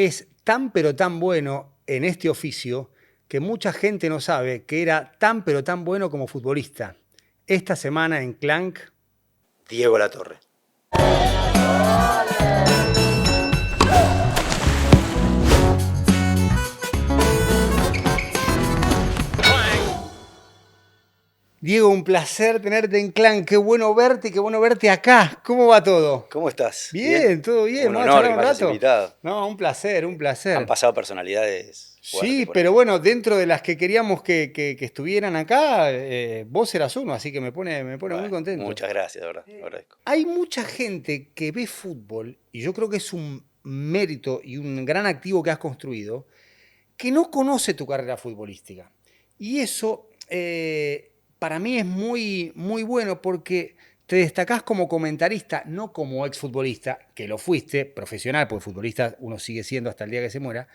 es tan pero tan bueno en este oficio que mucha gente no sabe que era tan pero tan bueno como futbolista. Esta semana en Clank, Diego Latorre. Diego, un placer tenerte en Clank. Qué bueno verte acá. ¿Cómo va todo? ¿Cómo estás? Bien, todo bien. Un ¿Vamos a honor charlar que un me hayas rato? invitado. No, un placer, un Han placer. pasado personalidades fuertes Sí, por pero acá. bueno, dentro de las que queríamos que estuvieran acá, vos eras uno, así que me pone muy Bueno, contento. muchas gracias, de verdad. Lo agradezco. Hay mucha gente que ve fútbol, y yo creo que es un mérito y un gran activo que has construido, que no conoce tu carrera futbolística. Y eso para mí es muy, muy bueno porque te destacás como comentarista, no como exfutbolista, que lo fuiste, profesional, porque futbolista uno sigue siendo hasta el día que se muera,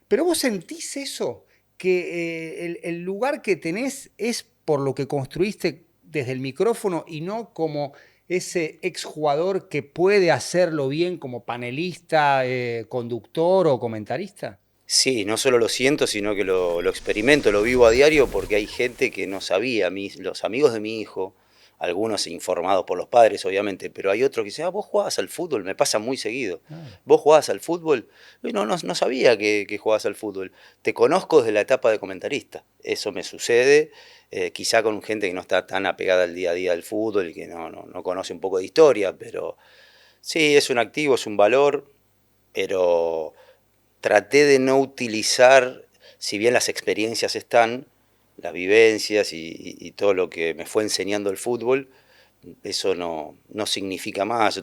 pero vos sentís eso, que el lugar que tenés es por lo que construiste desde el micrófono y no como ese exjugador que puede hacerlo bien como panelista, conductor o comentarista. Sí, no solo lo siento, sino que lo experimento, lo vivo a diario porque hay gente que no sabía. Los amigos de mi hijo, algunos informados por los padres, obviamente, pero hay otros que dicen, vos jugabas al fútbol, me pasa muy seguido. Claro. ¿Vos jugabas al fútbol? Y no sabía que jugabas al fútbol. Te conozco desde la etapa de comentarista. Eso me sucede, quizá con gente que no está tan apegada al día a día del fútbol y que no conoce un poco de historia, pero sí, es un activo, es un valor, pero traté de no utilizar, si bien las experiencias están, las vivencias y todo lo que me fue enseñando el fútbol, eso no significa más. Yo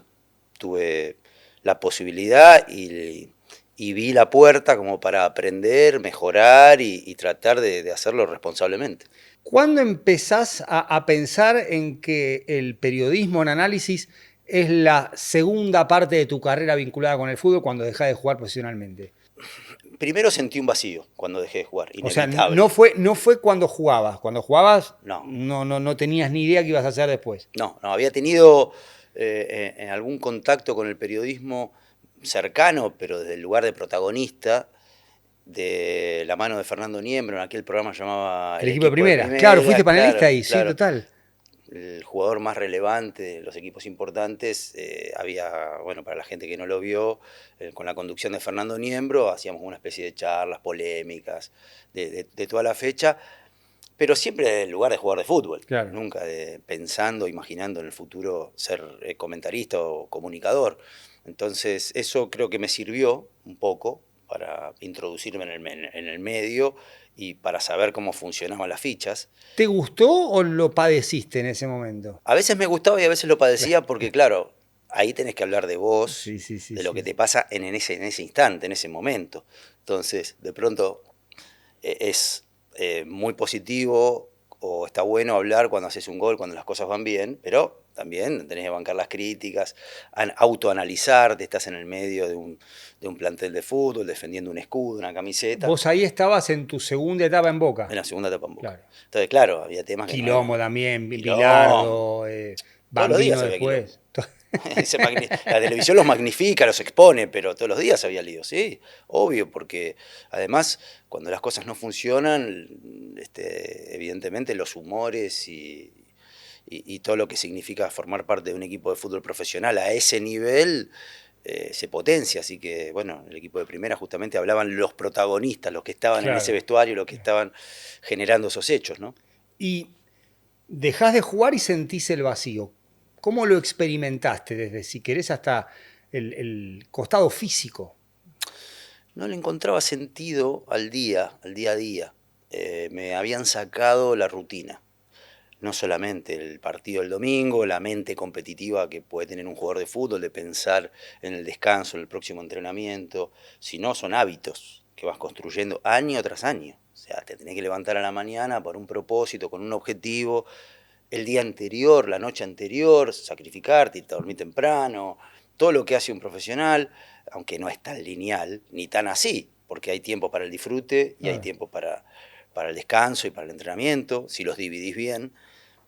tuve la posibilidad y vi la puerta como para aprender, mejorar y tratar de hacerlo responsablemente. ¿Cuándo empezás a pensar en que el periodismo en análisis es la segunda parte de tu carrera vinculada con el fútbol cuando dejás de jugar profesionalmente? Primero sentí un vacío cuando dejé de jugar, O sea, no inevitable. fue cuando jugabas. Cuando jugabas No, no tenías ni idea qué ibas a hacer después. no, había tenido en algún contacto con el periodismo cercano, pero desde el lugar de protagonista, de la mano de Fernando Niembro, en aquel programa llamaba El El equipo de Equipo de primera. Claro, fuiste Primera, panelista claro, ahí, sí, claro. total. El jugador más relevante de los equipos importantes, había, bueno, para la gente que no lo vio, con la conducción de Fernando Niembro, hacíamos una especie de charlas polémicas de toda la fecha, pero siempre en lugar de jugar de fútbol, Claro. nunca pensando, imaginando en el futuro ser comentarista o comunicador. Entonces eso creo que me sirvió un poco para introducirme en el medio y para saber cómo funcionaban las fichas. ¿Te gustó o lo padeciste en ese momento? A veces me gustaba y a veces lo padecía porque, claro, ahí tenés que hablar de vos, Sí, sí, sí, de lo sí. que te pasa en ese instante, en ese momento. Entonces, de pronto es muy positivo o está bueno hablar cuando haces un gol, cuando las cosas van bien, pero también tenés que bancar las críticas, autoanalizarte, estás en el medio de un plantel de fútbol, defendiendo un escudo, una camiseta, Vos ahí estabas en tu segunda etapa en en Boca. la segunda etapa en Boca. Claro. Entonces, claro, había temas que Quilombo también, Quilombo. Bilardo, Todos los Bambino días había quilombo. después. La televisión los magnifica, los expone, pero todos los días había lío, sí, obvio, porque además cuando las cosas no funcionan, evidentemente los humores y todo lo que significa formar parte de un equipo de fútbol profesional a ese nivel se potencia, así que bueno, en el equipo de primera justamente hablaban los protagonistas, los que estaban en ese Claro. vestuario, los que estaban generando esos hechos, ¿no? Y dejás de jugar y sentís el vacío. ¿Cómo lo experimentaste desde, si querés, hasta el costado físico? No le encontraba sentido al día a día. Me habían sacado la rutina. No solamente el partido del domingo, la mente competitiva que puede tener un jugador de fútbol, de pensar en el descanso, en el próximo entrenamiento, sino son hábitos que vas construyendo año tras año. O sea, te tenés que levantar a la mañana por un propósito, con un objetivo, el día anterior, la noche anterior, sacrificarte, irte a dormir temprano, todo lo que hace un profesional, aunque no es tan lineal, ni tan así, porque hay tiempo para el disfrute y hay Claro. tiempo para el descanso y para el entrenamiento, si los dividís bien,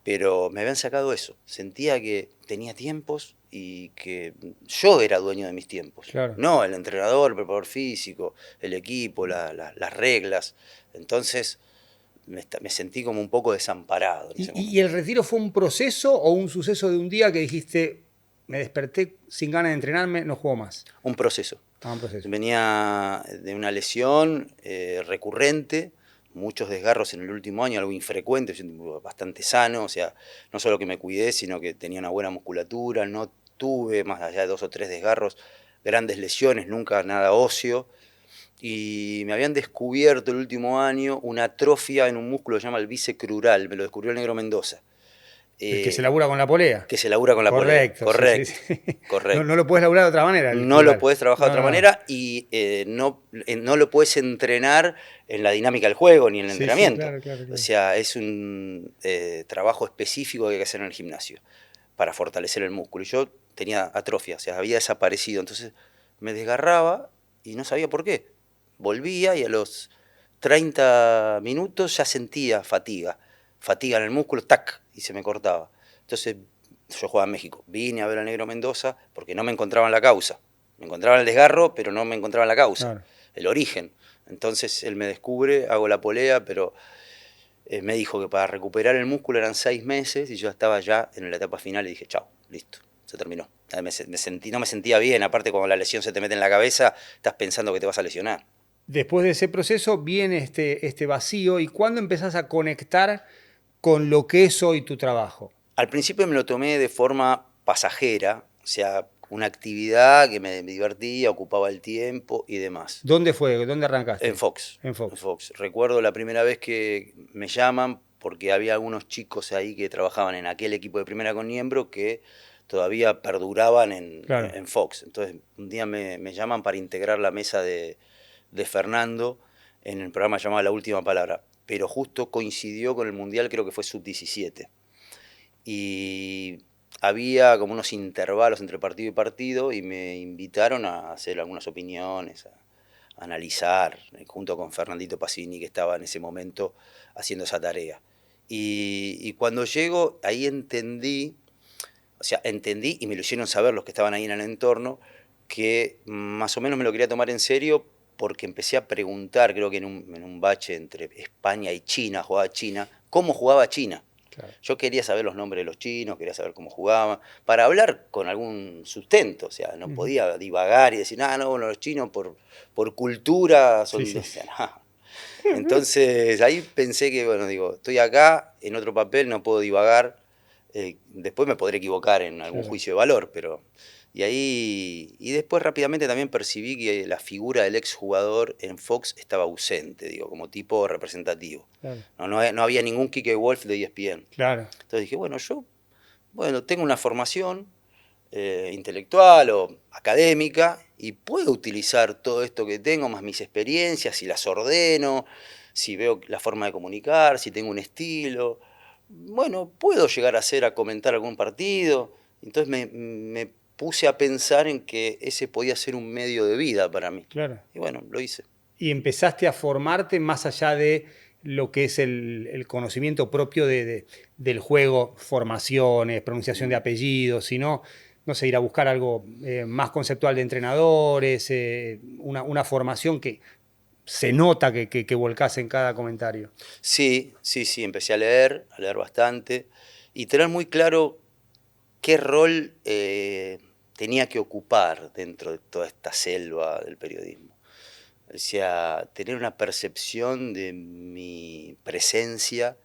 pero me habían sacado eso. Sentía que tenía tiempos y que yo era dueño de mis tiempos. Claro. No el entrenador, el preparador físico, el equipo, las reglas. Entonces me sentí como un poco desamparado en ese momento. ¿Y el retiro fue un proceso o un suceso de un día que dijiste, me desperté sin ganas de entrenarme, no juego más? Un proceso. Un proceso. Venía de una lesión recurrente, muchos desgarros en el último año, algo infrecuente, bastante sano, o sea, no solo que me cuidé, sino que tenía una buena musculatura, no tuve, más allá de 2 o 3 desgarros, grandes lesiones, nunca nada óseo, y me habían descubierto el último año una atrofia en un músculo que se llama el bíceps crural, me lo descubrió el Negro Mendoza. El que se labura con la polea. Que se labura con la polea. Correcto, Correcto, sí, sí, sí. correcto. No lo puedes laburar de otra manera. No lo puedes trabajar de otra manera y no lo puedes entrenar en la dinámica del juego ni en el entrenamiento. Sí, claro. O sea, es un trabajo específico que hay que hacer en el gimnasio para fortalecer el músculo. Y yo tenía atrofia, o sea, había desaparecido. Entonces me desgarraba y no sabía por qué. Volvía y a los 30 minutos ya sentía fatiga en el músculo, tac, y se me cortaba. Entonces yo jugaba en México, vine a ver al Negro Mendoza porque no me encontraba en la causa. Me encontraba en el desgarro, pero no me encontraba en la causa, el origen. Entonces él me descubre, hago la polea, pero me dijo que para recuperar el músculo eran 6 meses y yo estaba ya en la etapa final y dije, chao, listo, se terminó. No me sentía bien, aparte cuando la lesión se te mete en la cabeza, estás pensando que te vas a lesionar. Después de ese proceso viene este vacío y ¿cuándo empezás a conectar con lo que es hoy tu trabajo? Al principio me lo tomé de forma pasajera, o sea, una actividad que me divertía, ocupaba el tiempo y demás. ¿Dónde fue? ¿Dónde arrancaste? En Fox. En Fox. En Fox. Recuerdo la primera vez que me llaman porque había algunos chicos ahí que trabajaban en aquel equipo de primera con Niembro que todavía perduraban en Fox. Entonces un día me llaman para integrar la mesa de Fernando en el programa llamado La Última Palabra, pero justo coincidió con el Mundial, creo que fue Sub-17. Y había como unos intervalos entre partido y partido y me invitaron a hacer algunas opiniones, a analizar, junto con Fernandito Pacini, que estaba en ese momento haciendo esa tarea. Y cuando llego, ahí entendí y me lo hicieron saber los que estaban ahí en el entorno, que más o menos me lo quería tomar en serio porque empecé a preguntar, creo que en un bache entre España y China, jugaba China, cómo jugaba China. Claro. Yo quería saber los nombres de los chinos, quería saber cómo jugaban, para hablar con algún sustento, o sea, no podía divagar y decir, no, bueno, los chinos por cultura son... Sí. O sea, no. Entonces ahí pensé que, bueno, digo, estoy acá, en otro papel, no puedo divagar, después me podré equivocar en algún juicio de valor, pero... Y después rápidamente también percibí que la figura del exjugador en Fox estaba ausente, digo, como tipo representativo. Claro. No había ningún Kike Wolf de ESPN. Claro. Entonces dije, bueno, tengo una formación intelectual o académica y puedo utilizar todo esto que tengo, más mis experiencias, si las ordeno, si veo la forma de comunicar, si tengo un estilo. Bueno, puedo llegar a comentar algún partido. Entonces me puse a pensar en que ese podía ser un medio de vida para mí. Claro. Y bueno, lo hice. Y empezaste a formarte más allá de lo que es el conocimiento propio del juego, formaciones, pronunciación de apellidos, sino, no sé, ir a buscar algo más conceptual de entrenadores, una formación que se nota que volcás en cada comentario. Sí, empecé a leer bastante y tener muy claro qué rol tenía que ocupar dentro de toda esta selva del periodismo. O sea, tener una percepción de mi presencia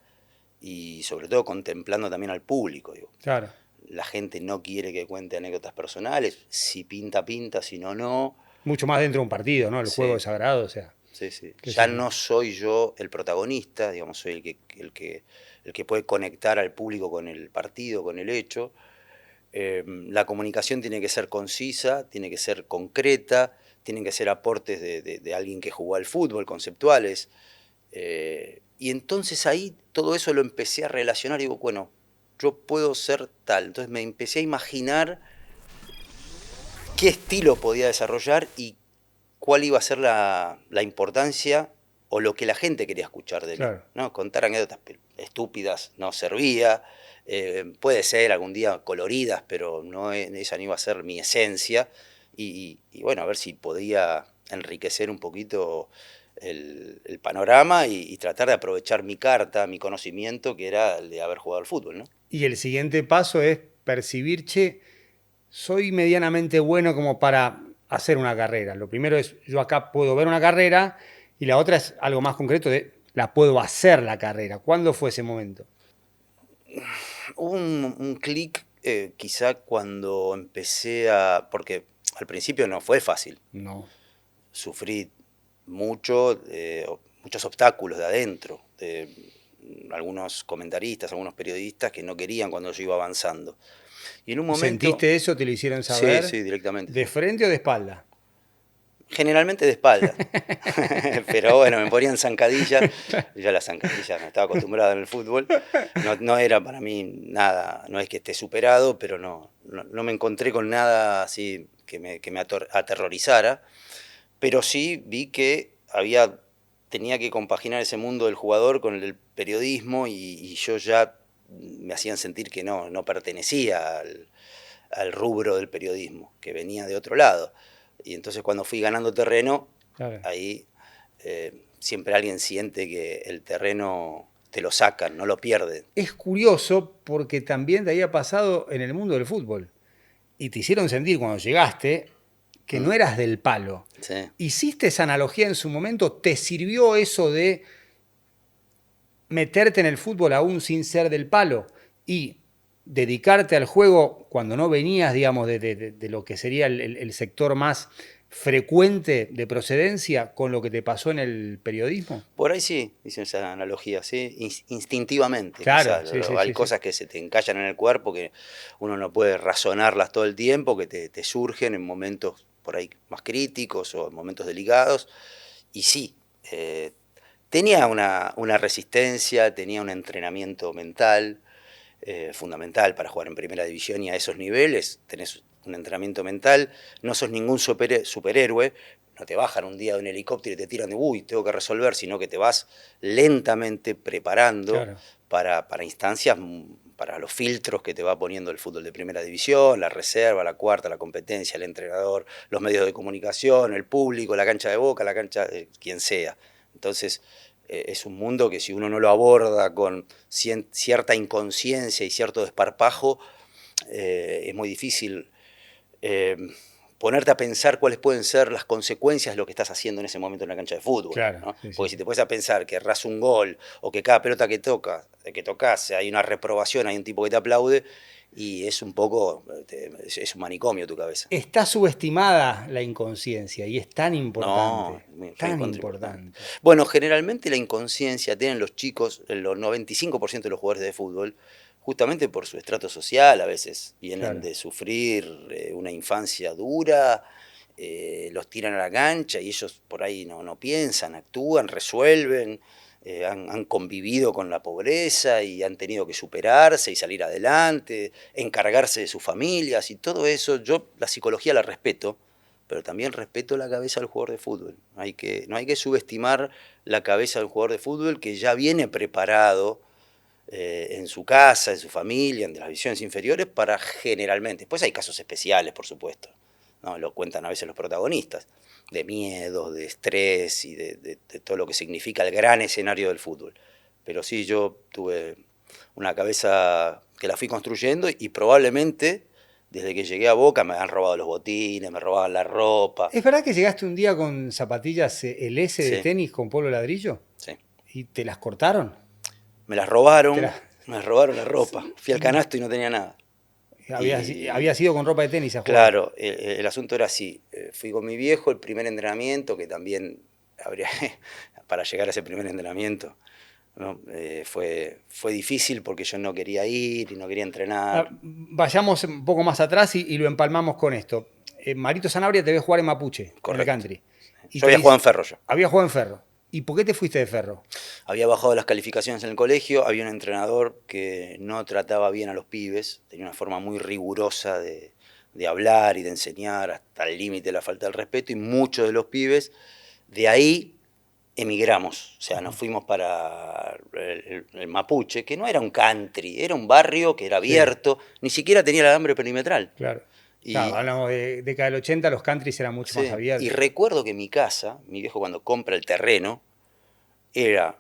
y sobre todo contemplando también al público. Digo. Claro. La gente no quiere que cuente anécdotas personales, si pinta, si no, no. Mucho más dentro de un partido, ¿no? El juego es sagrado, o sea. Sí. Ya no soy yo el protagonista, digamos, soy el que puede conectar al público con el partido, con el hecho. La comunicación tiene que ser concisa, tiene que ser concreta, tienen que ser aportes de alguien que jugó al fútbol, conceptuales. Y entonces ahí todo eso lo empecé a relacionar y digo, bueno, yo puedo ser tal. Entonces me empecé a imaginar qué estilo podía desarrollar y cuál iba a ser la importancia o lo que la gente quería escuchar de mí. Claro. ¿No? Contar anécdotas estúpidas no servía, Puede ser algún día coloridas, pero esa no iba a ser mi esencia. Y bueno, a ver si podía enriquecer un poquito el panorama y tratar de aprovechar mi carta, mi conocimiento, que era el de haber jugado al fútbol, ¿no? Y el siguiente paso es percibir, che, soy medianamente bueno como para hacer una carrera. Lo primero es, yo acá puedo ver una carrera, y la otra es algo más concreto de, la puedo hacer la carrera. ¿Cuándo fue ese momento? Hubo un clic quizá cuando empecé a... Porque al principio no fue fácil. No. Sufrí mucho, muchos obstáculos de adentro, de algunos comentaristas, algunos periodistas que no querían cuando yo iba avanzando. Y en un momento... ¿Sentiste eso? ¿Te lo hicieron Sí, saber? sí, directamente, ¿De sí. frente o de espalda? Generalmente de espalda. Pero bueno, me ponían zancadillas. Yo a las zancadillas no estaba acostumbrado en el fútbol. No era para mí nada, no es que esté superado, pero no me encontré con nada así que me aterrorizara. Pero sí vi que tenía que compaginar ese mundo del jugador con el del periodismo y yo ya me hacían sentir que no pertenecía al rubro del periodismo, que venía de otro lado. Y entonces cuando fui ganando terreno, Claro. ahí siempre alguien siente que el terreno te lo sacan, no lo pierden. Es curioso porque también de ahí ha pasado en el mundo del fútbol. Y te hicieron sentir cuando llegaste que no ¿Mm? eras del palo. Sí. ¿Hiciste esa analogía en su momento? ¿Te sirvió eso de meterte en el fútbol aún sin ser del palo y dedicarte al juego cuando no venías, digamos, de lo que sería el sector más frecuente de procedencia con lo que te pasó en el periodismo? Por ahí sí, hice esa analogía, ¿sí? Instintivamente, Claro, quizás. sí, sí, Hay sí, sí. cosas que se te encallan en el cuerpo que uno no puede razonarlas todo el tiempo, que te surgen en momentos por ahí más críticos o en momentos delicados. Y sí, tenía una resistencia, tenía un entrenamiento mental fundamental para jugar en primera división y a esos niveles. Tenés un entrenamiento mental, no sos ningún superhéroe, no te bajan un día de un helicóptero y te tiran de, uy, tengo que resolver, sino que te vas lentamente preparando Claro. para instancias, para los filtros que te va poniendo el fútbol de primera división, la reserva, la cuarta, la competencia, el entrenador, los medios de comunicación, el público, la cancha de Boca, la cancha de quien sea. Entonces, es un mundo que si uno no lo aborda con cierta inconsciencia y cierto desparpajo, es muy difícil eh, ponerte a pensar cuáles pueden ser las consecuencias de lo que estás haciendo en ese momento en la cancha de fútbol, Claro, ¿no? sí, sí, Porque si sí. te pones a pensar que erras un gol o que cada pelota que tocas hay una reprobación, hay un tipo que te aplaude, y es un poco, es un manicomio tu cabeza. Está subestimada la inconsciencia y es tan No, importante, muy tan recontra importante. importante. Bueno, generalmente la inconsciencia tienen los chicos, el 95% de los jugadores de fútbol, justamente por su estrato social, a veces vienen Claro. de sufrir una infancia dura, los tiran a la cancha y ellos por ahí no piensan, actúan, resuelven, han convivido con la pobreza y han tenido que superarse y salir adelante, encargarse de sus familias y todo eso. Yo la psicología la respeto, pero también respeto la cabeza del jugador de fútbol. No hay que subestimar la cabeza del jugador de fútbol que ya viene preparado en su casa, en su familia, en las divisiones inferiores, para generalmente. Después hay casos especiales, por supuesto, ¿no? Lo cuentan a veces los protagonistas, de miedo, de estrés y de todo lo que significa el gran escenario del fútbol. Pero sí, yo tuve una cabeza que la fui construyendo y probablemente desde que llegué a Boca me han robado los botines, me robaban la ropa. ¿Es verdad que llegaste un día con zapatillas el S de Sí, tenis con polvo ladrillo? sí. ¿Y te las cortaron? Me las Te robaron, las- me robaron la ropa. Fui al canasto y no tenía nada. Habías Y ido con ropa de tenis a jugar. claro, el asunto era así. Fui con mi viejo, el primer entrenamiento, que también habría, para llegar a ese primer entrenamiento, ¿no? Fue difícil porque yo no quería ir y no quería entrenar. Vayamos un poco más atrás y lo empalmamos con esto. Marito Sanabria te ve jugar en Mapuche, en el Correcto. country. Y Yo te había jugado dice, en Ferro yo. había jugado en Ferro. ¿Y por qué te fuiste de Ferro? Había bajado las calificaciones en el colegio, había un entrenador que no trataba bien a los pibes, tenía una forma muy rigurosa de hablar y de enseñar hasta el límite de la falta de respeto, y muchos de los pibes de ahí emigramos, o sea, nos fuimos para el Mapuche, que no era un country, era un barrio que era Sí, abierto, ni siquiera tenía el alambre perimetral. claro. Claro, Y, hablamos de década del 80, los countries eran mucho más sí, y abiertos. recuerdo que mi casa, mi viejo cuando compra el terreno, era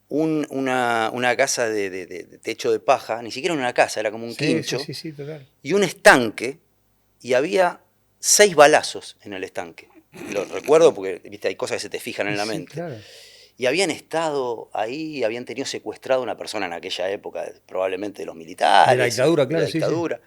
una casa de techo de paja, ni siquiera una casa, era como un Sí, sí, quincho, sí, sí, total. y un estanque, y había 6 balazos en el estanque. Lo recuerdo porque, viste, hay cosas que se te fijan Y en la sí, mente. claro. Y habían estado ahí, habían tenido secuestrado a una persona en aquella época, probablemente de los De la militares, dictadura, de la claro, sí, sí. dictadura.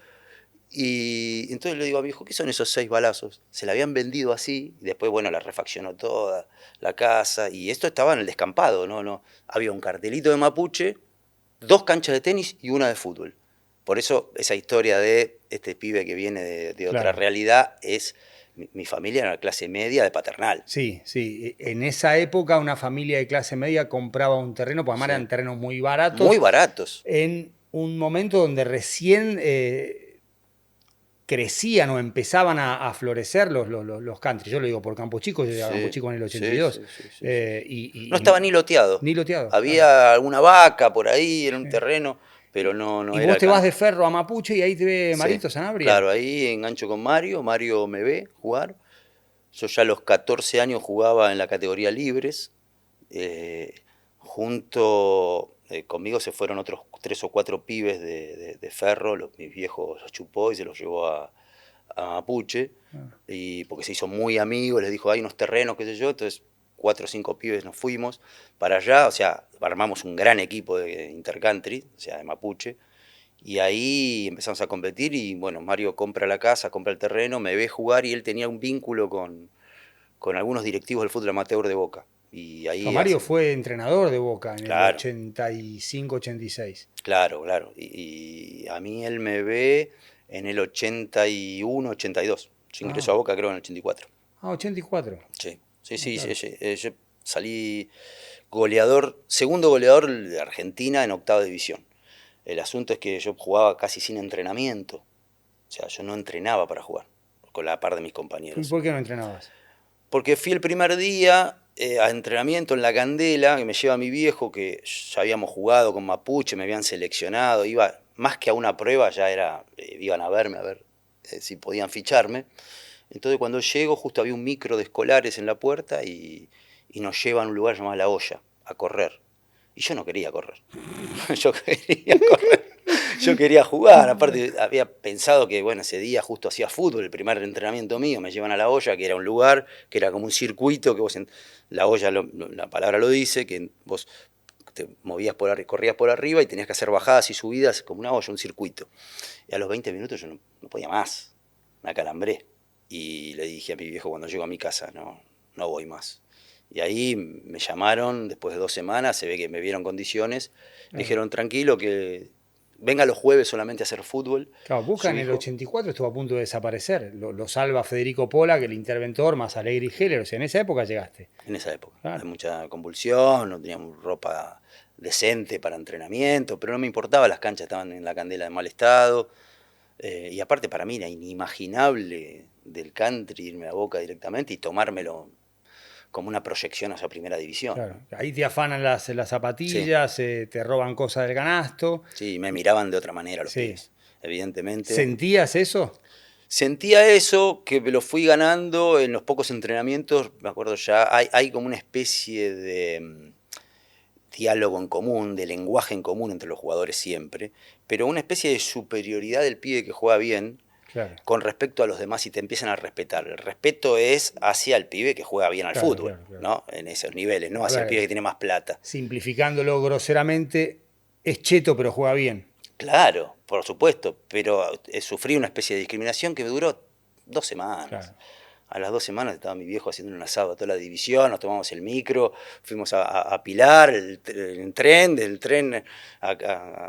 Y entonces le digo a mi hijo, ¿qué son esos 6 balazos? Se la habían vendido así, y después, bueno, la refaccionó toda, la casa, y esto estaba en el descampado, ¿no? No, había un cartelito de Mapuche, 2 canchas de tenis y una de fútbol. Por eso esa historia de este pibe que viene de otra Claro. realidad es, mi familia era una clase media de paternal. Sí, sí. En esa época una familia de clase media compraba un terreno, porque además Sí. eran terrenos muy Muy baratos, baratos. en un momento donde recién crecían o empezaban a florecer los country. Yo lo digo por Campo Chico, yo llegué a Campo Sí, Chico en el sí, 82. sí, sí, sí, sí. eh, No y, estaba y ni loteado. ni loteado, claro. Había alguna vaca por ahí, era un Sí. terreno, pero no Y era vos te vas de country. Ferro a Mapuche y ahí te ve Sí, Marito Sanabria. claro, ahí engancho con Mario, Mario me ve jugar. Yo ya a los 14 años jugaba en la categoría libres. eh, junto conmigo se fueron otros 3 o 4 pibes de Ferro, mis viejos los chupó y se los llevó a Mapuche, Ah, y porque se hizo muy amigo, les dijo, hay unos terrenos, qué sé yo, entonces 4 o 5 pibes nos fuimos para allá, o sea, armamos un gran equipo de intercountry, o sea, de Mapuche, y ahí empezamos a competir y bueno, Mario compra la casa, compra el terreno, me ve jugar y él tenía un vínculo con algunos directivos del fútbol amateur de Boca. Y claro, ahí Mario hace, fue entrenador de Boca en el claro, 85-86. claro, claro. Y a mí él me ve en el 81, 82. Yo ingreso Ah, a Boca creo en el 84. 84. Sí, sí, Ah, sí, sí, claro. sí. Yo salí goleador, segundo goleador de Argentina en octava división. El asunto es que yo jugaba casi sin entrenamiento. O sea, yo no entrenaba para jugar, con la par de mis ¿Y compañeros. por qué no entrenabas? Porque fui el primer día a entrenamiento en La Candela, que me lleva mi viejo, que ya habíamos jugado con Mapuche, me habían seleccionado, iba más que a una prueba, ya era, iban a verme, a ver si podían ficharme. Entonces cuando llego, justo había un micro de escolares en la puerta y nos llevan a un lugar llamado La Olla, a correr. Y yo no quería correr. Yo quería correr. Yo quería jugar. Aparte, había pensado que, bueno, ese día justo hacía fútbol, el primer entrenamiento mío. Me llevan a La Olla, que era un lugar, que era como un circuito, que vos, La Olla, la palabra lo dice, que vos te movías corrías por arriba y tenías que hacer bajadas y subidas como una olla, un circuito. Y a los 20 minutos yo no podía más. Me acalambré. Y le dije a mi viejo cuando llego a mi casa, no voy más. Y ahí me llamaron, después de 2 semanas, se ve que me vieron condiciones, me Claro. dijeron, tranquilo, que venga los jueves solamente a hacer fútbol, Claro, Boca su en el hijo, 84 estuvo a punto de desaparecer. Lo salva Federico Pola, que el interventor, más Alegre y Heller. O sea, en esa época llegaste. en esa época. Hay Claro. mucha convulsión, no teníamos ropa decente para entrenamiento, pero no me importaba, las canchas estaban en La Candela de mal estado, y aparte para mí era inimaginable del country irme a Boca directamente y tomármelo como una proyección hacia primera división. Claro. Ahí te afanan las Sí, zapatillas, te roban cosas del canasto. sí, me miraban de otra manera los Sí. pibes, evidentemente. ¿Sentías eso? Sentía eso, que me lo fui ganando en los pocos entrenamientos, me acuerdo ya, hay como una especie de diálogo en común, de lenguaje en común entre los jugadores siempre, pero una especie de superioridad del pibe que juega bien Claro, con respecto a los demás y te empiezan a respetar. El respeto es hacia el pibe que juega bien al claro, fútbol, claro, claro. ¿no? En esos niveles, no A hacia el pibe ver, que tiene más plata. simplificándolo groseramente, es cheto pero juega bien. Claro, por supuesto, pero sufrí una especie de discriminación que me duró 2 semanas. Claro. A las 2 semanas estaba mi viejo haciendo un asado a toda la división, nos tomamos el micro, fuimos a Pilar, el tren, del tren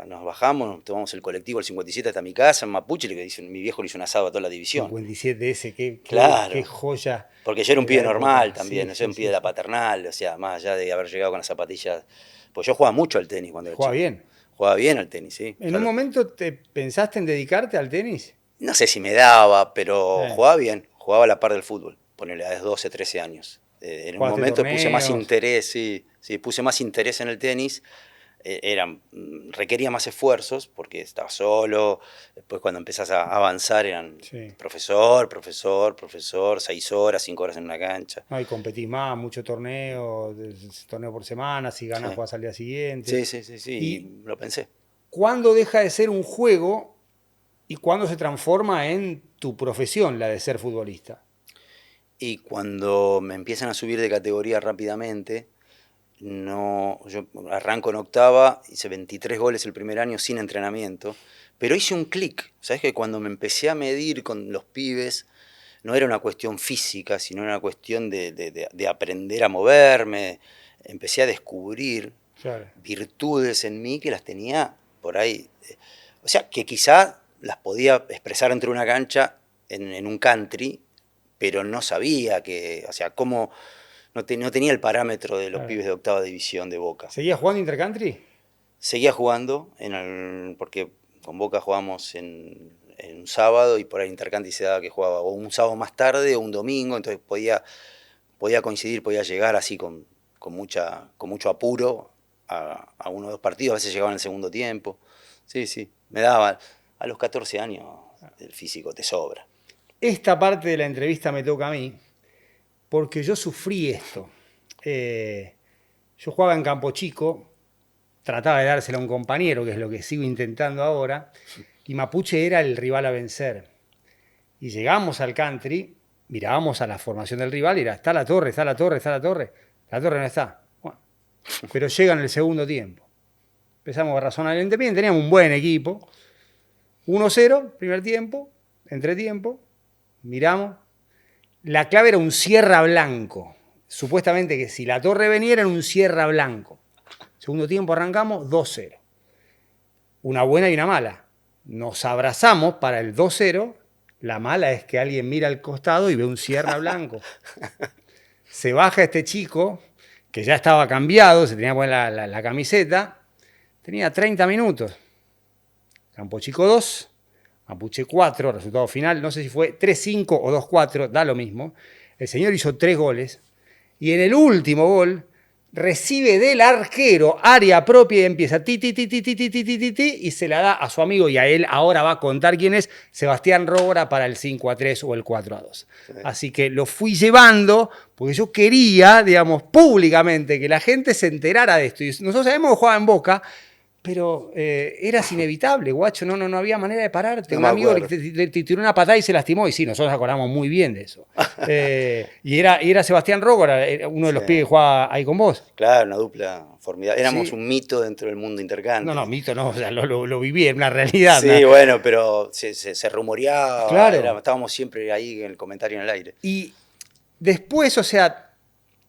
nos bajamos, nos tomamos el colectivo el 57 hasta mi casa en Mapuche, mi viejo le hizo un asado a toda la división. 57 ese, qué Claro, joya porque yo era un de pibe la normal época. Sí, también, no soy sí, un pibe sí, de la sí. paternal, o sea, más allá de haber llegado con las zapatillas, pues yo jugaba mucho al tenis cuando era Juega chico. bien. Jugaba bien al tenis, sí. ¿En un momento te pensaste en dedicarte al tenis? No sé si me daba, pero Eh, jugaba bien, jugaba a la par del fútbol, ponele a 12, 13 años. En un Jugaste momento puse más torneos. interés, sí, sí, puse más interés en el tenis. Requería más esfuerzos porque estaba solo. Después cuando empezás a avanzar eran Sí. profesor, profesor, profesor, 6 horas, 5 horas en una cancha. No, y competís más, mucho torneo, torneo por semana, si ganás Sí, jugás al día siguiente. sí, sí, sí, sí, ¿Y y lo pensé. cuándo deja de ser un juego y cuándo se transforma en tu profesión, la de ser futbolista? Y cuando me empiezan a subir de categoría rápidamente, no, yo arranco en octava, hice 23 goles el primer año sin entrenamiento, pero hice un clic. ¿Sabes que cuando me empecé a medir con los pibes, no era una cuestión física, sino era una cuestión de aprender a moverme? Empecé a descubrir Claro, virtudes en mí que las tenía por ahí. O sea, que quizá las podía expresar entre una cancha en un country, pero no sabía que, o sea, cómo, no tenía el parámetro de los claro. pibes de octava división de Boca. ¿Seguías jugando intercountry? Seguía jugando, porque con Boca jugamos en un sábado y por ahí Intercanti se daba que jugaba o un sábado más tarde o un domingo, entonces podía coincidir, podía llegar así con mucho apuro a uno o dos partidos, a veces llegaba en el segundo tiempo. Sí, sí, me daba. A los 14 años el físico te sobra. Esta parte de la entrevista me toca a mí porque yo sufrí esto. Eh, yo jugaba en Campo Chico, trataba de dársela a un compañero, que es lo que sigo intentando ahora, y Mapuche era el rival a vencer. Y llegamos al country, mirábamos a la formación del rival y era, está la torre, está la torre, está la torre. La torre no está. Bueno, pero llega en el segundo tiempo. Empezamos a razonar bien, teníamos un buen equipo. 1-0, primer tiempo, entretiempo, miramos. La clave era un Sierra Blanco. Supuestamente que si la torre venía era un Sierra Blanco. Segundo tiempo arrancamos 2-0. Una buena y una mala. Nos abrazamos para el 2-0. La mala es que alguien mira al costado y ve un Sierra Blanco. Se baja este chico, que ya estaba cambiado, se tenía que poner la camiseta. Tenía 30 minutos. Campo Chico 2, Mapuche 4, resultado final, no sé si fue 3-5 o 2-4, da lo mismo. El señor hizo 3 goles y en el último gol recibe del arquero área propia y empieza ti, ti, ti, ti, ti, ti, ti, ti, ti, ti, y se la da a su amigo y a él ahora va a contar quién es, Sebastián Rógora para el 5-3 o el 4-2. Sí. Así que lo fui llevando porque yo quería, digamos, públicamente que la gente se enterara de esto. Y nosotros sabemos que jugaba en Boca, pero eras inevitable, guacho, no había manera de pararte. No Un me amigo acuerdo. te tiró una patada y se lastimó, y sí, nosotros acordamos muy bien de eso. Y era Sebastián Rógora, uno de Sí. los pibes que jugaba ahí con vos. Claro, una dupla formidable. Éramos Sí. un mito dentro del mundo No, intercountry. mito, no, o sea, lo viví, era una realidad. Sí, bueno, pero se rumoreaba, Claro. estábamos siempre ahí en el comentario en el aire. Y después, o sea,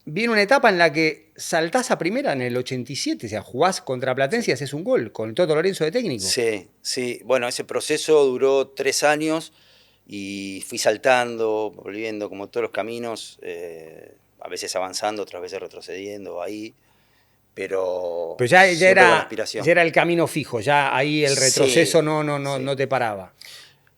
viene una etapa en la que saltás a primera en el 87, o sea, jugás contra Sí. Platense y haces un gol con Toto Lorenzo de técnico. Sí, sí. Bueno, ese proceso duró 3 años y fui saltando, volviendo como todos los caminos, a veces avanzando, otras veces retrocediendo ahí, pero Pero ya siempre con la era, aspiración. ya era el camino fijo, ya ahí el retroceso Sí, no sí. te paraba.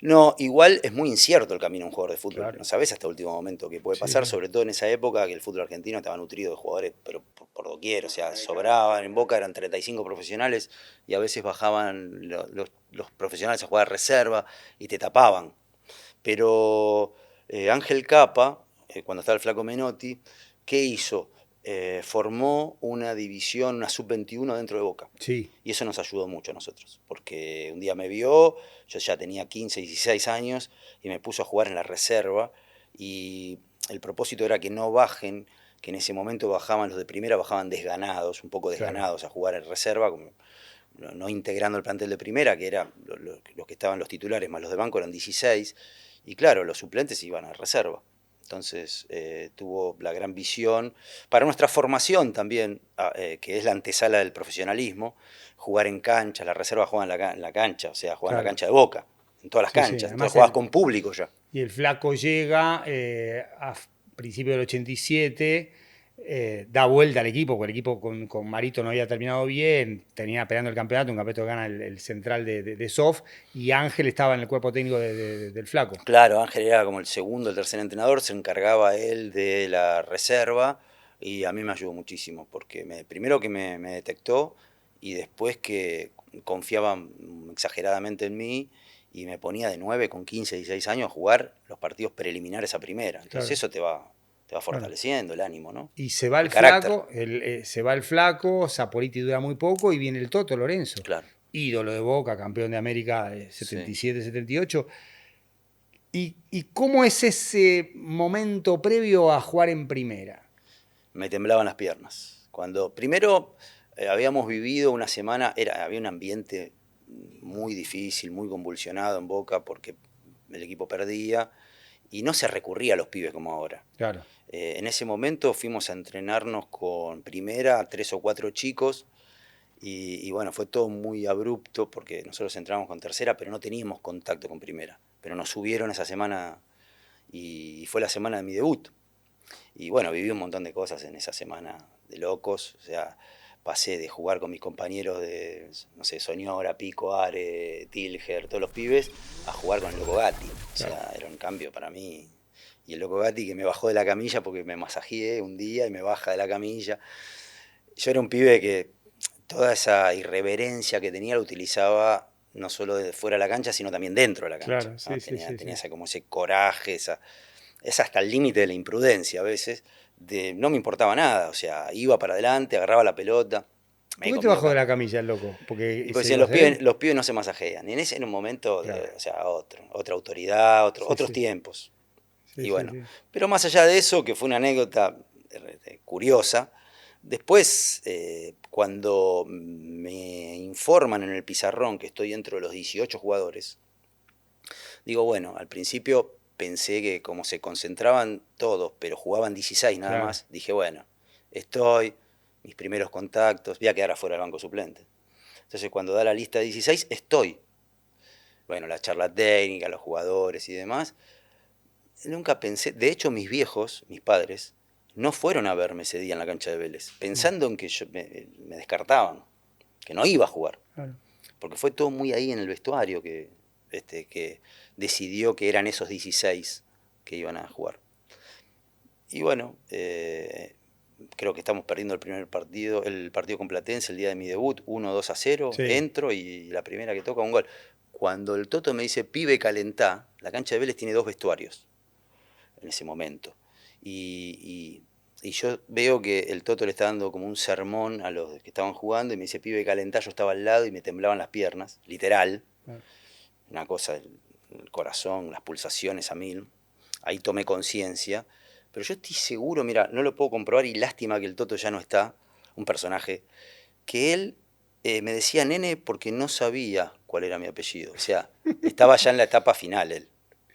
No, igual es muy incierto el camino de un jugador de fútbol. Claro. No sabes hasta el último momento qué puede Sí, pasar, sí. sobre todo en esa época que el fútbol argentino estaba nutrido de jugadores, pero por doquier, o sea, sobraban. En Boca eran 35 profesionales y a veces bajaban los profesionales a jugar reserva y te tapaban. Pero Ángel Capa, cuando estaba el flaco Menotti, ¿qué hizo? Formó una división, una sub-21 dentro de Boca. Sí, Y eso nos ayudó mucho a nosotros, porque un día me vio, yo ya tenía 15, 16 años, y me puso a jugar en la reserva, y el propósito era que no bajen, que en ese momento bajaban los de primera, bajaban desganados, un poco claro. desganados a jugar en reserva, como no integrando el plantel de primera, que era los que estaban los titulares más los de banco eran 16, y claro, los suplentes iban a reserva. Entonces tuvo la gran visión para nuestra formación también, que es la antesala del profesionalismo, jugar en cancha, la reserva juega en la cancha, o sea, juega en la Claro. cancha de Boca, en todas las Sí, sí. canchas, entonces Además, jugabas con público ya. y el flaco llega a principios del 87, da vuelta al equipo, porque el equipo con Marito no había terminado bien, tenía peleando el campeonato, un campeonato que gana el central de SOF, y Ángel estaba en el cuerpo técnico del Flaco. Claro, Ángel era como el segundo, el tercer entrenador, se encargaba él de la reserva y a mí me ayudó muchísimo porque primero que me detectó y después que confiaba exageradamente en mí y me ponía de 9 con 15, 16 años a jugar los partidos preliminares a primera. Entonces Claro, eso te va claro. fortaleciendo el ánimo, ¿no? Y se va el El carácter, Flaco, se va el Flaco, Saporiti dura muy poco y viene el Toto Lorenzo, claro. ídolo de Boca, campeón de América Sí. 77-78. ¿Y cómo es ese momento previo a jugar en primera? Me temblaban las piernas. Cuando primero habíamos vivido una semana, había un ambiente muy difícil, muy convulsionado en Boca porque el equipo perdía y no se recurría a los pibes como ahora. Claro, En ese momento fuimos a entrenarnos con primera, 3 o 4 chicos, y bueno, fue todo muy abrupto porque nosotros entramos con tercera, pero no teníamos contacto con primera. Pero nos subieron esa semana y fue la semana de mi debut. Y bueno, viví un montón de cosas en esa semana de locos. O sea, pasé de jugar con mis compañeros de, no sé, Soñora, Pico, Are, Tilger, todos los pibes, a jugar con el Loco Gatti. O claro. sea, era un cambio para mí. Y el Loco Gatti que me bajó de la camilla porque me masajeé un día y me baja de la camilla. Yo era un pibe que toda esa irreverencia que tenía la utilizaba no solo de fuera de la cancha, sino también dentro de la cancha, Claro, sí, ¿no? sí, sí, Tenía sí. ese, como ese coraje, es hasta el límite de la imprudencia a veces, no me importaba nada, o sea, iba para adelante, agarraba la pelota, ¿Por me qué te comió bajó de acá. la camilla el loco? Y ¿Porque pues se decían, iba a hacer? los pibes no se masajean, y en ese era un momento, Claro, o sea, otra autoridad, sí, otros sí, tiempos, sí, y sí, bueno, sí. pero más allá de eso, que fue una anécdota curiosa, después, cuando me informan en el pizarrón que estoy dentro de los 18 jugadores, digo, bueno, al principio pensé que como se concentraban todos, pero jugaban 16 nada Claro, más, dije, bueno, estoy, mis primeros contactos, voy a quedar afuera del banco suplente. Entonces cuando da la lista de 16, estoy. Bueno, la charla técnica, los jugadores y demás. Nunca pensé, de hecho mis viejos, mis padres, no fueron a verme ese día en la cancha de Vélez, mm, pensando en que me descartaban, que no iba a jugar. claro. Porque fue todo muy ahí en el vestuario que decidió que eran esos 16 que iban a jugar. Y bueno, creo que estamos perdiendo el partido con Platense el día de mi debut, 1-2-0, Sí, entro y la primera que toca un gol. Cuando el Toto me dice, pibe, calentá, la cancha de Vélez tiene 2 vestuarios en ese momento. Y yo veo que el Toto le está dando como un sermón a los que estaban jugando y me dice, pibe, calentá, yo estaba al lado y me temblaban las piernas, literal, claro. una cosa, el corazón, las pulsaciones a mil. Ahí tomé conciencia. Pero yo estoy seguro, mira, no lo puedo comprobar y lástima que el Toto ya no está, un personaje, que él me decía nene porque no sabía cuál era mi apellido. O sea, estaba ya en la etapa final él,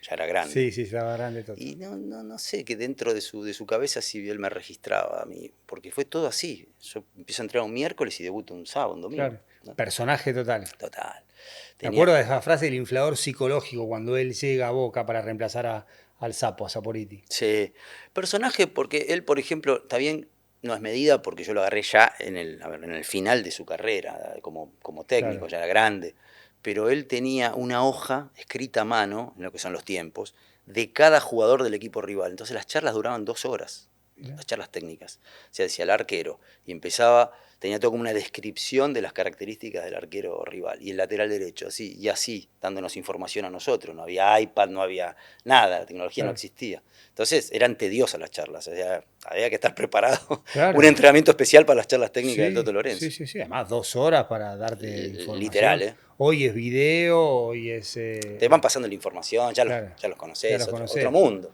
ya era grande. Sí, sí, estaba grande Toto. Y no sé, que dentro de su cabeza si él me registraba a mí, porque fue todo así. Yo empiezo a entrenar un miércoles y debuto un sábado, un domingo, Claro, ¿no? personaje total. Total. Me Tenía, acuerdo de esa frase del inflador psicológico cuando él llega a Boca para reemplazar al Sapo, a Saporiti. sí, personaje porque él, por ejemplo, está bien, no es medida porque yo lo agarré ya a ver, en el final de su carrera, como técnico, Claro, ya era grande, pero él tenía una hoja escrita a mano, en lo que son los tiempos, de cada jugador del equipo rival. Entonces las charlas duraban 2 horas, mirá, las charlas técnicas. O sea, decía el arquero, y empezaba, tenía todo como una descripción de las características del arquero rival, y el lateral derecho, así, y así, dándonos información a nosotros. No había iPad, no había nada, la tecnología no claro, existía. Entonces eran tediosas las charlas, o sea, había que estar preparado, un claro. entrenamiento especial para las charlas técnicas del Sí, Toto sí, Lorenzo. sí, sí. Además, 2 horas para darte Literal, información. ¿eh? Hoy es video, hoy es... Te van pasando la información, claro, ya los ya conoces, los otro conocés. mundo.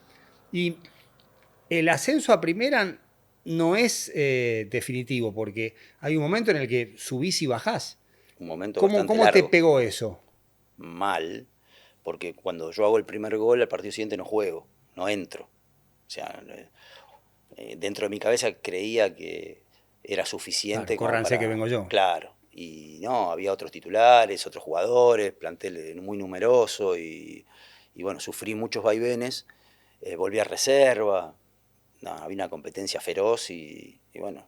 Y el ascenso a primera no es definitivo, porque hay un momento en el que subís y bajás. Un momento ¿Cómo, bastante cómo te largo, pegó eso? mal, porque cuando yo hago el primer gol, al partido siguiente no juego, no entro. O sea, dentro de mi cabeza creía que era Claro, suficiente como córranse que para, vengo yo. claro, y no, había otros titulares, otros jugadores, plantel muy numeroso y bueno, sufrí muchos vaivenes, volví a reserva, no, había una competencia feroz y bueno,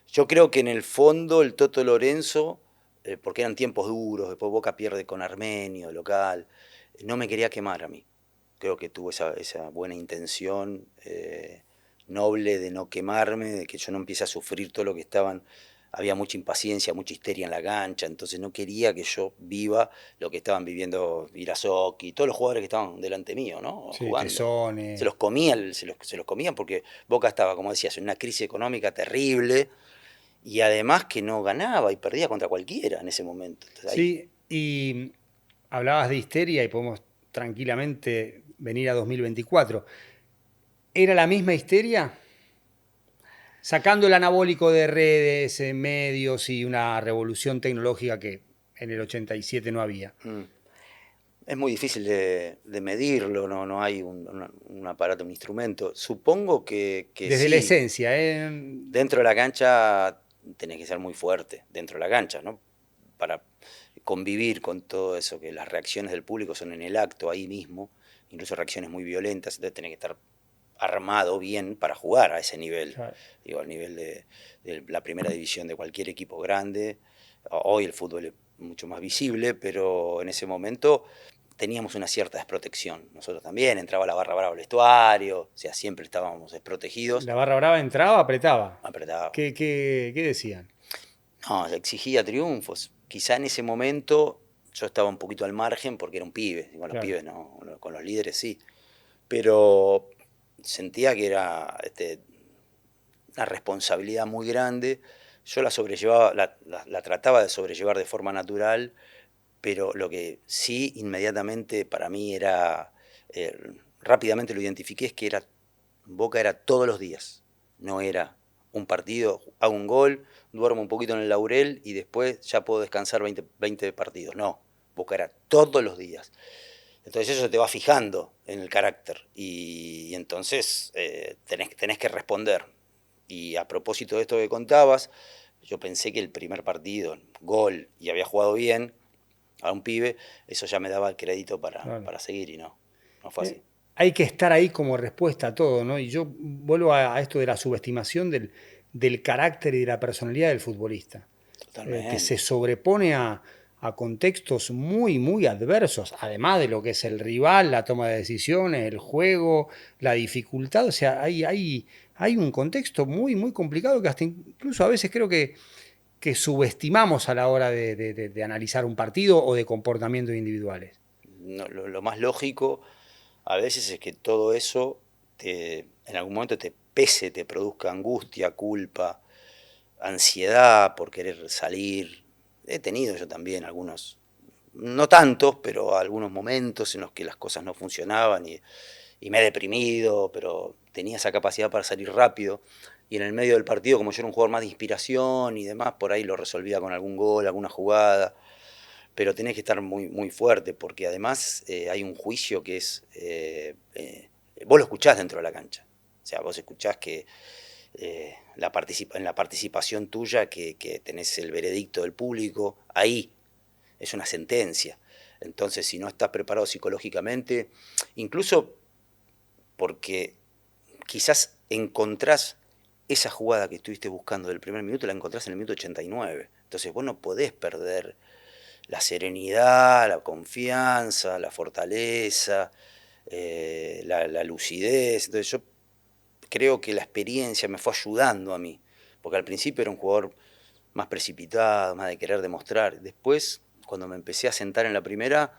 yo creo que en el fondo el Toto Lorenzo, porque eran tiempos duros, después Boca pierde con Armenio, local, no me quería quemar a mí. Creo que tuvo esa buena intención noble de no quemarme, de que yo no empiece a sufrir todo lo que estaban. Había mucha impaciencia, mucha histeria en la cancha, entonces no quería que yo viva lo que estaban viviendo Irazoki, todos los jugadores que estaban delante mío, ¿no? Sí, Jugando. Se Tesone. los comían, se los comían porque Boca estaba, como decías, en una crisis económica terrible y además que no ganaba y perdía contra cualquiera en ese momento. Entonces ahí, Sí, y hablabas de histeria y podemos tranquilamente venir a 2024. ¿Era la misma histeria? Sacando el anabólico de redes, medios y una revolución tecnológica que en el 87 no había. mm, es muy difícil de medirlo, no hay un aparato, un instrumento. Supongo que Desde la sí, esencia, ¿eh? dentro de la cancha tenés que ser muy fuerte, dentro de la cancha, ¿no? Para convivir con todo eso, que las reacciones del público son en el acto, ahí mismo, incluso reacciones muy violentas, entonces tenés que estar armado bien para jugar a ese nivel, Claro. digo, al nivel de la primera división de cualquier equipo grande. Hoy el fútbol es mucho más visible, pero en ese momento teníamos una cierta desprotección. Nosotros también, entraba la barra brava al vestuario, o sea, siempre estábamos desprotegidos. La barra brava entraba, apretaba. Apretaba. ¿Qué decían? No, exigía triunfos. Quizá en ese momento yo estaba un poquito al margen porque era un pibe. Y con los Claro. pibes no, con los líderes sí. Pero sentía que era una responsabilidad muy grande. Yo la sobrellevaba, la trataba de sobrellevar de forma natural, pero lo que sí inmediatamente para mí era, eh, rápidamente lo identifiqué, es que Boca era todos los días, no era un partido, hago un gol, duermo un poquito en el laurel y después ya puedo descansar 20 partidos, no, Boca era todos los días. Entonces eso te va fijando en el carácter y entonces tenés que responder. Y a propósito de esto que contabas, yo pensé que el primer partido, gol, y había jugado bien a un pibe, eso ya me daba el crédito Claro. para seguir y no fue así. Hay que estar ahí como respuesta a todo, ¿no? Y yo vuelvo a esto de la subestimación del carácter y de la personalidad del futbolista, que se Totalmente. sobrepone a contextos muy, muy adversos, además de lo que es el rival, la toma de decisiones, el juego, la dificultad. O sea, hay un contexto muy, muy complicado que hasta incluso a veces creo que subestimamos a la hora de analizar un partido o de comportamientos individuales. No, lo más lógico a veces es que todo eso en algún momento te pese, te produzca angustia, culpa, ansiedad por querer salir. He tenido yo también algunos, no tantos, pero algunos momentos en los que las cosas no funcionaban y me he deprimido, pero tenía esa capacidad para salir rápido. Y en el medio del partido, como yo era un jugador más de inspiración y demás, por ahí lo resolvía con algún gol, alguna jugada. Pero tenés que estar muy, muy fuerte, porque además hay un juicio que es. Vos lo escuchás dentro de la cancha. O sea, vos escuchás que en la participación tuya, que tenés el veredicto del público, ahí es una sentencia. Entonces, si no estás preparado psicológicamente, incluso porque quizás encontrás esa jugada que estuviste buscando del primer minuto, la encontrás en el minuto 89. Entonces vos no podés perder la serenidad, la confianza, la fortaleza, la lucidez. Entonces yo creo que la experiencia me fue ayudando a mí, porque al principio era un jugador más precipitado, más de querer demostrar. Después, cuando me empecé a sentar en la primera,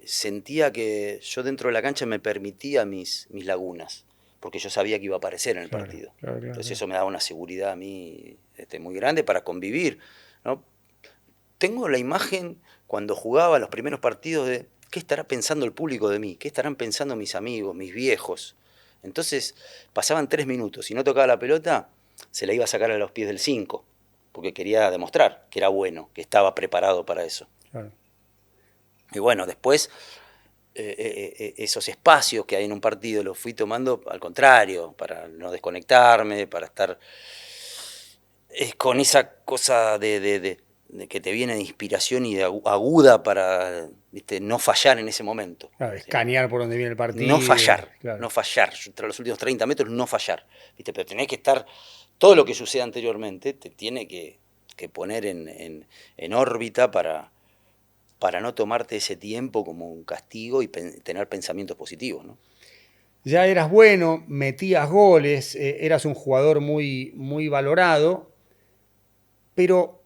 sentía que yo dentro de la cancha me permitía mis lagunas, porque yo sabía que iba a aparecer en el Claro, partido. claro, claro, Entonces claro. eso me daba una seguridad a mí muy grande para convivir, ¿no? Tengo la imagen cuando jugaba los primeros partidos de qué estará pensando el público de mí, qué estarán pensando mis amigos, mis viejos. Entonces pasaban 3 minutos y no tocaba la pelota, se la iba a sacar a los pies del 5, porque quería demostrar que era bueno, que estaba preparado para eso. Claro. Y bueno, después esos espacios que hay en un partido los fui tomando al contrario, para no desconectarme, para estar con esa cosa que te viene de inspiración y de aguda para, ¿viste?, no fallar en ese momento. Claro, ¿Sí? escanear por donde viene el partido. No fallar, Claro. no fallar. Tras los últimos 30 metros, no fallar. ¿Viste? Pero tenés que estar, todo lo que sucede anteriormente te tiene que poner en órbita para no tomarte ese tiempo como un castigo y tener pensamientos positivos, ¿no? Ya eras bueno, metías goles, eras un jugador muy, muy valorado, pero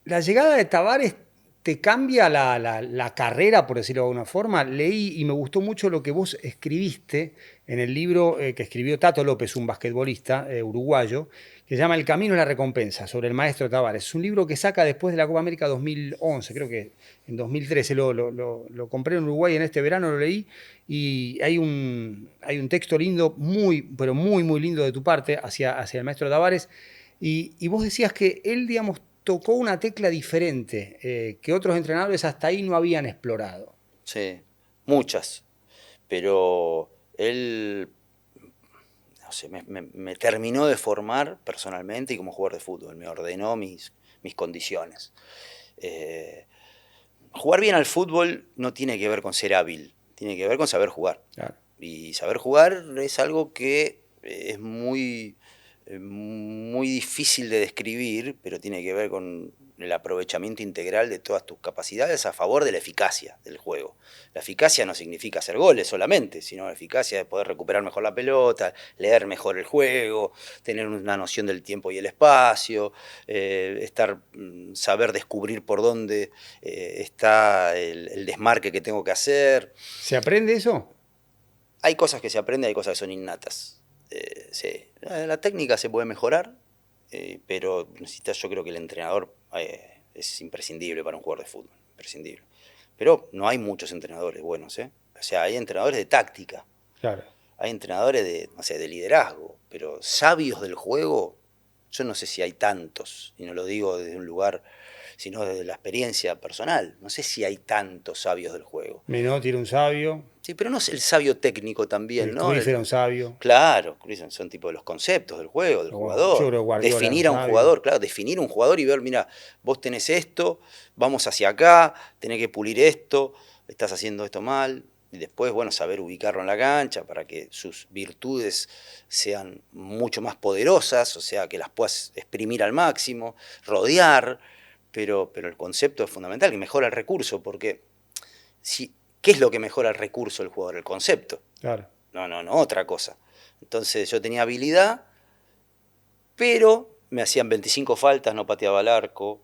la llegada de Tavares te cambia la carrera, por decirlo de alguna forma. Leí y me gustó mucho lo que vos escribiste en el libro que escribió Tato López, un basquetbolista uruguayo, que se llama El camino es la recompensa, sobre el maestro Tavares. Es un libro que saca después de la Copa América 2011, creo que en 2013 lo compré en Uruguay en este verano, lo leí, y hay un texto lindo, muy, pero muy, muy lindo de tu parte hacia el maestro Tavares. Y vos decías que él, digamos, tocó una tecla diferente que otros entrenadores hasta ahí no habían explorado. Sí, muchas. Pero él, no sé, me terminó de formar personalmente y como jugador de fútbol. Me ordenó mis condiciones. Jugar bien al fútbol no tiene que ver con ser hábil, tiene que ver con saber jugar. Claro. Y saber jugar es algo que es muy difícil de describir, pero tiene que ver con el aprovechamiento integral de todas tus capacidades a favor de la eficacia del juego. La eficacia no significa hacer goles solamente, sino la eficacia de poder recuperar mejor la pelota, leer mejor el juego, tener una noción del tiempo y el espacio, saber descubrir por dónde está el desmarque que tengo que hacer. ¿Se aprende eso? Hay cosas que se aprenden, hay cosas que son innatas. Sí. La técnica se puede mejorar, pero yo creo que el entrenador es imprescindible para un jugador de fútbol, imprescindible. Pero no hay muchos entrenadores buenos, ¿eh? O sea, hay entrenadores de táctica, claro. Hay entrenadores de, no sé, de liderazgo, pero sabios del juego, yo no sé si hay tantos, y no lo digo desde un lugar, sino desde la experiencia personal. No sé si hay tantos sabios del juego. Menotti era un sabio. Sí, pero no es el sabio técnico también, ¿no? Cruyff era un sabio. Claro, son tipo de los conceptos del juego, del jugador. Yo creo que Guardiola Definir era a un un sabio. jugador, claro, definir un jugador y ver, mira, vos tenés esto, vamos hacia acá, tenés que pulir esto, estás haciendo esto mal. Y después, bueno, saber ubicarlo en la cancha para que sus virtudes sean mucho más poderosas, o sea, que las puedas exprimir al máximo, rodear, pero el concepto es fundamental, que mejora el recurso, porque ¿qué es lo que mejora el recurso del jugador? El concepto. Claro. No, otra cosa. Entonces yo tenía habilidad, pero me hacían 25 faltas, no pateaba al arco,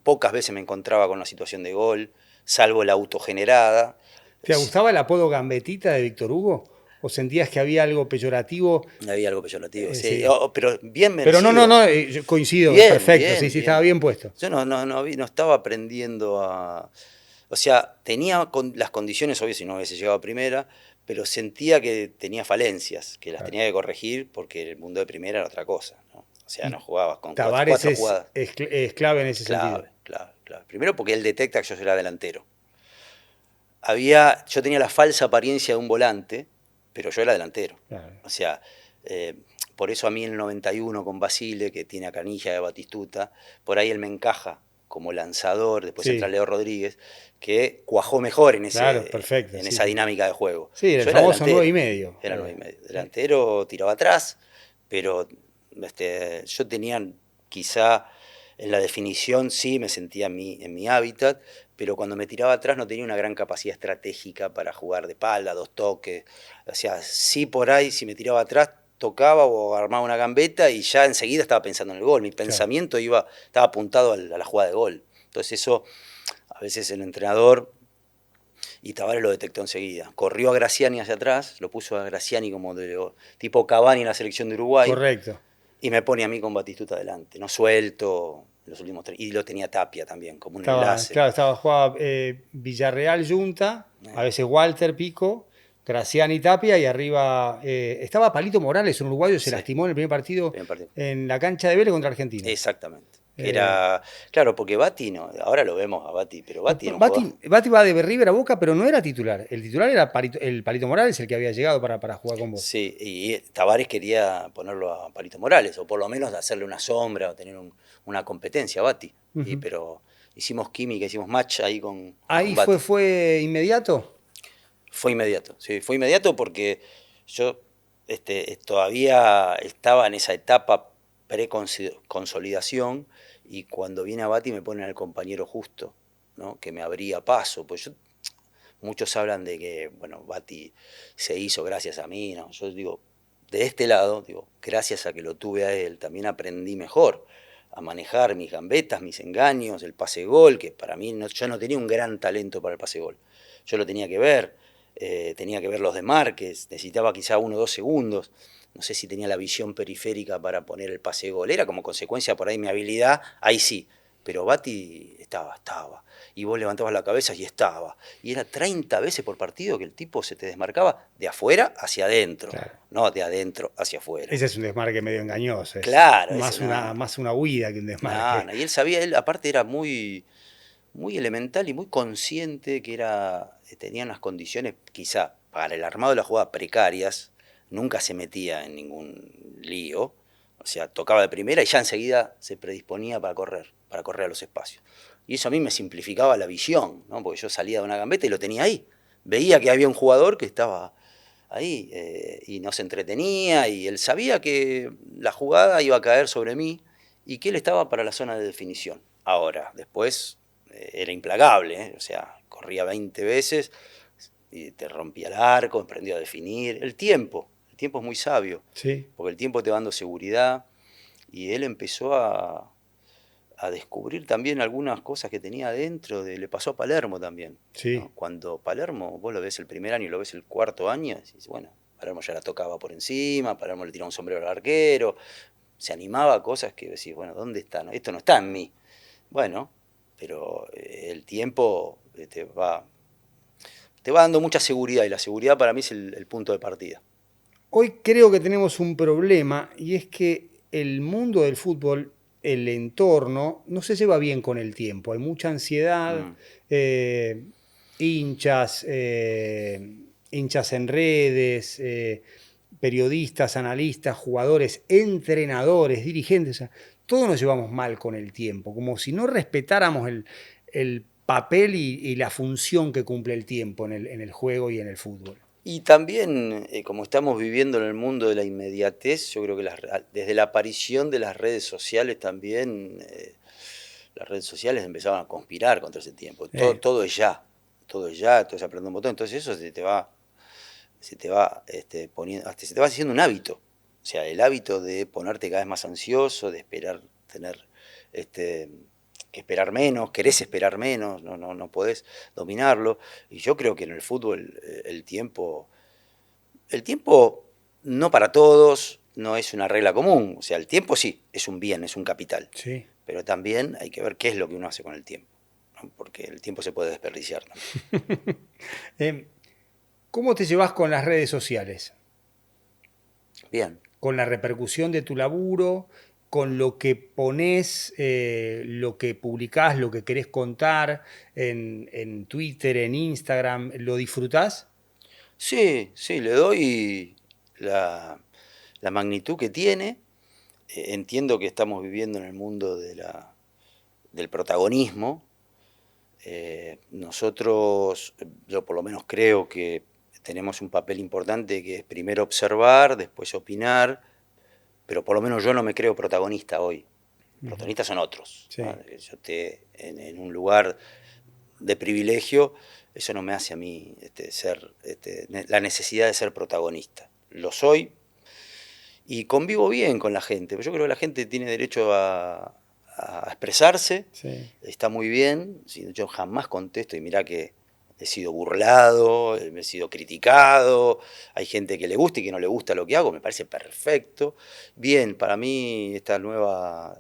pocas veces me encontraba con una situación de gol, salvo la autogenerada. ¿Te gustaba el apodo Gambetita de Víctor Hugo? ¿O sentías que había algo peyorativo? Había algo peyorativo, sí. Sí. Pero bien merecido. Pero no, yo coincido, bien, perfecto, bien, sí, bien. estaba bien puesto. Yo no estaba aprendiendo a... O sea, tenía las condiciones, obvio, si no hubiese llegado a primera, pero sentía que tenía falencias, que las tenía que corregir porque el mundo de primera era otra cosa, ¿no? O sea, no jugabas con Tavares cuatro jugadas. es clave en ese sentido. Clave. Primero porque él detecta que yo era delantero. Yo tenía la falsa apariencia de un volante, pero yo era delantero. Claro. O sea, por eso a mí en el 91 con Basile, que tiene a Canilla de Batistuta, por ahí él me encaja como lanzador, después entra Leo Rodríguez, que cuajó mejor en, esa dinámica de juego. Sí, el famoso 9,5. Era 9,5. Delantero, tiraba atrás, pero yo tenía quizá en la definición, sí, me sentía en mi hábitat, pero cuando me tiraba atrás no tenía una gran capacidad estratégica para jugar de espalda, 2 toques. O sea, sí por ahí, si me tiraba atrás, tocaba o armaba una gambeta y ya enseguida estaba pensando en el gol. Mi pensamiento estaba apuntado a la jugada de gol. Entonces eso, a veces el entrenador, y Tavares lo detectó enseguida. Corrió a Graciani hacia atrás, lo puso a Graciani como tipo Cavani en la selección de Uruguay. Correcto. Y me pone a mí con Batistuta adelante. No suelto los últimos 3. Y lo tenía Tapia también, como un enlace. Claro, jugaba Villarreal, Junta, a veces Walter, Pico, Graciani, Tapia, y arriba estaba Palito Morales, un uruguayo, se lastimó en el primer partido en la cancha de Vélez contra Argentina. Exactamente. que era, claro, porque Batti, no, ahora lo vemos a Batti, pero Batti era un jugador. Bati va de River a Boca, pero no era titular. El titular era el Palito Morales, el que había llegado para jugar con vos. Sí, y Tavares quería ponerlo a Palito Morales, o por lo menos hacerle una sombra, o tener una competencia a Batti. Ujú. Pero hicimos química, hicimos match ahí con Ahí Batti. fue inmediato. Fue inmediato, sí, fue inmediato porque yo todavía estaba en esa etapa pre-consolidación y cuando viene a Bati me ponen al compañero justo, ¿no? Que me abría paso. Pues muchos hablan de que, bueno, Bati se hizo gracias a mí, ¿no? Yo digo, de este lado, digo, gracias a que lo tuve a él, también aprendí mejor a manejar mis gambetas, mis engaños, el pase gol, que para mí yo no tenía un gran talento para el pase gol. Yo lo tenía que ver los de Márquez, necesitaba quizá 1 o 2 segundos. No sé si tenía la visión periférica para poner el pase gol. Era como consecuencia por ahí mi habilidad, ahí sí. Pero Bati estaba. Y vos levantabas la cabeza y estaba. Y era 30 veces por partido que el tipo se te desmarcaba de afuera hacia adentro, Claro. no de adentro hacia afuera. Ese es un desmarque medio engañoso. Es Claro, ese no. más una huida que un No, desmarque. no. Y él sabía, él aparte era muy elemental y muy consciente que tenía unas condiciones quizá para el armado de la jugada precarias, nunca se metía en ningún lío, o sea, tocaba de primera y ya enseguida se predisponía para correr a los espacios. Y eso a mí me simplificaba la visión, ¿no? Porque yo salía de una gambeta y lo tenía ahí. Veía que había un jugador que estaba ahí y no se entretenía y él sabía que la jugada iba a caer sobre mí y que él estaba para la zona de definición. Ahora, después era implacable, ¿eh? O sea, corría 20 veces y te rompía el arco, aprendió a definir. El tiempo es muy sabio, Sí, porque el tiempo te va dando seguridad y él empezó a descubrir también algunas cosas que tenía adentro, le pasó a Palermo también, sí. ¿no? Cuando Palermo, vos lo ves el primer año y lo ves el cuarto año, decís, bueno, Palermo ya la tocaba por encima, Palermo le tiraba un sombrero al arquero, se animaba a cosas que decís, bueno, ¿dónde está? No, esto no está en mí. Bueno, pero el tiempo te va dando mucha seguridad y la seguridad para mí es el punto de partida. Hoy creo que tenemos un problema y es que el mundo del fútbol, el entorno, no se lleva bien con el tiempo. Hay mucha ansiedad, Mm. eh, hinchas, hinchas en redes, periodistas, analistas, jugadores, entrenadores, dirigentes. O sea, todos nos llevamos mal con el tiempo, como si no respetáramos el papel y la función que cumple el tiempo en el juego y en el fútbol. Y también, como estamos viviendo en el mundo de la inmediatez, yo creo que desde la aparición de las redes sociales también, las redes sociales empezaban a conspirar contra ese tiempo. Todo es ya, todo es aprender un botón. Entonces eso se te va poniendo, hasta se te va haciendo un hábito. O sea, el hábito de ponerte cada vez más ansioso, de esperar, tener este, que esperar menos, querés esperar menos, no podés dominarlo. Y yo creo que en el fútbol el tiempo no para todos no es una regla común. O sea, el tiempo sí, es un bien, es un capital. Sí. Pero también hay que ver qué es lo que uno hace con el tiempo, ¿no? Porque el tiempo se puede desperdiciar también. Eh, ¿Cómo te llevas con las redes sociales? Bien. Con la repercusión de tu laburo, con lo que pones, lo que publicás, lo que querés contar en Twitter, en Instagram, ¿lo disfrutás? Sí, sí, le doy la magnitud que tiene. Entiendo que estamos viviendo en el mundo del protagonismo. Nosotros, yo por lo menos creo que tenemos un papel importante que es primero observar, después opinar, pero por lo menos yo no me creo protagonista hoy. Ujú. Protagonistas son otros, ¿no? Sí. Yo esté en un lugar de privilegio, eso no me hace a mí ser la necesidad de ser protagonista. Lo soy y convivo bien con la gente. Yo creo que la gente tiene derecho a expresarse, Sí. está muy bien. Yo jamás contesto y mirá que he sido burlado, he sido criticado, hay gente que le gusta y que no le gusta lo que hago, me parece perfecto. Bien, para mí esta nueva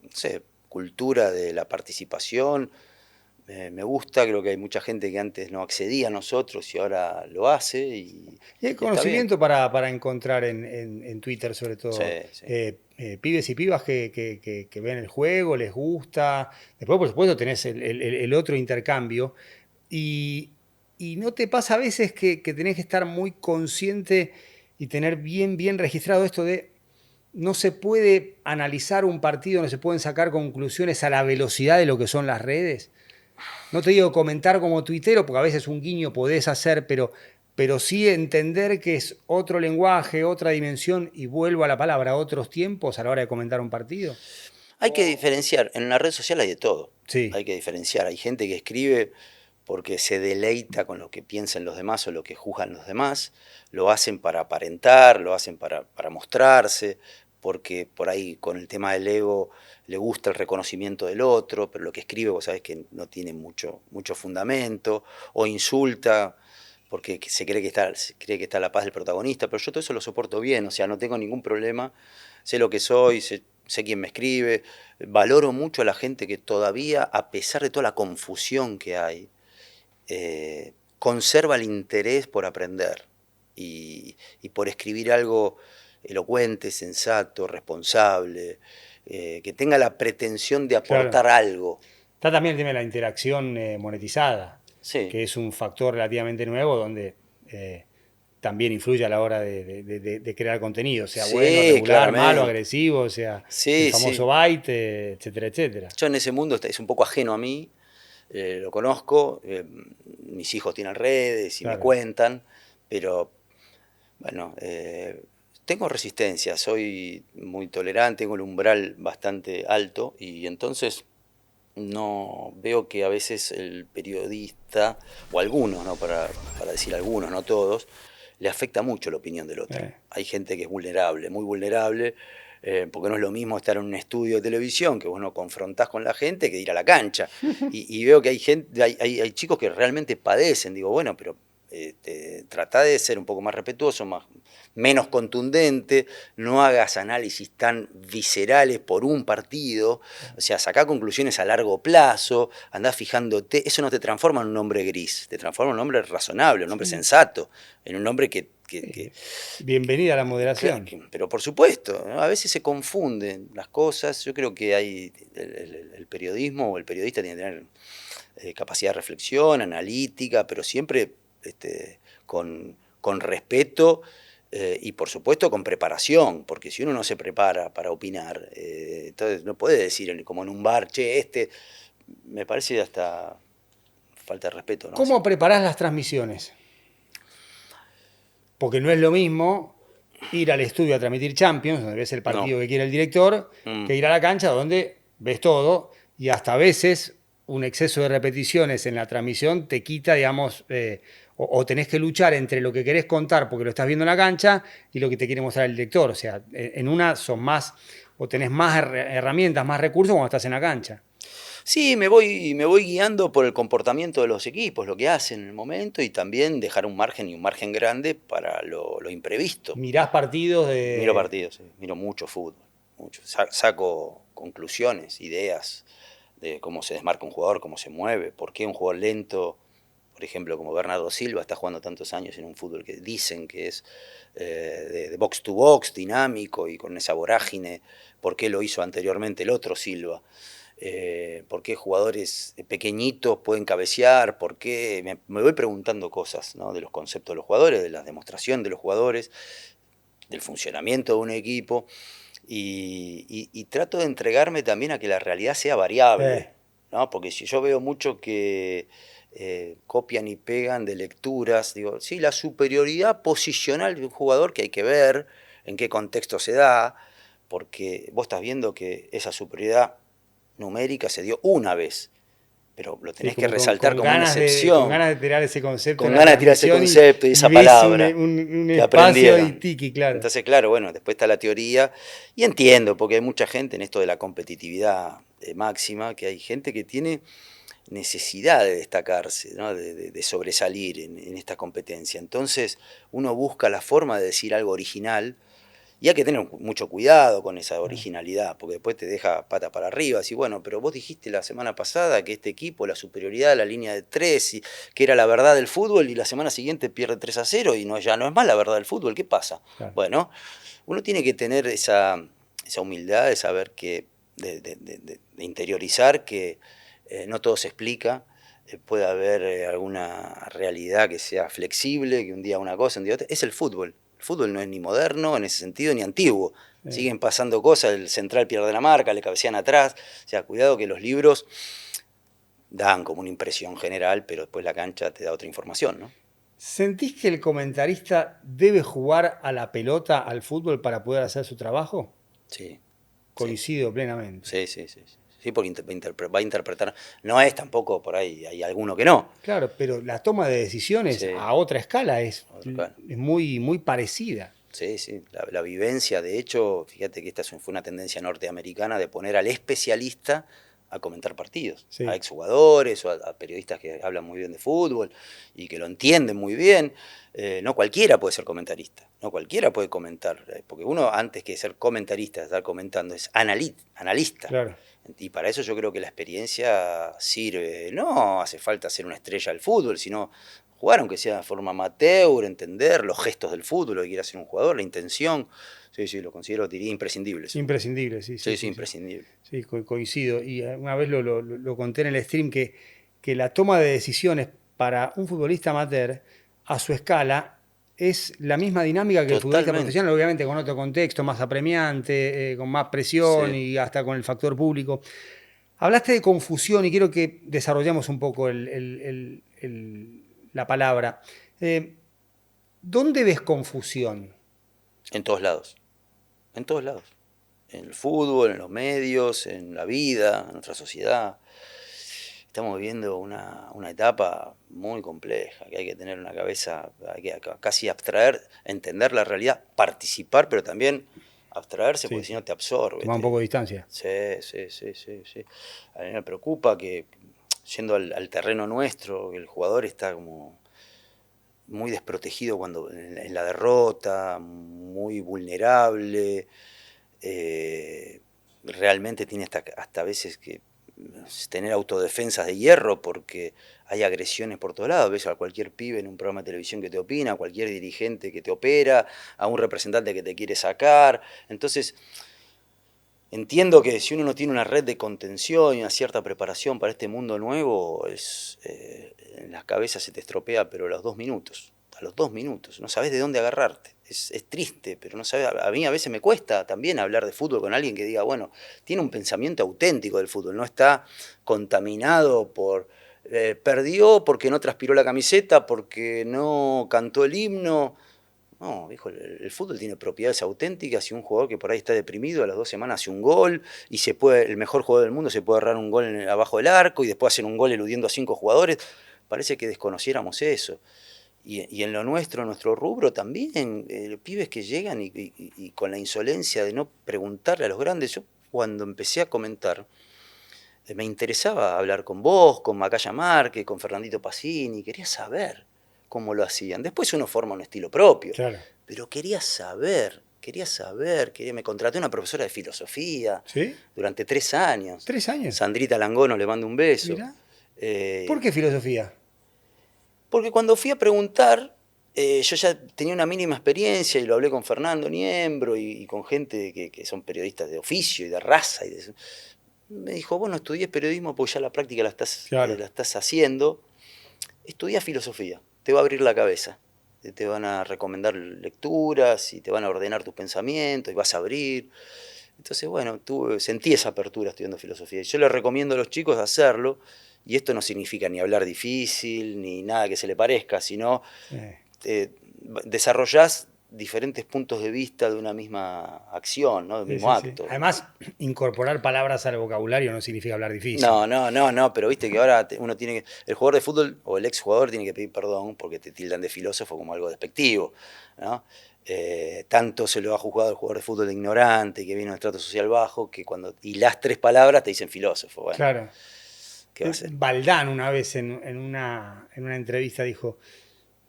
no sé, cultura de la participación Me gusta, creo que hay mucha gente que antes no accedía a nosotros y ahora lo hace Y hay y está bien. conocimiento para encontrar en Twitter, sobre Sí, todo, sí. pibes y pibas que ven el juego, les gusta. Después, por supuesto, tenés el otro intercambio. Y, y no te pasa a veces que tenés que estar muy consciente y tener bien registrado esto de no se puede analizar un partido, no se pueden sacar conclusiones a la velocidad de lo que son las redes. No te digo comentar como tuitero, porque a veces un guiño podés hacer, pero sí entender que es otro lenguaje, otra dimensión, y vuelvo a la palabra, otros tiempos a la hora de comentar un partido. Hay que diferenciar, en la red social hay de todo, Sí, hay que diferenciar. Hay gente que escribe porque se deleita con lo que piensan los demás o lo que juzgan los demás, lo hacen para aparentar, lo hacen para mostrarse, porque por ahí con el tema del ego le gusta el reconocimiento del otro, pero lo que escribe vos sabés que no tiene mucho fundamento, o insulta porque cree que está la paz del protagonista, pero yo todo eso lo soporto bien, o sea, no tengo ningún problema, sé lo que soy, sé quién me escribe, valoro mucho a la gente que todavía, a pesar de toda la confusión que hay, conserva el interés por aprender y por escribir algo elocuente, sensato, responsable, que tenga la pretensión de claro. aportar algo. Está también el tema de la interacción monetizada, Sí, que es un factor relativamente nuevo donde también influye a la hora de crear contenido, sea bueno, sí, regular, malo, claramente. agresivo, sea el Sí, famoso sí. byte, etcétera, etcétera. Yo en ese mundo es un poco ajeno a mí, lo conozco, mis hijos tienen redes y me Claro. cuentan, pero bueno, tengo resistencia, soy muy tolerante, tengo el umbral bastante alto y entonces no veo que a veces el periodista, o algunos, ¿no? Para decir algunos, no todos, le afecta mucho la opinión del otro. Eh, Hay gente que es vulnerable, muy vulnerable, porque no es lo mismo estar en un estudio de televisión que vos no confrontás con la gente que ir a la cancha. Y veo que hay gente, hay chicos que realmente padecen, digo, bueno, pero tratá de ser un poco más respetuoso, menos contundente, no hagas análisis tan viscerales por un partido, o sea, sacá conclusiones a largo plazo, andá fijándote, eso no te transforma en un hombre gris, te transforma en un hombre razonable, un hombre sí, sensato, en un hombre sí. Bienvenida a la moderación. pero por supuesto, ¿no? A veces se confunden las cosas, yo creo que hay el periodismo o el periodista tiene que tener capacidad de reflexión, analítica, pero siempre con respeto y por supuesto con preparación, porque si uno no se prepara para opinar, entonces no puede decir como en un bar, che, me parece hasta falta de respeto, ¿no? ¿Cómo preparás las transmisiones? Porque no es lo mismo ir al estudio a transmitir Champions, donde ves el No. partido que quiere el director, Mm. que ir a la cancha donde ves todo y hasta a veces un exceso de repeticiones en la transmisión te quita, digamos, o tenés que luchar entre lo que querés contar porque lo estás viendo en la cancha y lo que te quiere mostrar el director. O sea, en una son más, o tenés más herramientas, más recursos cuando estás en la cancha. Sí, me voy guiando por el comportamiento de los equipos, lo que hacen en el momento y también dejar un margen y un margen grande para lo imprevisto. Mirás partidos Miro de... partidos, sí, miro mucho fútbol, mucho. Saco conclusiones, ideas de cómo se desmarca un jugador, cómo se mueve, por qué un jugador lento, por ejemplo, como Bernardo Silva, está jugando tantos años en un fútbol que dicen que es de box to box, dinámico y con esa vorágine, por qué lo hizo anteriormente el otro Silva. ¿Por qué jugadores pequeñitos pueden cabecear? ¿Por qué? Me voy preguntando cosas, ¿no? De los conceptos de los jugadores, de la demostración de los jugadores, del funcionamiento de un equipo y trato de entregarme también a que la realidad sea eh, variable, ¿no? Porque si yo veo mucho que copian y pegan de lecturas, digo, sí, la superioridad posicional de un jugador que hay que ver en qué contexto se da, porque vos estás viendo que esa superioridad numérica se dio una vez, pero lo sí, tenés que como resaltar como una con excepción, ganas de tirar ese concepto en con la ganas de tirar ese transmisión concepto y y esa ves palabra un que espacio y aprendieron. tiki, claro. Entonces, claro, bueno, después está la teoría y entiendo, porque hay mucha gente en esto de la competitividad máxima, que hay gente que tiene necesidad de destacarse, ¿no? de sobresalir en esta competencia. Entonces, uno busca la forma de decir algo original Y hay que tener mucho cuidado con esa originalidad, porque después te deja pata para arriba. Así, bueno, pero vos dijiste la semana pasada que este equipo, la superioridad de la línea de tres, y que era la verdad del fútbol, y la semana siguiente pierde 3-0 y no, ya no es más la verdad del fútbol. ¿Qué pasa? Claro. Bueno, uno tiene que tener esa humildad de saber que, de interiorizar que no todo se explica. Puede haber alguna realidad que sea flexible, que un día una cosa, un día otra. Es el fútbol. El fútbol no es ni moderno en ese sentido, ni antiguo. Siguen pasando cosas, el central pierde la marca, le cabecean atrás. O sea, cuidado que los libros dan como una impresión general, pero después la cancha te da otra información, ¿no? ¿Sentís que el comentarista debe jugar a la pelota, al fútbol, para poder hacer su trabajo? Sí, sí, Coincido plenamente. sí, sí, sí. Sí, porque va a interpretar. No es tampoco por ahí, hay alguno que no. Claro, pero la toma de decisiones Sí, a otra escala es, otro claro. es muy, muy parecida. Sí, sí, la vivencia, de hecho, fíjate que esta fue una tendencia norteamericana de poner al especialista a comentar partidos, a Sí, exjugadores o a periodistas que hablan muy bien de fútbol y que lo entienden muy bien. No cualquiera puede ser comentarista, no cualquiera puede comentar, porque uno antes que ser comentarista, estar comentando, es analista. claro. Y para eso yo creo que la experiencia sirve. No hace falta ser una estrella del fútbol, sino jugar aunque sea de forma amateur, entender los gestos del fútbol, lo que quiere hacer un jugador, la intención. Sí, sí, lo considero, diría, imprescindible eso. Imprescindible, sí, sí, Sí, sí, sí, sí. imprescindible. Sí, coincido. Y una vez lo conté en el stream que la toma de decisiones para un futbolista amateur a su escala es la misma dinámica que el futbolista Totalmente. profesional, obviamente con otro contexto, más apremiante, con más presión Sí. y hasta con el factor público. Hablaste de confusión y quiero que desarrollemos un poco la palabra. Eh, ¿Dónde ves confusión? En todos lados. En todos lados. En el fútbol, en los medios, en la vida, en nuestra sociedad. Estamos viviendo una etapa muy compleja, que hay que tener una cabeza, hay que casi abstraer, entender la realidad, participar, pero también abstraerse, Sí, porque si sí. no te absorbe. Tomar un poco de distancia. Sí, sí, sí, sí, sí. A mí me preocupa que, yendo al terreno nuestro, el jugador está como muy desprotegido cuando en la derrota, muy vulnerable, realmente tiene hasta veces que tener autodefensas de hierro porque hay agresiones por todos lados. Ves a cualquier pibe en un programa de televisión que te opina, a cualquier dirigente que te opera, a un representante que te quiere sacar. Entonces, entiendo que si uno no tiene una red de contención y una cierta preparación para este mundo nuevo, en las cabezas se te estropea, pero a los 2 minutos. A los 2 minutos, no sabes de dónde agarrarte. Es triste, pero no sabes. A mí a veces me cuesta también hablar de fútbol con alguien que diga, bueno, tiene un pensamiento auténtico del fútbol, no está contaminado por. Perdió porque no transpiró la camiseta, porque no cantó el himno. No, hijo, el fútbol tiene propiedades auténticas y un jugador que por ahí está deprimido a las 2 semanas hace un gol y el mejor jugador del mundo se puede agarrar un gol abajo del arco y después hacer un gol eludiendo a 5 jugadores. Parece que desconociéramos eso. Y en lo nuestro, en nuestro rubro también, pibes que llegan y con la insolencia de no preguntarle a los grandes. Yo cuando empecé a comentar, me interesaba hablar con vos, con Macaya Márquez, con Fernandito Pacini, quería saber cómo lo hacían. Después uno forma un estilo propio, Claro. pero me contraté una profesora de filosofía ¿Sí? durante 3 años. 3 años. Sandrita Langono, le mando un beso. Mira. ¿Por Eh, qué filosofía? porque cuando fui a preguntar, yo ya tenía una mínima experiencia y lo hablé con Fernando Niembro y con gente que son periodistas de oficio y de raza. Me dijo, vos no estudiés periodismo porque ya la práctica Claro. la estás haciendo, estudia filosofía, te va a abrir la cabeza. Te van a recomendar lecturas y te van a ordenar tus pensamientos y vas a abrir. Entonces, bueno, sentí esa apertura estudiando filosofía. Y yo les recomiendo a los chicos hacerlo. Y esto no significa ni hablar difícil, ni nada que se le parezca, sino Sí. desarrollás diferentes puntos de vista de una misma acción, ¿no? Del Sí, mismo sí, sí. acto. Además, incorporar palabras al vocabulario no significa hablar difícil. No, no, no, no, pero viste que ahora uno tiene que. El jugador de fútbol o el exjugador tiene que pedir perdón porque te tildan de filósofo como algo despectivo, ¿no? Tanto se lo ha juzgado al jugador de fútbol de ignorante, que viene de un estrato social bajo, que cuando hilás 3 palabras te dicen filósofo. Bueno, Claro. ¿qué va a ser? Baldán una vez en una entrevista dijo,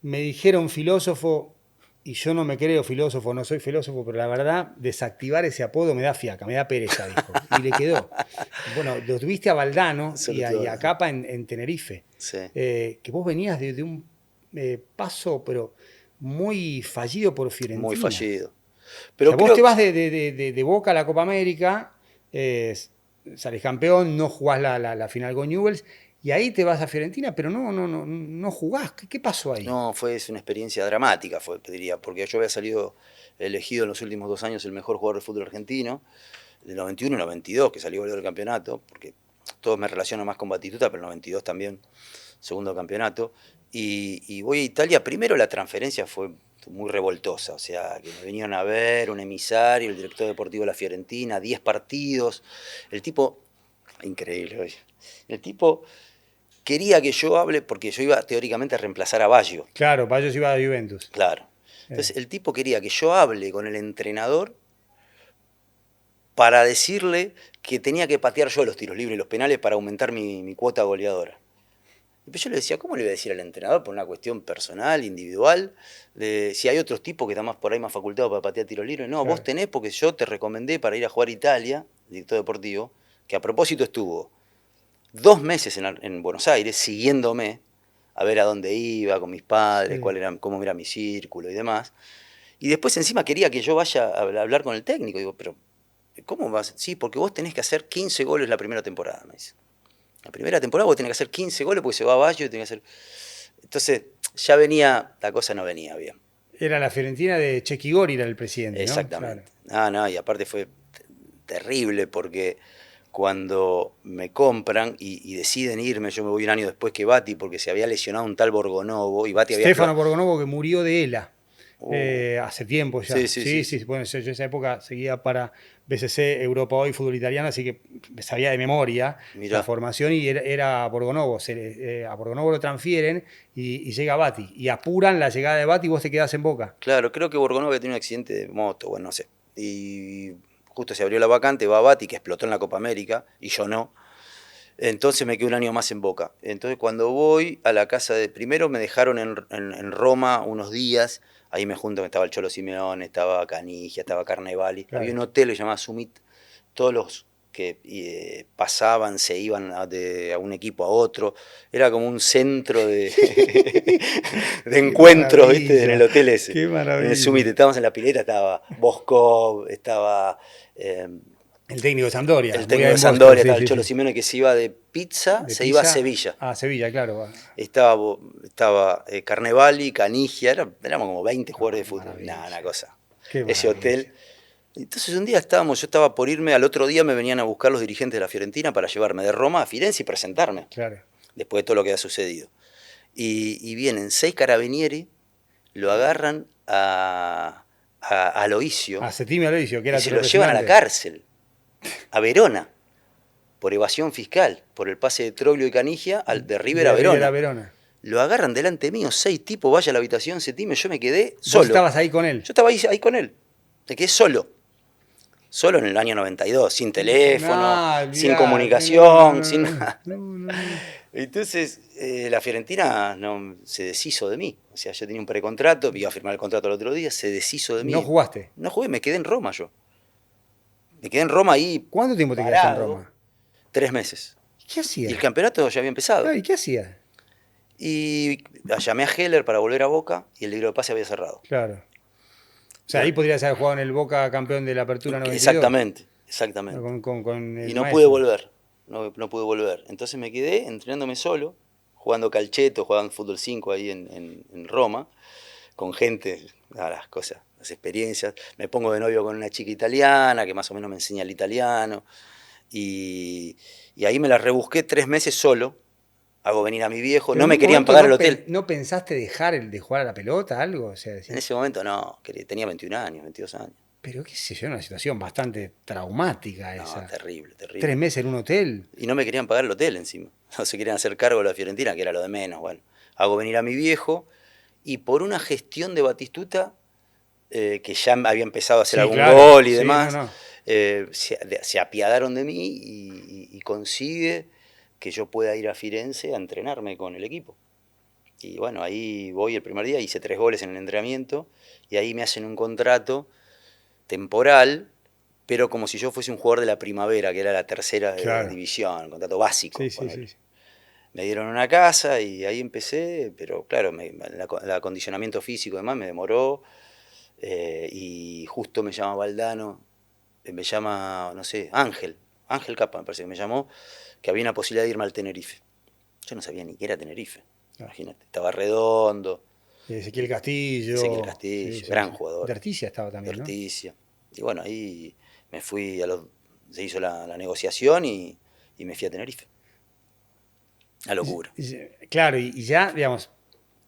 me dijeron filósofo y yo no me creo filósofo, no soy filósofo, pero la verdad, desactivar ese apodo me da fiaca, me da pereza, dijo. Y le quedó. Bueno, lo tuviste a Valdano Sobre y todo, a Capa en Tenerife. sí, Que vos venías de un paso, pero muy fallido por muy Fiorentina. fallido. O sea, Pero vos te creo, vas de Boca a la Copa América, salís campeón, no jugás la final con Newell's, y ahí te vas a Fiorentina, pero no jugás. ¿Qué pasó ahí? no, es una experiencia dramática, te diría, porque yo había salido elegido en los últimos 2 años el mejor jugador de fútbol argentino, del 91 y 92, que salió goleador del campeonato, porque todos me relacionan más con Batistuta, pero el 92 también, segundo campeonato. Y voy a Italia, primero la transferencia fue muy revoltosa, o sea, que me venían a ver un emisario, el director deportivo de la Fiorentina, 10 partidos, el tipo, increíble, oye, el tipo quería que yo hable, porque yo iba teóricamente a reemplazar a Baggio, Claro, Payos iba a Juventus. claro. Entonces el tipo quería que yo hable con el entrenador para decirle que tenía que patear yo los tiros libres y los penales para aumentar mi cuota goleadora. Y pues yo le decía, ¿cómo le voy a decir al entrenador por una cuestión personal, individual? Si hay otros tipos que están más por ahí más facultados para patear tiros libres. No, vos Claro. tenés porque yo te recomendé para ir a jugar a Italia, director deportivo, que a propósito estuvo 2 meses en Buenos Aires siguiéndome a ver a dónde iba con mis padres, Sí. cómo era mi círculo y demás. Y después encima quería que yo vaya a hablar con el técnico. Digo, pero ¿cómo vas? Sí, porque vos tenés que hacer 15 goles la primera temporada, me dice. La primera temporada vos tenés que hacer 15 goles porque se va a Baggio y tenés que hacer... Entonces, ya venía, la cosa no venía bien. Era la Fiorentina de Chequigori, era el presidente, ¿no? Claro. Exactamente. No, y aparte fue terrible porque cuando me compran y deciden irme, yo me voy un año después que Bati porque se había lesionado un tal Borgonovo y Bati había Stefano explotado. Borgonovo, que murió de ELA Uh, hace tiempo sí, ya. sí, Sí, sí, sí, sí. bueno, yo en esa época seguía para BCC, Europa Hoy, Fútbol Italiano, así que sabía de memoria la Mirá, formación y era Borgonovo. A Borgonovo lo transfieren y llega Bati. Y apuran la llegada de Bati y vos te quedás en Boca. claro, creo que Borgonovo había tenido un accidente de moto, bueno, no sé. Y justo se abrió la vacante, va Bati, que explotó en la Copa América, y yo no. Entonces me quedé un año más en Boca. Entonces cuando voy a la casa de... Primero me dejaron en Roma unos días, ahí me junto, estaba el Cholo Simeone, estaba Canigia, estaba Carnevali. Había Claro. un hotel que se llamaba Summit, todos los que pasaban, se iban de un equipo a otro. Era como un centro de, de Qué encuentros, ¿viste? En el maravilla, hotel ese. qué En el Summit, maravilla. estábamos en la pileta, estaba Boskov, estaba... eh, El técnico de Sampdoria, el muy técnico de bien Bosco, Sampdoria, sí, estaba el sí, Cholo sí. Simeone que se iba de pizza, De se iba a Pisa Sevilla. a Sevilla, claro. Estaba Carnevali, Canigia, éramos como 20 No, jugadores de qué fútbol. Nada, una maravilla, cosa. qué Ese hotel. maravilla. Entonces un día yo estaba por irme, al otro día me venían a buscar los dirigentes de la Fiorentina para llevarme de Roma a Firenze y presentarme, Claro. después de todo lo que había sucedido. Y vienen 6 carabinieri, lo agarran a A Aloisio Settimio Aloisio, que y era tu se lo llevan a la representante. cárcel, a Verona, por evasión fiscal, por el pase de Troglio y Canigia de River a De Rivera Verona. Verona. Lo agarran delante mío, 6 tipos, vaya a la habitación, Setime, yo me quedé Vos solo. estabas ahí con él. Yo estaba ahí con él, me quedé solo. Solo en el año 92, sin teléfono, No, sin olvidate. No, no, comunicación, no, sin no. nada. No, no, no. Entonces, la Fiorentina no, se deshizo de mí. O sea, yo tenía un precontrato, iba a firmar el contrato el otro día, se deshizo de No mí. jugaste. No jugué, me quedé en Roma yo. Me quedé en Roma ahí ¿Cuánto tiempo te quedaste en parado, Roma? 3 meses. ¿Qué Y el hacías? campeonato ya había empezado. Claro, ¿y qué hacías? Y llamé a Heller para volver a Boca y el libro de pase había cerrado. Claro. O Y sea, ahí podrías haber jugado en el Boca campeón de la Apertura 92. exactamente, exactamente. Con Y el no pude maestro. volver, no pude volver. Entonces me quedé entrenándome solo, jugando calcheto, jugando fútbol 5 ahí en Roma, con gente, las cosas, las experiencias. Me pongo de novio con una chica italiana que más o menos me enseña el italiano. Y, y ahí me la rebusqué 3 meses solo. Hago venir a mi viejo. Pero No en me un querían momento pagar el hotel. no pensaste dejar el de jugar a la pelota, algo. O sea, En decir, ese momento no, tenía 21 años, 22 años. pero qué sé yo, una situación bastante traumática No, esa. terrible, Tres terrible. meses en un hotel. Y no me querían pagar el hotel encima. No se querían hacer cargo de la Fiorentina, que era lo de menos. Bueno, hago venir a mi viejo y por una gestión de Batistuta, que ya había empezado a hacer Sí, algún claro. gol y Sí, no, demás, no. se apiadaron de mí y consigue que yo pueda ir a Firenze a entrenarme con el equipo. Y bueno, ahí voy el primer día, hice 3 goles en el entrenamiento y ahí me hacen un contrato temporal, pero como si yo fuese un jugador de la primavera, que era la tercera Claro. división, un contrato básico. Sí, sí, sí. Me dieron una casa y ahí empecé, pero claro, el acondicionamiento físico además me demoró, y justo me llama Valdano, me llama, no sé, Ángel Capa me parece que me llamó, que había una posibilidad de irme al Tenerife. Yo no sabía ni qué era Tenerife, Ah. imagínate, estaba Redondo, Ezequiel Ezequiel Castillo. Sí, Castillo, sí, gran sí. jugador, De Articia estaba de también, ¿no? Orticia. Y bueno, ahí me fui se hizo la negociación y me fui a Tenerife. Una locura. Claro, y ya, digamos,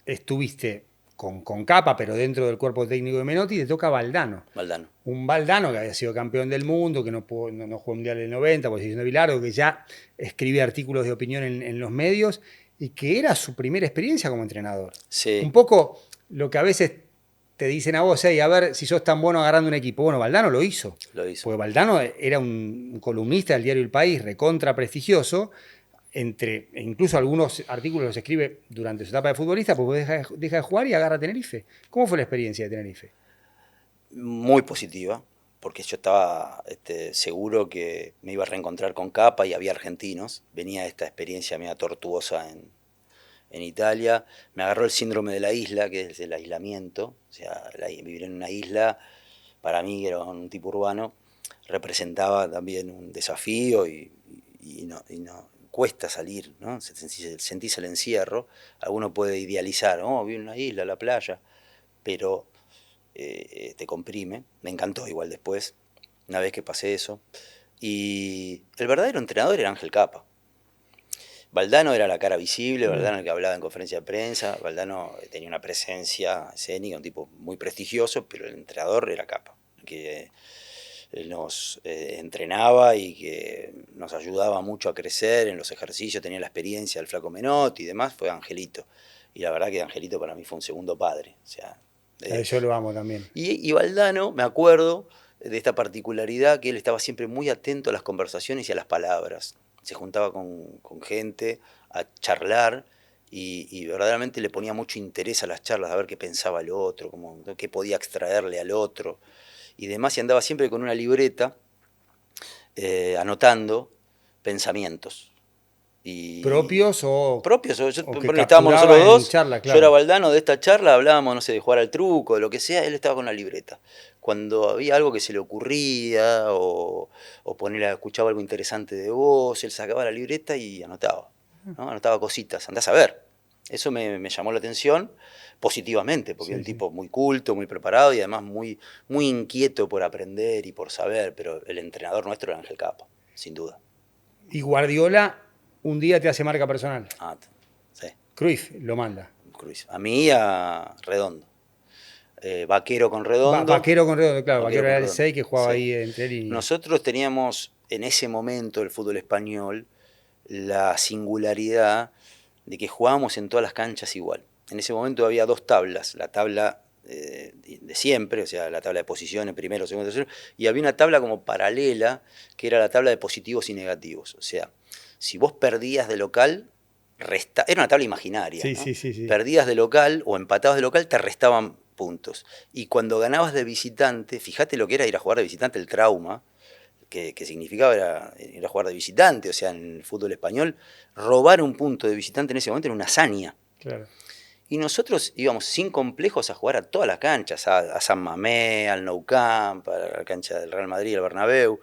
estuviste con Capa, pero dentro del cuerpo técnico de Menotti, te toca Valdano. Valdano. Un Valdano que había sido campeón del mundo, que no jugó Mundial del 90, por decisión de Bilardo, que ya escribía artículos de opinión en los medios y que era su primera experiencia como entrenador. Un Sí, poco lo que a veces te dicen a vos, hey, a ver si sos tan bueno agarrando un equipo. Bueno, Valdano lo hizo, lo hizo. porque Valdano era un columnista del diario El País, recontra prestigioso, incluso algunos artículos los escribe durante su etapa de futbolista, porque deja de jugar y agarra a Tenerife. ¿Cómo fue la experiencia de Tenerife? Muy positiva, porque yo estaba seguro que me iba a reencontrar con Capa y había argentinos. Venía esta experiencia media tortuosa en Italia. Me agarró el síndrome de la isla, que es el aislamiento. O sea, vivir en una isla, para mí, que era un tipo urbano, representaba también un desafío y no cuesta salir, ¿no? Sentís el encierro. Alguno puede idealizar, oh, vivo en una isla, la playa, pero te comprime. Me encantó igual después, una vez que pasé eso. Y el verdadero entrenador era Ángel Capa. Valdano era la cara visible, Valdano el que hablaba en conferencia de prensa, Valdano tenía una presencia escénica, un tipo muy prestigioso, pero el entrenador era Capa, que nos entrenaba y que nos ayudaba mucho a crecer en los ejercicios, tenía la experiencia del Flaco Menotti y demás, fue Angelito. Y la verdad que Angelito para mí fue un segundo padre. O sea, Yo lo amo también. y Valdano, me acuerdo de esta particularidad que él estaba siempre muy atento a las conversaciones y a las palabras. Se juntaba con gente a charlar y verdaderamente le ponía mucho interés a las charlas, a ver qué pensaba el otro, qué podía extraerle al otro y demás. Y andaba siempre con una libreta anotando pensamientos. Y ¿Propios propios, o que estábamos nosotros capturaba en dos, charla, yo era claro? Valdano, de esta charla hablábamos, no sé, de jugar al truco, de lo que sea, él estaba con la libreta. Cuando había algo que se le ocurría o escuchaba algo interesante de vos, él sacaba la libreta y anotaba, ¿no? Anotaba cositas, andás a ver. Eso me llamó la atención positivamente, porque Sí, el sí. tipo muy culto, muy preparado y además muy inquieto por aprender y por saber, pero el entrenador nuestro era Ángel Capa, sin duda. Y Guardiola un día te hace marca personal. Ah, sí. Cruyff lo manda. Cruz. A mí y a Redondo. Vaquero con Redondo. Vaquero con Redondo, claro. Vaquero Vaquero con era el Redondo. 6 que jugaba Sí. ahí entre líneas. Nosotros teníamos en ese momento el fútbol español la singularidad de que jugábamos en todas las canchas igual. En ese momento había dos tablas, la tabla de siempre, o sea, la tabla de posiciones, primero, segundo, tercero, y había una tabla como paralela, que era la tabla de positivos y negativos. O sea, si vos perdías de local, era una tabla imaginaria, Sí, ¿no? sí, sí, sí. Perdías de local o empatabas de local, te restaban puntos. Y cuando ganabas de visitante, fíjate lo que era ir a jugar de visitante, el trauma que significaba era jugar de visitante, o sea, en el fútbol español, robar un punto de visitante en ese momento era una hazaña. Claro. Y nosotros íbamos sin complejos a jugar a todas las canchas, a San Mamés, al Nou Camp, a la cancha del Real Madrid, al Bernabéu.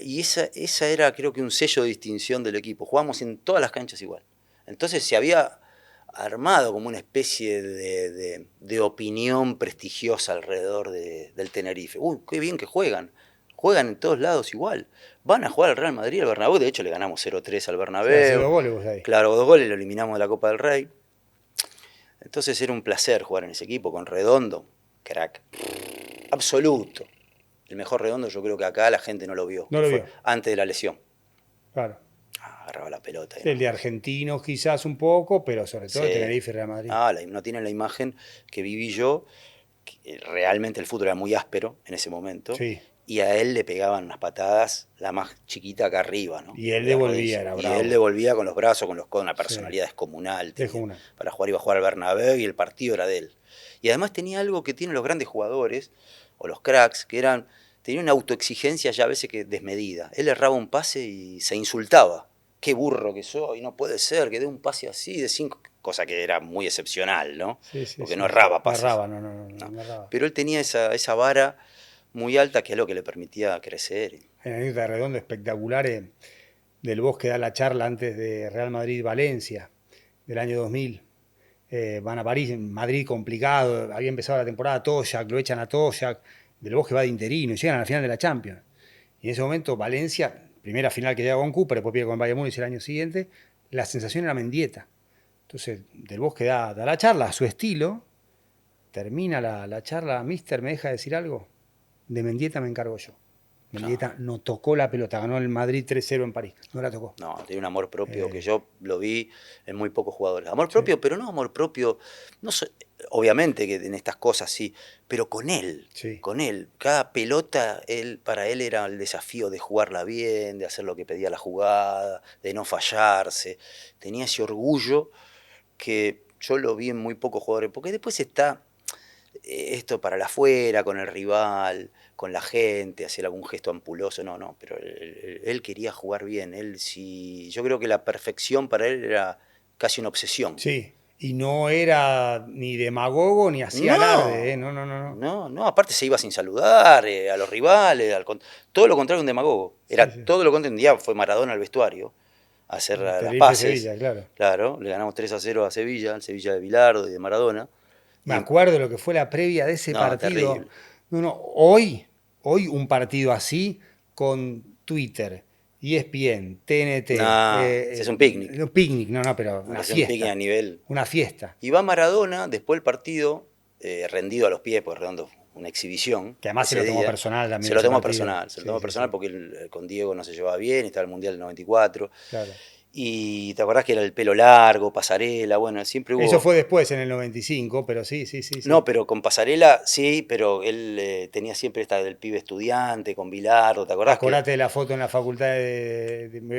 Y esa era, creo que, un sello de distinción del equipo. Jugábamos en todas las canchas igual. Entonces se había armado como una especie de opinión prestigiosa alrededor del Tenerife. Uy, qué bien que juegan. Juegan en todos lados igual. Van a jugar al Real Madrid, al Bernabéu. De hecho, le ganamos 0-3 al O sea, hace Bernabéu. 2 goles vos ahí. Claro, 2 goles, lo eliminamos de la Copa del Rey. Entonces era un placer jugar en ese equipo con Redondo, crack. Absoluto. El mejor Redondo yo creo que acá la gente no lo vio, No que lo fue vio. antes de la lesión. Claro. Agarraba la pelota. El de argentinos quizás un poco, pero sobre todo de Sí. Tenerife y Real Madrid. No tienen la imagen que viví yo. Que realmente el fútbol era muy áspero en ese momento. Sí. y a él le pegaban unas patadas, la más chiquita acá arriba, ¿no? Y él De la devolvía, rodilla. era Y él bravo. devolvía con los brazos, con los codos, una Sí, personalidad descomunal dejo tenía. una. Para jugar iba a jugar al Bernabéu y el partido era de él. Y además tenía algo que tienen los grandes jugadores, o los cracks, que eran, tenía una autoexigencia ya a veces que desmedida. Él erraba un pase y se insultaba. Qué burro que soy, no puede ser que dé un pase así de 5, cosa que era muy excepcional, ¿no? Sí, sí, Porque no sí. erraba No pases. erraba, No. no erraba. Pero él tenía esa vara muy alta que es lo que le permitía crecer. Hay una anécdota de Redondo espectacular del Bosque da la charla antes de Real Madrid-Valencia, del año 2000. Van a París, en Madrid complicado, había empezado la temporada Toyac, lo echan a Toyac, Del Bosque va de interino y llegan a la final de la Champions. Y en ese momento Valencia, primera final que llega con Cooper, después pierde con Bayern Múnich el año siguiente, la sensación era Mendieta. Entonces Del Bosque da la charla a su estilo, termina la charla, mister, ¿me deja decir algo? De Mendieta me encargo yo. No, Mendieta no tocó la pelota, ganó el Madrid 3-0 en París, no la tocó. no, tiene un amor propio que Eh, yo lo vi en muy pocos jugadores. Amor sí, propio, pero no amor propio, no sé, obviamente que en estas cosas sí, pero con él, sí. con él. Cada pelota, para él era el desafío de jugarla bien, de hacer lo que pedía la jugada, de no fallarse. Tenía ese orgullo que yo lo vi en muy pocos jugadores, porque después está esto para la afuera, con el rival, con la gente, hacer algún gesto ampuloso, no, pero él quería jugar bien, yo creo que la perfección para él era casi una obsesión. Sí, y no era ni demagogo ni hacía alarde, ¿eh? No, No, no, no, no. no, aparte se iba sin saludar a los rivales, todo lo contrario de un demagogo. Sí, Era sí. todo lo contrario, un día fue Maradona al vestuario a hacer las Tenerife paces, Sevilla, claro. claro, le ganamos 3-0 a Sevilla, el Sevilla de Bilardo y de Maradona, Me y acuerdo lo que fue la previa de ese no, partido. terrible. No, no, hoy un partido así con Twitter, ESPN, TNT, No, ese es un picnic. no picnic, no, no, pero una Es un picnic a fiesta, nivel. una fiesta. Y va Maradona, después del partido, rendido a los pies, porque Redondo una exhibición Que además se ese lo tomó día. personal también Se lo ese tomó partido. personal, se lo Sí, tomó sí, personal sí, porque con Diego no se llevaba bien, estaba el Mundial del 94. claro. Y te acordás que era el pelo largo, pasarela, bueno, siempre Eso hubo. fue después, en el 95, pero sí, sí, sí, No, sí. pero con pasarela sí, pero él tenía siempre esta del pibe estudiante, con Bilardo, ¿te acordás que Acordate de la foto en la facultad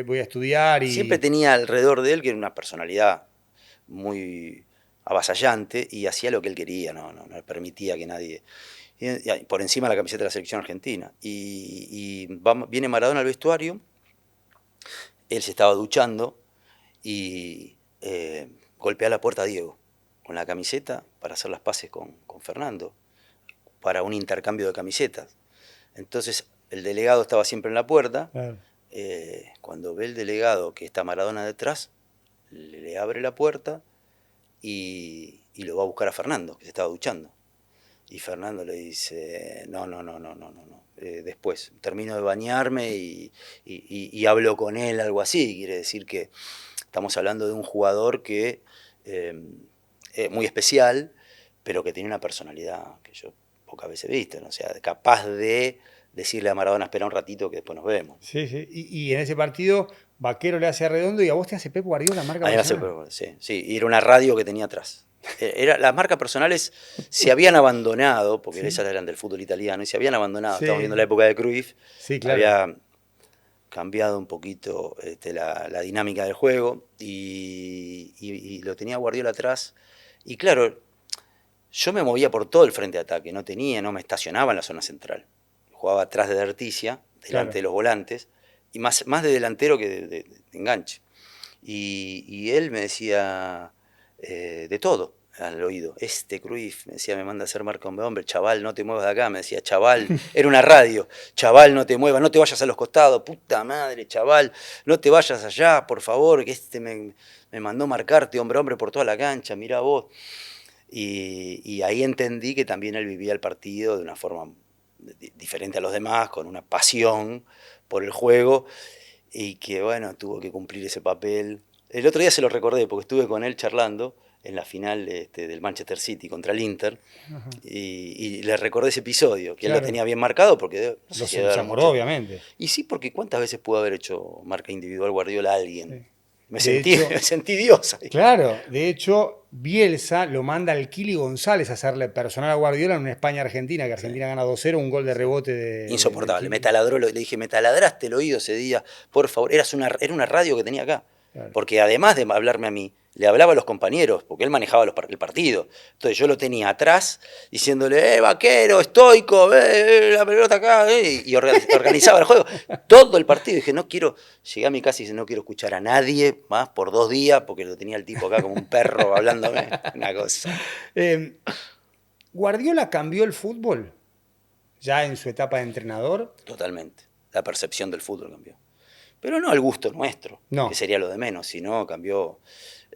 voy a estudiar siempre y tenía alrededor de él, que era una personalidad muy avasallante y hacía lo que él quería, no permitía que nadie. Y por encima de la camiseta de la selección argentina. Viene Maradona al vestuario, él se estaba duchando y golpea la puerta a Diego con la camiseta para hacer las paces con Fernando, para un intercambio de camisetas. Entonces el delegado estaba siempre en la puerta. claro. Cuando ve el delegado que está Maradona detrás, le abre la puerta y lo va a buscar a Fernando, que se estaba duchando. Y Fernando le dice, no. Después termino de bañarme y hablo con él, algo así. Quiere decir que estamos hablando de un jugador que es muy especial, pero que tiene una personalidad que yo pocas veces he visto, ¿no? O sea, capaz de decirle a Maradona, espera un ratito que después nos vemos. Sí, sí. Y en ese partido, Vaquero le hace a Redondo y a vos te hace Pep Guardiola, marca A mí me hace, personal. sí, y era una radio que tenía atrás. Las marcas personales se habían abandonado, porque Sí, esas eran del fútbol italiano, y se habían abandonado. Estamos viendo la sí, época de Cruyff, sí, claro. había cambiado un poquito la dinámica del juego y lo tenía Guardiola atrás. Y claro, yo me movía por todo el frente de ataque, no me estacionaba en la zona central. Jugaba atrás de Derticia, delante Claro. de los volantes, y más de delantero que de enganche. Y él me decía de todo al oído. Cruyff, me decía, me manda a hacer marca hombre, chaval, no te muevas de acá, me decía, chaval, era una radio, chaval, no te muevas, no te vayas a los costados, puta madre, chaval, no te vayas allá, por favor, que me mandó marcarte hombre por toda la cancha, mirá vos. Y ahí entendí que también él vivía el partido de una forma diferente a los demás, con una pasión por el juego, y que bueno, tuvo que cumplir ese papel. El otro día se lo recordé porque estuve con él charlando en la final del Manchester City contra el Inter Ajá. y le recordé ese episodio, que él lo Claro. tenía bien marcado porque no sé si debe Se haber acordó, mucho. obviamente. Y sí, porque cuántas veces pudo haber hecho marca individual Guardiola a alguien. Sí. De hecho, me sentí Dios ahí. claro, de hecho, Bielsa lo manda al Kili González a hacerle personal a Guardiola en una España-Argentina, que Sí, Argentina gana 2-0, un gol de sí. rebote del Insoportable. Me Kili. taladró, le dije, me taladraste el oído ese día, por favor. Era una radio que tenía acá. Claro. Porque además de hablarme a mí, le hablaba a los compañeros, porque él manejaba el partido. Entonces yo lo tenía atrás, diciéndole, vaquero, estoico, la pelota acá, y organizaba el juego. Todo el partido. Dije, no quiero, llegué a mi casa y dije, no quiero escuchar a nadie más por 2 días, porque lo tenía el tipo acá como un perro hablándome. Una cosa. Eh, Guardiola cambió el fútbol ya en su etapa de entrenador. Totalmente. La percepción del fútbol cambió. Pero no el gusto nuestro, que No, sería lo de menos, sino cambió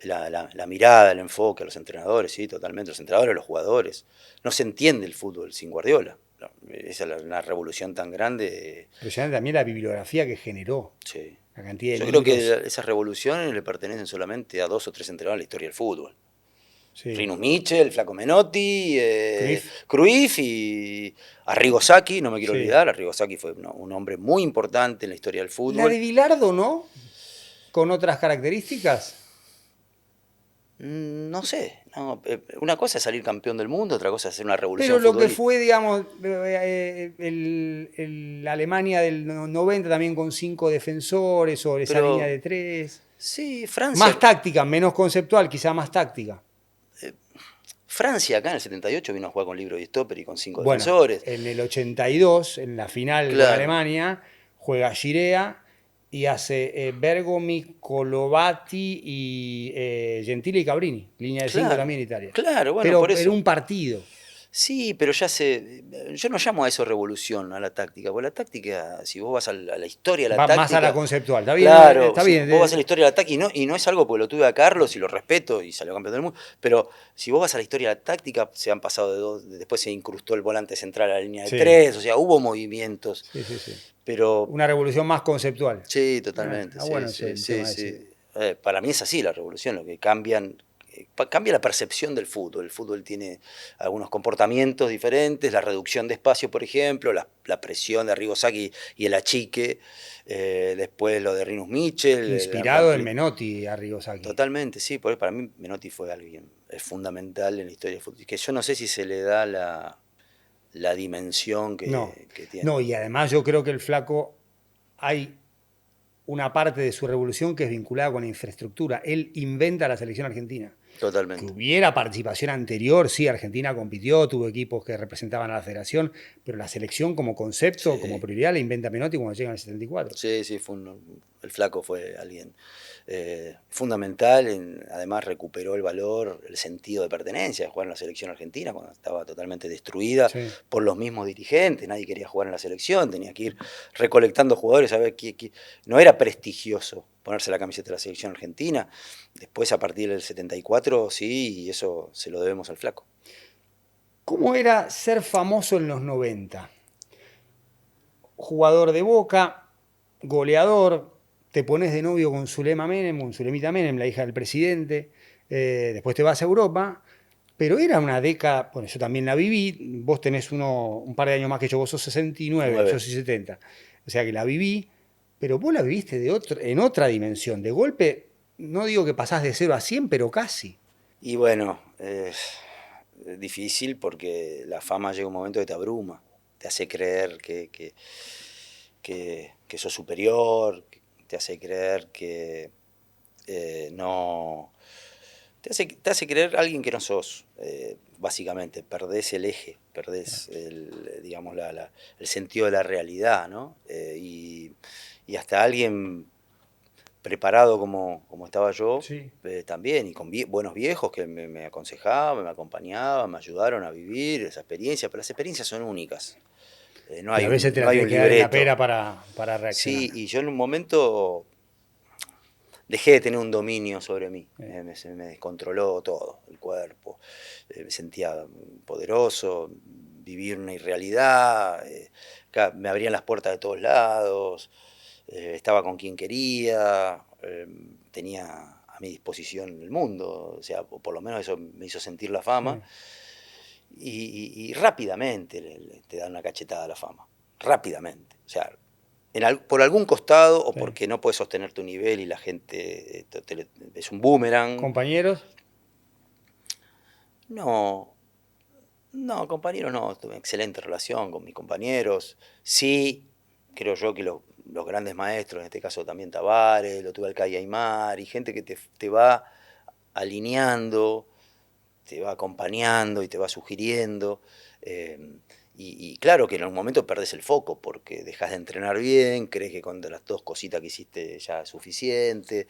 la mirada, el enfoque a los entrenadores, sí, totalmente, los entrenadores, los jugadores. No se entiende el fútbol sin Guardiola. No, esa es una revolución tan grande. impresionante también la bibliografía que generó, Sí. la cantidad de Yo creo libros. que esas revoluciones le pertenecen solamente a 2 o 3 entrenadores en la historia del fútbol. Sí, Rinus Michel, Flaco Menotti, Cruyff, Cruyff y Arrigo Sacchi, no me quiero sí. olvidar. Arrigo Sacchi fue un hombre muy importante en la historia del La de fútbol. Bilardo, ¿no? Con otras características. No sé, no, una cosa es salir campeón del mundo, otra cosa es hacer una Pero revolución lo que futbolística. fue, digamos, la Alemania del 90 también con 5 defensores sobre esa línea Pero de tres. sí, Más táctica, menos conceptual, quizá más táctica. Francia acá en el 78 vino a jugar con libro y stopper y con 5 Bueno, defensores. en el 82, en la final con Claro, Alemania, juega Girea y hace Bergomi, Colovati y Gentile y Cabrini. Línea de 5 claro, también Italia. claro, bueno, por Pero era eso. un partido. Sí, pero yo no llamo a eso revolución, a la táctica, porque la táctica, si vos vas a la historia de la Va más a la táctica, conceptual. Está bien, claro, está si bien. vos vas a la historia de la táctica, y no es algo porque lo tuve a Carlos y lo respeto y salió campeón del mundo, pero si vos vas a la historia de la táctica, se han pasado de dos, después se incrustó el volante central a la línea de Sí, tres, o sea, hubo movimientos, sí, sí, sí. pero Una revolución más conceptual. sí, totalmente, Está sí, bueno ese, sí, el sí, tema ese. sí. Para mí es así la revolución, lo que cambian, cambia la percepción del fútbol. El fútbol tiene algunos comportamientos diferentes, la reducción de espacio, por ejemplo, la presión de Arrigo Sacchi y el achique, después lo de Rinus Michel, Inspirado en Menotti, Arrigosaki. totalmente, sí, porque para mí Menotti fue alguien fundamental en la historia del fútbol, que yo no sé si se le da la dimensión No, que tiene. no, y además yo creo que el flaco hay una parte de su revolución que es vinculada con la infraestructura. Él inventa la selección argentina. Que Totalmente. hubiera participación anterior, sí, Argentina compitió, tuvo equipos que representaban a la federación, pero la selección como concepto, como Sí. prioridad, la inventa Menotti cuando llega en el 74. Sí, sí, el flaco fue alguien fundamental, además recuperó el valor, el sentido de pertenencia de jugar en la selección argentina cuando estaba totalmente destruida Sí. por los mismos dirigentes, nadie quería jugar en la selección, tenía que ir recolectando jugadores, a ver no era prestigioso ponerse la camiseta de la selección argentina, después a partir del 74 sí, y eso se lo debemos al flaco. ¿Cómo era ser famoso en los 90? Jugador de Boca, goleador, te pones de novio con Zulema Menem, con Zulemita Menem, la hija del presidente, después te vas a Europa, pero era una década, bueno, yo también la viví, vos tenés un par de años más que yo, vos sos 69, yo 9. soy 70, o sea que la viví, pero vos la viviste en otra dimensión, de golpe, no digo que pasás de 0 a 100, pero casi. Y bueno, es difícil porque la fama llega un momento que te abruma, te hace creer que sos superior, te hace creer que no... Te hace creer alguien que no sos, básicamente, perdés el eje, perdés digamos, el sentido de la realidad, ¿no? Y hasta alguien preparado como estaba yo, Sí. también, y con buenos viejos que me aconsejaban, me acompañaban, me ayudaron a vivir esa experiencia, pero las experiencias son únicas. No Y hay a veces te no la hay tenés un que dar en la libreto. pera para reaccionar. Sí, y yo en un momento dejé de tener un dominio sobre mí. Se me descontroló todo, el cuerpo. Me sentía poderoso, vivir una irrealidad. Me abrían las puertas de todos lados. Estaba con quien quería. Tenía a mi disposición el mundo. O sea, por lo menos eso me hizo sentir la fama. Sí. Y rápidamente te dan una cachetada a la fama. Rápidamente. O sea, por algún costado o Sí. porque no puedes sostener tu nivel y la gente es un boomerang. ¿Compañeros? No, no, compañeros no, tuve excelente relación con mis compañeros. Sí, creo yo que los grandes maestros, en este caso también Tavares, lo tuve al Calle Aymar, y gente que te va alineando, te va acompañando y te va sugiriendo. eh, y claro que en algún momento perdés el foco porque dejas de entrenar bien, crees que con las dos cositas que hiciste ya es suficiente,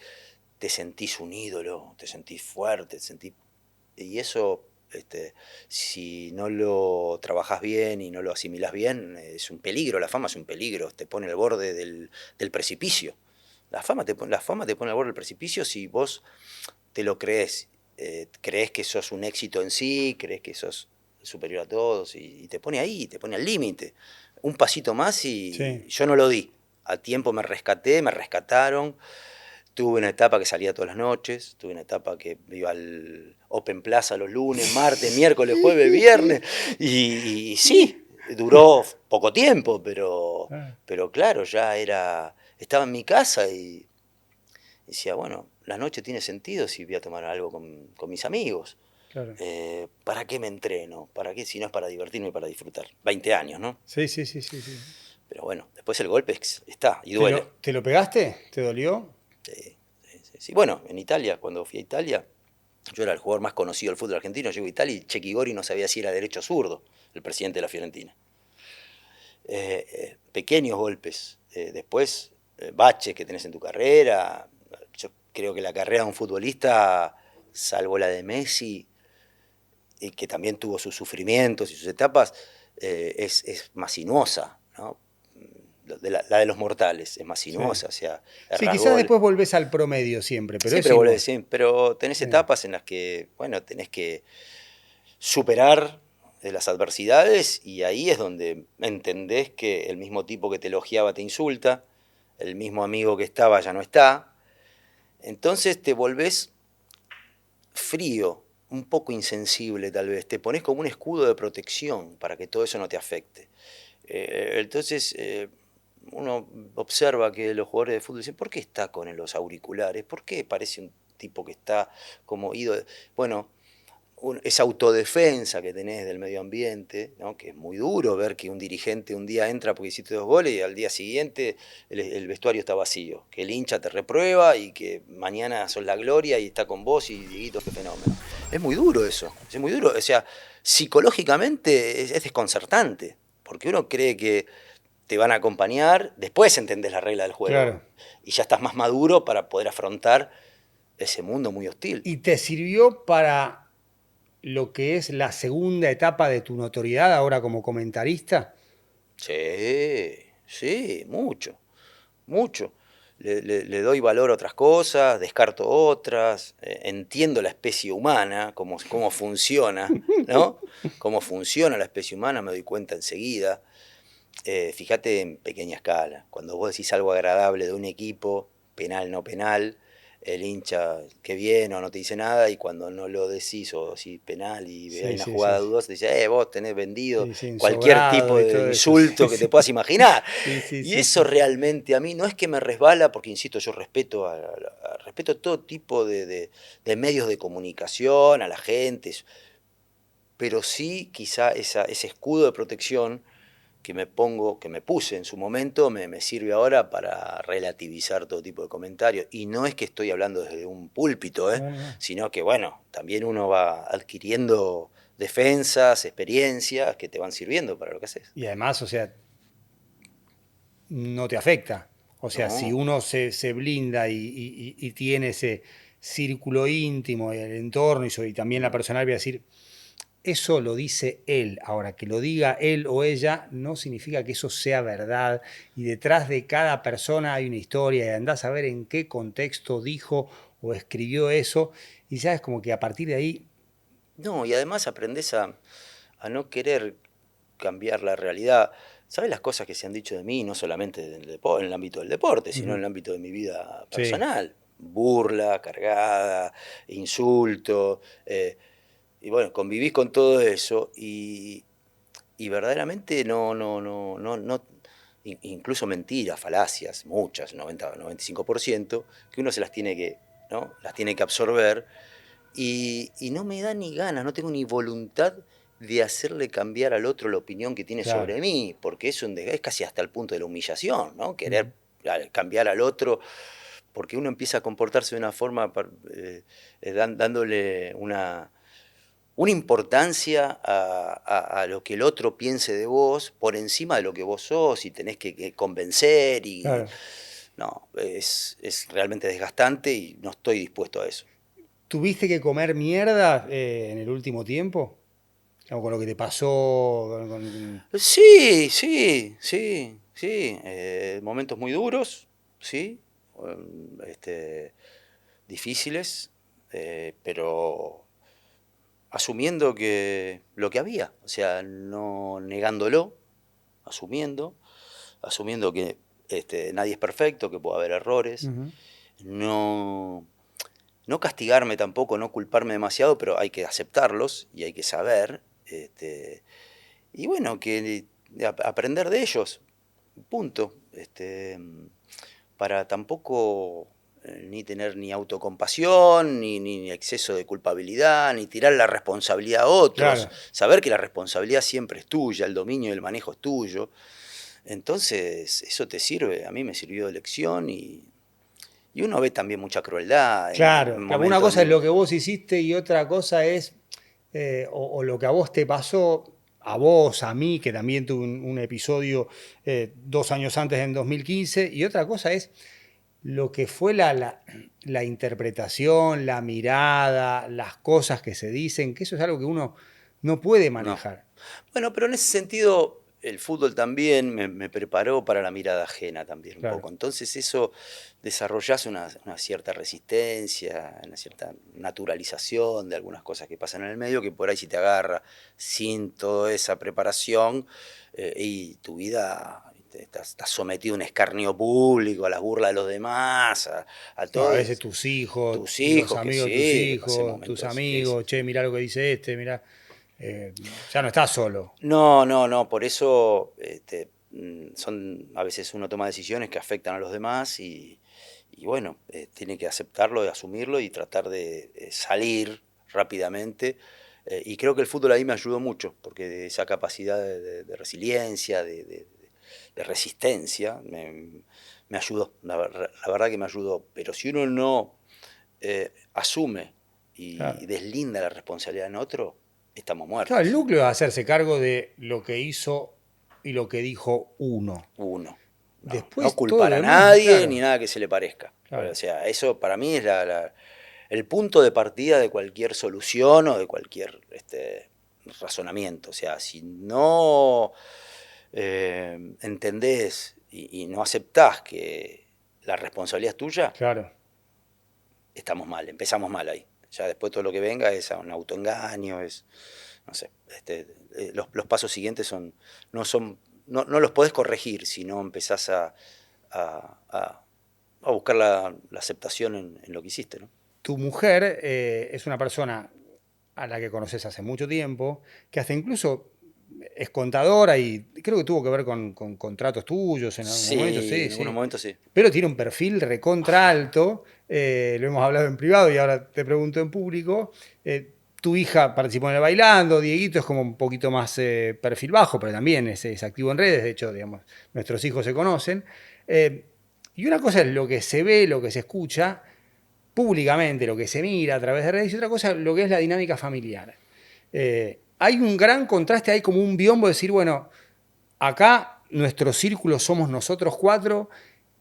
te sentís un ídolo, te sentís fuerte, y eso, si no lo trabajás bien y no lo asimilás bien, es un peligro, la fama es un peligro, te pone al borde del precipicio. La fama te pone al borde del precipicio si vos te lo crees, crees que sos un éxito en sí, crees que sos superior a todos y te pone ahí, te pone al límite. Un pasito más Sí. y yo no lo di. A tiempo me rescaté, me rescataron. Tuve una etapa que salía todas las noches, tuve una etapa que iba al Open Plaza los lunes, martes, miércoles, jueves, viernes. Y sí, duró poco tiempo, Ah, pero claro, estaba en mi casa y decía, bueno, la noche tiene sentido si voy a tomar algo con mis amigos. claro. ¿Para qué me entreno? ¿Para qué si no es para divertirme y para disfrutar? 20 años, ¿no? Sí, sí, sí, sí, sí. Pero bueno, después el golpe está y duele. Te lo pegaste? ¿Te dolió? Sí, sí, sí, sí. Bueno, en Italia, cuando fui a Italia, yo era el jugador más conocido del fútbol argentino, llego a Italia y Chequigori no sabía si era derecho o zurdo, el presidente de la Fiorentina. Pequeños golpes, después baches que tenés en tu carrera. Yo creo que la carrera de un futbolista, salvo la de Messi, y que también tuvo sus sufrimientos y sus etapas, es más sinuosa, ¿no? La de los mortales es más Sí. sinuosa, o sea, Sí, erras quizás gol. después volvés al promedio siempre, pero es Siempre volvés, sinuoso. sí, pero tenés Sí, etapas en las que, bueno, tenés que superar las adversidades y ahí es donde entendés que el mismo tipo que te elogiaba te insulta, el mismo amigo que estaba ya no está, entonces te volvés frío, un poco insensible tal vez, te pones como un escudo de protección para que todo eso no te afecte. Entonces uno observa que los jugadores de fútbol dicen, ¿por qué está con los auriculares? ¿Por qué parece un tipo que está como ido? Bueno, esa autodefensa que tenés del medio ambiente, ¿no? Que es muy duro ver que un dirigente un día entra porque hiciste 2 goles y al día siguiente el vestuario está vacío, que el hincha te reprueba y que mañana sos la gloria y está con vos y Dieguito, qué fenómeno. Es muy duro eso, es muy duro, o sea, psicológicamente es desconcertante, porque uno cree que te van a acompañar, después entendés la regla del juego claro. y ya estás más maduro para poder afrontar ese mundo muy hostil. ¿Y te sirvió para lo que es la segunda etapa de tu notoriedad ahora como comentarista? Sí, sí, mucho, mucho. Le doy valor a otras cosas, descarto otras, entiendo la especie humana, cómo funciona, ¿no? Cómo funciona la especie humana, me doy cuenta enseguida. Fíjate en pequeña escala, cuando vos decís algo agradable de un equipo, penal, no penal, el hincha que viene o no te dice nada y cuando no lo decís o si penal y hay Sí, una sí, sí. jugada dudosa, te dice, vos tenés vendido Sí, sí, cualquier sobrado tipo y de todo eso. Sí, insulto que te sí. puedas imaginar. Sí, sí, Y sí, eso sí, sí. realmente a mí no es que me resbala, porque insisto, yo respeto respeto todo tipo de medios de comunicación, a la gente, pero sí quizá ese escudo de protección que me pongo, que me puse en su momento, me sirve ahora para relativizar todo tipo de comentarios. Y no es que estoy hablando desde un púlpito, No, no, no. sino que, bueno, también uno va adquiriendo defensas, experiencias que te van sirviendo para lo que haces. Y además, o sea, no te afecta. O sea, si No, uno se blinda y tiene ese círculo íntimo y el entorno y también la mm, personal, voy a decir, eso lo dice él. Ahora, que lo diga él o ella no significa que eso sea verdad. Y detrás de cada persona hay una historia y andás a ver en qué contexto dijo o escribió eso. Y ya es como que a partir de ahí, no, y además aprendes a no querer cambiar la realidad. ¿Sabes las cosas que se han dicho de mí, no solamente en el ámbito del deporte, sino en ujú, el ámbito de mi vida sí, personal? Burla, cargada, insulto. Y bueno, convivís con todo eso y verdaderamente no, no, no, no, no. incluso mentiras, falacias, muchas, 90, 95%, que uno se las tiene que, ¿no? Las tiene que absorber y no me da ni ganas, no tengo ni voluntad de hacerle cambiar al otro la opinión que tiene Claro. sobre mí, porque es casi hasta el punto de la humillación, ¿no? Ujú. Querer cambiar al otro, porque uno empieza a comportarse de una forma dándole una importancia a lo que el otro piense de vos por encima de lo que vos sos y tenés que convencer y Claro. no, es realmente desgastante y no estoy dispuesto a eso. ¿Tuviste que comer mierda en el último tiempo? O con lo que te pasó. Sí, sí, sí, sí, momentos muy duros, sí, difíciles, pero asumiendo que lo que había, o sea, no negándolo, asumiendo, asumiendo que nadie es perfecto, que puede haber errores, Ujú. no, no castigarme tampoco, no culparme demasiado, pero hay que aceptarlos y hay que saber, y bueno, que aprender de ellos, punto. Para tampoco ni tener ni autocompasión, ni exceso de culpabilidad, ni tirar la responsabilidad a otros. Claro. Saber que la responsabilidad siempre es tuya, el dominio y el manejo es tuyo. Entonces, eso te sirve, a mí me sirvió de lección y uno ve también mucha crueldad en Claro, claro. Una momentos cosa donde es lo uno... que vos hiciste y otra cosa es o lo que a vos te pasó, a vos, a mí, que también tuve un episodio 2 años antes, en 2015, y otra cosa es lo que fue la interpretación, la mirada, las cosas que se dicen, que eso es algo que uno no puede No. manejar. Bueno, pero en ese sentido el fútbol también me preparó para la mirada ajena también un Claro. poco. Entonces eso desarrollase una cierta resistencia, una cierta naturalización de algunas cosas que pasan en el medio, que por ahí si te agarra sin toda esa preparación y tu vida... Estás sometido a un escarnio público, a las burlas de los demás, a No, a todo. veces tus hijos, Tus los hijos, que amigos de tus sí, que pasé hijos, tus momentos difíciles. amigos, che, mirá lo que dice este, mirá. eh, ya no estás solo. No, no, no, por eso son, a veces uno toma decisiones que afectan a los demás y bueno, tiene que aceptarlo y asumirlo y tratar de salir rápidamente. Y creo que el fútbol ahí me ayudó mucho, porque esa capacidad de resiliencia, de resistencia, me ayudó, la verdad que me ayudó. Pero si uno no asume y Claro. deslinda la responsabilidad en otro, estamos Claro, el muertos. núcleo es hacerse cargo de lo que hizo y lo que dijo uno. Uno. No Después todo culpar lo a demás, nadie ni claro, nada que se le parezca. O claro. sea, eso para mí es el punto de partida de cualquier solución o de cualquier razonamiento. O sea, si no entendés y no aceptás que la responsabilidad es tuya, Claro. estamos mal, empezamos mal ahí. Ya después todo lo que venga es un autoengaño, no sé, los pasos siguientes no los podés corregir si no empezás a, a- a buscar la aceptación en lo que hiciste, ¿no? Tu mujer es una persona a la que conoces hace mucho tiempo, que hasta incluso es contadora y creo que tuvo que ver con contratos tuyos en algún momento, Sí, sí, en algunos sí. momentos sí. Pero tiene un perfil recontra alto, lo hemos hablado en privado y ahora te pregunto en público. Tu hija participó en el Bailando, Dieguito es como un poquito más perfil bajo, pero también es activo en redes, de hecho, digamos, nuestros hijos se conocen. Eh, y una cosa es lo que se ve, lo que se escucha públicamente, lo que se mira a través de redes, y otra cosa lo que es la dinámica familiar. Hay un gran contraste, hay como un biombo de decir, bueno, acá nuestro círculo somos nosotros cuatro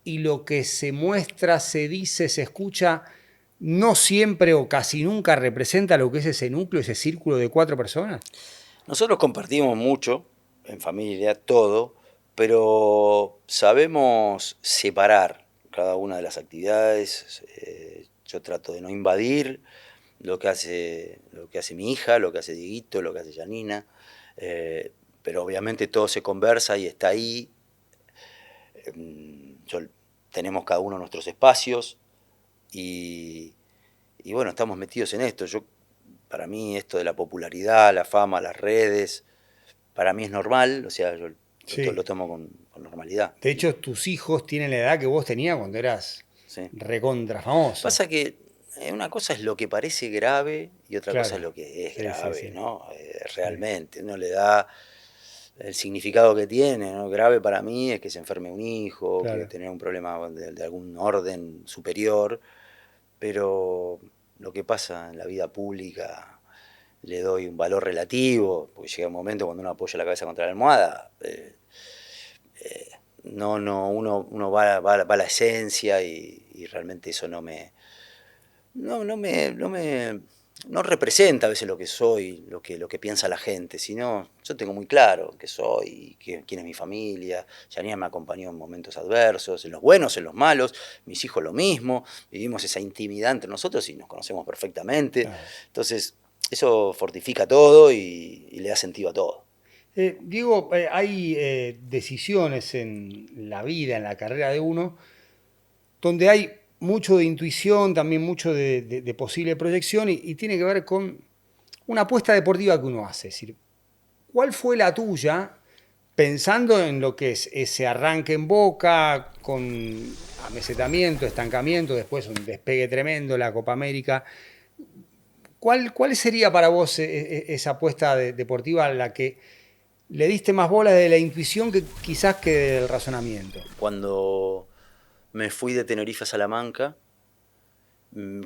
y lo que se muestra, se dice, se escucha, no siempre o casi nunca representa lo que es ese núcleo, ese círculo de cuatro personas. Nosotros compartimos mucho, en familia, todo, pero sabemos separar cada una de las actividades. Yo trato de no invadir lo que hace mi hija, lo que hace Dieguito, lo que hace Janina, pero obviamente todo se conversa y está ahí. Tenemos cada uno nuestros espacios y, y bueno, estamos metidos en esto. Para mí esto de la popularidad, la fama, las redes, para mí es normal, o sea, yo lo Sí. tomo con con normalidad. De hecho, tus hijos tienen la edad que vos tenías cuando eras Sí. recontra famoso. Pasa que una cosa es lo que parece grave y otra cosa es Claro. lo que es Sí, grave, sí, sí. ¿no? Sí. Realmente, uno le da el significado que tiene, ¿no? Grave para mí es que se enferme un hijo, que Claro. tener un problema de algún orden superior, pero lo que pasa en la vida pública le doy un valor relativo, porque llega un momento cuando uno apoya la cabeza contra la almohada, uno va a la esencia y realmente eso no representa a veces lo que soy, lo que piensa la gente, sino yo tengo muy claro qué soy, quién es mi familia. Janina me acompañó en momentos adversos, en los buenos, en los malos, mis hijos lo mismo, vivimos esa intimidad entre nosotros y nos conocemos perfectamente. Claro. Entonces, eso fortifica todo y le da sentido a todo. Diego, hay decisiones en la vida, en la carrera de uno, donde hay mucho de intuición, también mucho de posible proyección y tiene que ver con una apuesta deportiva que uno hace. Es decir, ¿cuál fue la tuya pensando en lo que es ese arranque en Boca, con amesetamiento, estancamiento, después un despegue tremendo, la Copa América? ¿Cuál sería para vos esa apuesta deportiva a la que le diste más bola de la intuición que quizás que del razonamiento? Cuando me fui de Tenerife a Salamanca,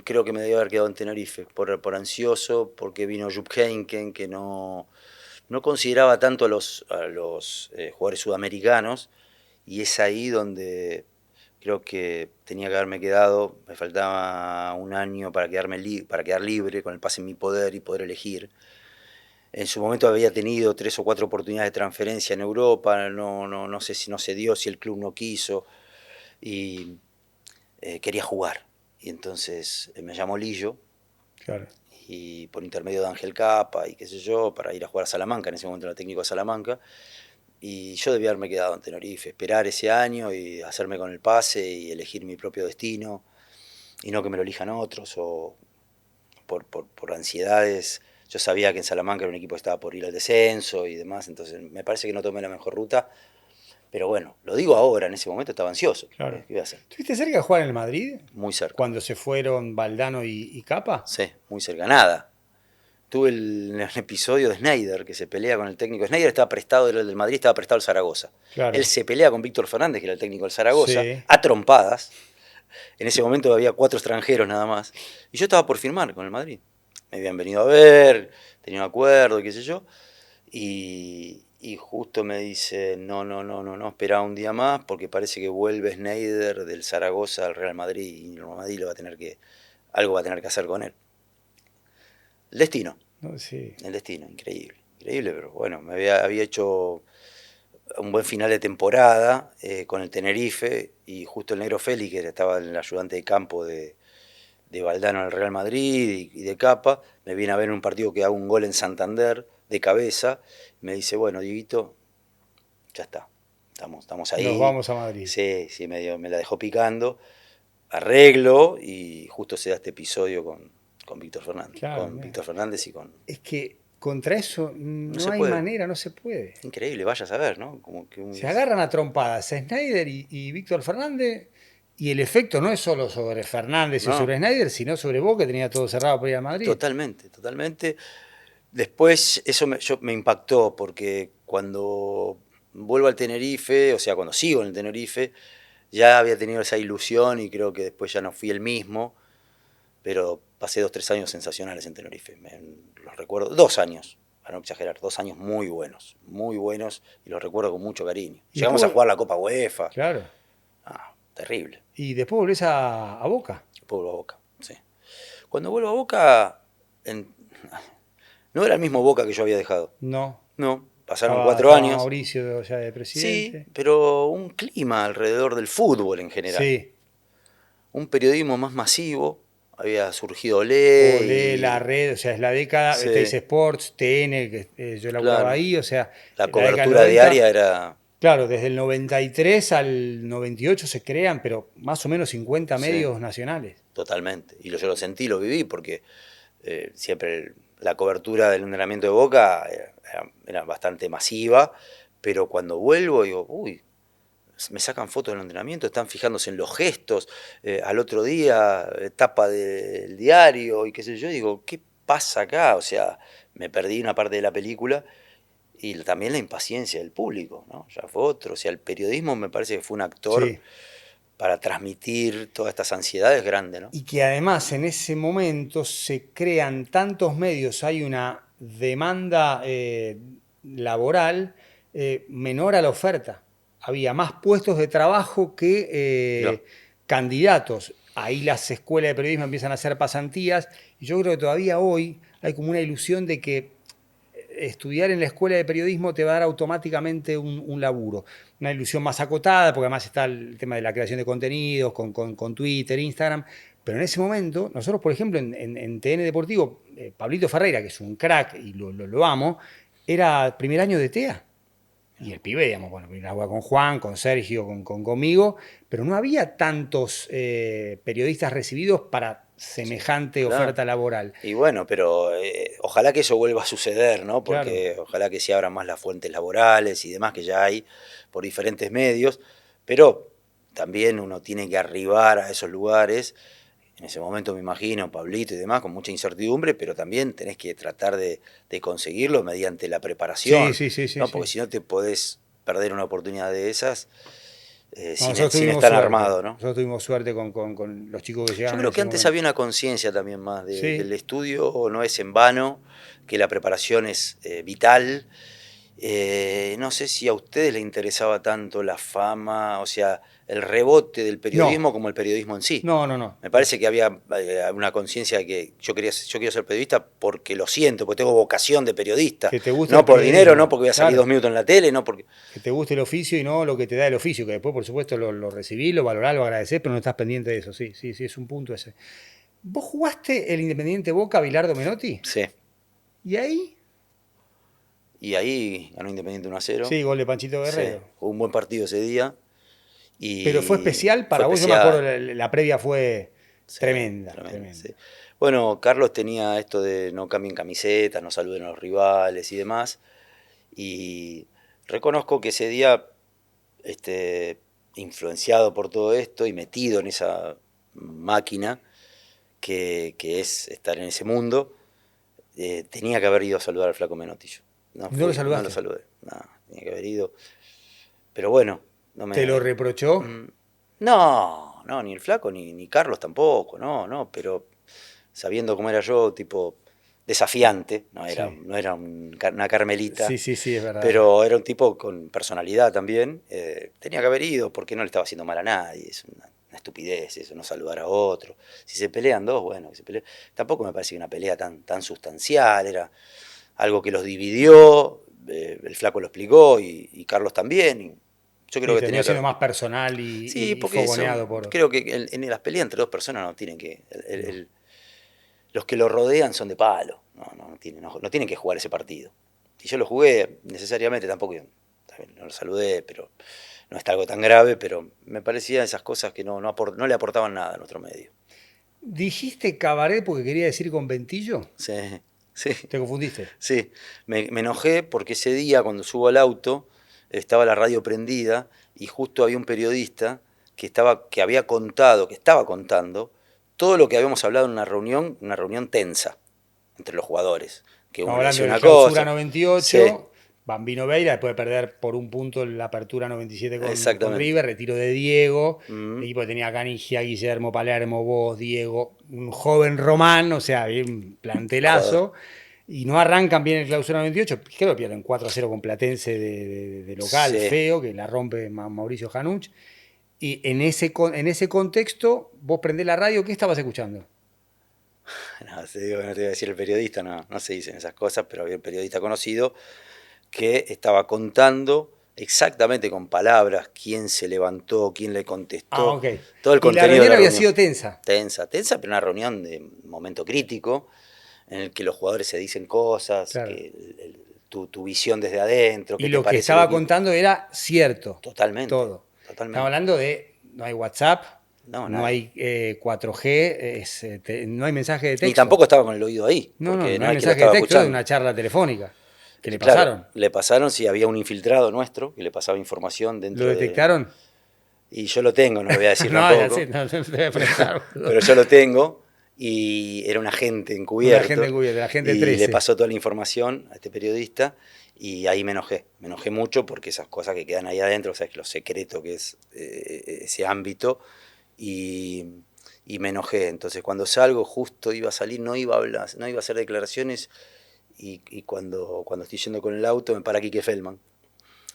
creo que me debía haber quedado en Tenerife, por ansioso, porque vino Jupp Heynckes, que no consideraba tanto a los jugadores sudamericanos, y es ahí donde creo que tenía que haberme quedado. Me faltaba un año para quedar libre, con el pase en mi poder y poder elegir. En su momento había tenido 3 o 4 oportunidades de transferencia en Europa, no sé si no se dio, si el club no quiso, y quería jugar. Y entonces me llamó Lillo, Claro. y por intermedio de Ángel Capa y qué sé yo, para ir a jugar a Salamanca. En ese momento era técnico de Salamanca, y yo debía haberme quedado en Tenerife, esperar ese año y hacerme con el pase y elegir mi propio destino, y no que me lo elijan otros, o por ansiedades. Yo sabía que en Salamanca era un equipo que estaba por ir al descenso y demás, entonces me parece que no tomé la mejor ruta, pero bueno, lo digo ahora, en ese momento estaba ansioso. Claro. ¿Qué iba a hacer? ¿Estuviste cerca de jugar en el Madrid? Muy cerca, Cuando se fueron Valdano y Capa. sí, muy cerca, nada. Tuve el episodio de Sneijder, que se pelea con el técnico. Sneijder estaba prestado, era el del Madrid, estaba prestado al Zaragoza. Él Claro. se pelea con Víctor Fernández, que era el técnico del Zaragoza, Sí. a trompadas. En ese momento había 4 extranjeros nada más. Y yo estaba por firmar con el Madrid. Me habían venido a ver, tenía un acuerdo, qué sé yo. Y justo me dice, no, espera un día más, porque parece que vuelve Sneijder del Zaragoza al Real Madrid, y el Madrid algo va a tener que hacer con él. El destino. No, sí. El destino, increíble. Increíble, pero bueno, había hecho un buen final de temporada con el Tenerife, y justo el Negro Félix, que estaba el ayudante de campo de Valdano en el Real Madrid y de Capa, me viene a ver en un partido que hago un gol en Santander de cabeza. Me dice, bueno, Dieguito, ya está, estamos Nos ahí. vamos a Madrid. Sí, me la dejó picando. Arreglo, y justo se da este episodio con Víctor Fernández. Claro, Con mira. Víctor Fernández y con... Es que contra eso No no se hay puede. manera, no se puede. Increíble, vaya a saber, ¿no? Como que Se agarran a trompadas Snyder y Víctor Fernández, y el efecto no es solo sobre Fernández y No, sobre Snyder, sino sobre vos, que tenía todo cerrado para ir a Madrid. totalmente, totalmente. Después eso me impactó, porque cuando vuelvo al Tenerife, o sea, cuando sigo en el Tenerife, ya había tenido esa ilusión, y creo que después ya no fui el mismo, pero pasé 2, 3 años sensacionales en Tenerife. Los recuerdo, 2 años, para no exagerar, 2 años muy buenos, y los recuerdo con mucho cariño. Y Llegamos a después, jugar la Copa UEFA, claro, terrible, y después volvés a Boca. vuelvo a Boca, sí. Cuando vuelvo a Boca, en- no era el mismo Boca que yo había dejado. No, No, pasaron estaba, 4 años. Mauricio ya de Sí, presidente. pero un clima alrededor del fútbol en general. Sí, Un periodismo más masivo. Había surgido Olé Olé, la y... red, o sea, es la década, Teis Sí, Sports, TN, que yo laburaba claro. ahí, o sea, La la década del cobertura 90. diaria era... Claro, desde el 93 al 98 se crean, pero más o menos 50 Sí, medios nacionales. totalmente. Y yo lo sentí, lo viví, porque siempre la cobertura del entrenamiento de Boca era bastante masiva, pero cuando vuelvo digo, uy, me sacan fotos del entrenamiento, están fijándose en los gestos, al otro día, tapa del diario y qué sé yo, digo, ¿qué pasa acá? O sea, me perdí una parte de la película y también la impaciencia del público, ¿no? Ya fue otro, o sea, el periodismo me parece que fue un actor Sí. para transmitir todas estas ansiedades grandes, ¿no? Y que además en ese momento se crean tantos medios, hay una demanda laboral menor a la oferta. Había más puestos de trabajo que Mirá, candidatos. Ahí las escuelas de periodismo empiezan a hacer pasantías y yo creo que todavía hoy hay como una ilusión de que estudiar en la escuela de periodismo te va a dar automáticamente un laburo. Una ilusión más acotada, porque además está el tema de la creación de contenidos con Twitter, Instagram. Pero en ese momento, nosotros, por ejemplo, en TN Deportivo, Pablito Ferreira, que es un crack y lo amo, era primer año de TEA. Y el pibe, digamos, bueno, vino a jugar con Juan, con Sergio, conmigo, pero no había tantos periodistas recibidos para semejante claro. oferta laboral. Y bueno, pero ojalá que eso vuelva a suceder, ¿no? Claro. Porque ojalá que se abran más las fuentes laborales y demás que ya hay por diferentes medios, pero también uno tiene que arribar a esos lugares. En ese momento me imagino, Pablito y demás, con mucha incertidumbre, pero también tenés que tratar de conseguirlo mediante la Sí, preparación, sí, sí, sí, ¿no? Porque sí. si no te podés perder una oportunidad de esas No, nosotros sin tuvimos estar suerte. armado, ¿no? Nosotros tuvimos suerte con los chicos que Yo llegaron en creo que ese antes momento. había una conciencia también más de que el Sí. estudio no es en vano, que la preparación es vital. No sé si a ustedes les interesaba tanto la fama, o sea, el rebote del No, periodismo como el periodismo en sí. no, no, no. Me parece que había una conciencia de que yo quiero ser periodista porque lo siento, porque tengo vocación de periodista. Que te guste el No por dinero, no periodismo, porque voy a salir claro. 2 minutos en la tele, no porque... Que te guste el oficio y no lo que te da el oficio, que después, por supuesto, lo recibís, lo valorás, lo agradecés, pero no estás pendiente de eso. Sí, sí, sí, es un punto ese. ¿Vos jugaste el Independiente Boca, Bilardo Menotti? Sí. ¿Y ahí? Y ahí ganó Independiente 1-0. Sí, gol de Panchito Sí, Guerrero. fue un buen partido ese día. Pero fue Y especial fue para vos, yo me acuerdo, especial. la previa fue Sí, tremenda, tremendo, sí. tremenda. Bueno, Carlos tenía esto de no cambien camisetas, no saluden a los rivales y demás. Y reconozco que ese día, este, influenciado por todo esto y metido en esa máquina que es estar en ese mundo, tenía que haber ido a saludar al flaco Menotti. No ¿No lo fui, no lo saludaste? saludé. No, tenía que haber ido. Pero bueno, no ¿Te lo me... reprochó? mm, No, no, ni el flaco ni Carlos tampoco, no, no, pero sabiendo cómo era yo, tipo desafiante, Sí, no era una carmelita, sí, sí, sí, es verdad. pero era un tipo con personalidad también. Tenía que haber ido porque no le estaba haciendo mal a nadie, es una estupidez eso, no saludar a otro. Si se pelean dos, bueno, que se peleen. Tampoco me parece una pelea tan sustancial, era algo que los dividió, el flaco lo explicó y Carlos también. Y yo creo Sí, que terminó tenía que... siendo más personal Sí, y porque eso, fogoneado por... creo que en las peleas entre dos personas no tienen que... No. los que lo rodean son de palo, no tienen que jugar ese partido. Y yo lo jugué necesariamente, tampoco también no lo saludé, pero no está algo tan grave, pero me parecían esas cosas que no le aportaban nada a nuestro medio. ¿Dijiste cabaret porque quería decir conventillo? Sí, sí. ¿Te confundiste? Sí, me enojé porque ese día cuando subo al auto estaba la radio prendida y justo había un periodista que estaba contando todo lo que habíamos hablado en una reunión tensa entre los jugadores, que uno Estamos le hablando decía de la una clausura cosa, sí, 98, Bambino Veira, después de perder por un punto la apertura 97 con exactamente. River, retiro de Diego, el Mm, equipo que tenía Canigia, Guillermo, Palermo, vos, Diego, un joven Román, o sea, un jugador. plantelazo, y no arrancan bien el clausura 98, creo que pierden 4-0 con Platense de local, Sí. feo, que la rompe Mauricio Januch, y en ese contexto, vos prendés la radio, ¿qué estabas escuchando? No, te digo que no te voy a decir el periodista, no se dicen esas cosas, pero había un periodista conocido que estaba contando exactamente con palabras quién se levantó, quién le Ah, contestó, ok. todo el Y la contenido de reunión la había reunión. sido tensa. Tensa, tensa, pero una reunión de un momento crítico en el que los jugadores se dicen cosas, Claro. que tu visión desde adentro, Y qué te lo que parece el estaba equipo. contando era cierto, Totalmente, todo. Estamos totalmente. hablando de, no hay WhatsApp, No, no nada. hay 4G, no hay mensaje de Ni texto. tampoco estaba con el oído ahí, No, no, porque no no hay es que lo mensaje de estaba texto de escuchando. una charla telefónica que le Claro, pasaron. le pasaron si había un infiltrado nuestro que le pasaba información ¿Lo dentro de... detectaron? Y yo lo tengo, no lo voy a decir No, ya tampoco. sé, no te voy a prestar. Pero yo lo tengo. Y era un agente Un agente encubierto. encubierto, el agente Y 13. le pasó toda la información a este periodista. Y ahí me enojé. Me enojé mucho porque esas cosas que quedan ahí adentro, o sea, lo secreto que es ese ámbito. Y, y me enojé. Entonces, cuando salgo, justo iba a salir, no iba a hablar, no iba a hacer declaraciones. Y cuando estoy yendo con el auto, me para Quique Feldman.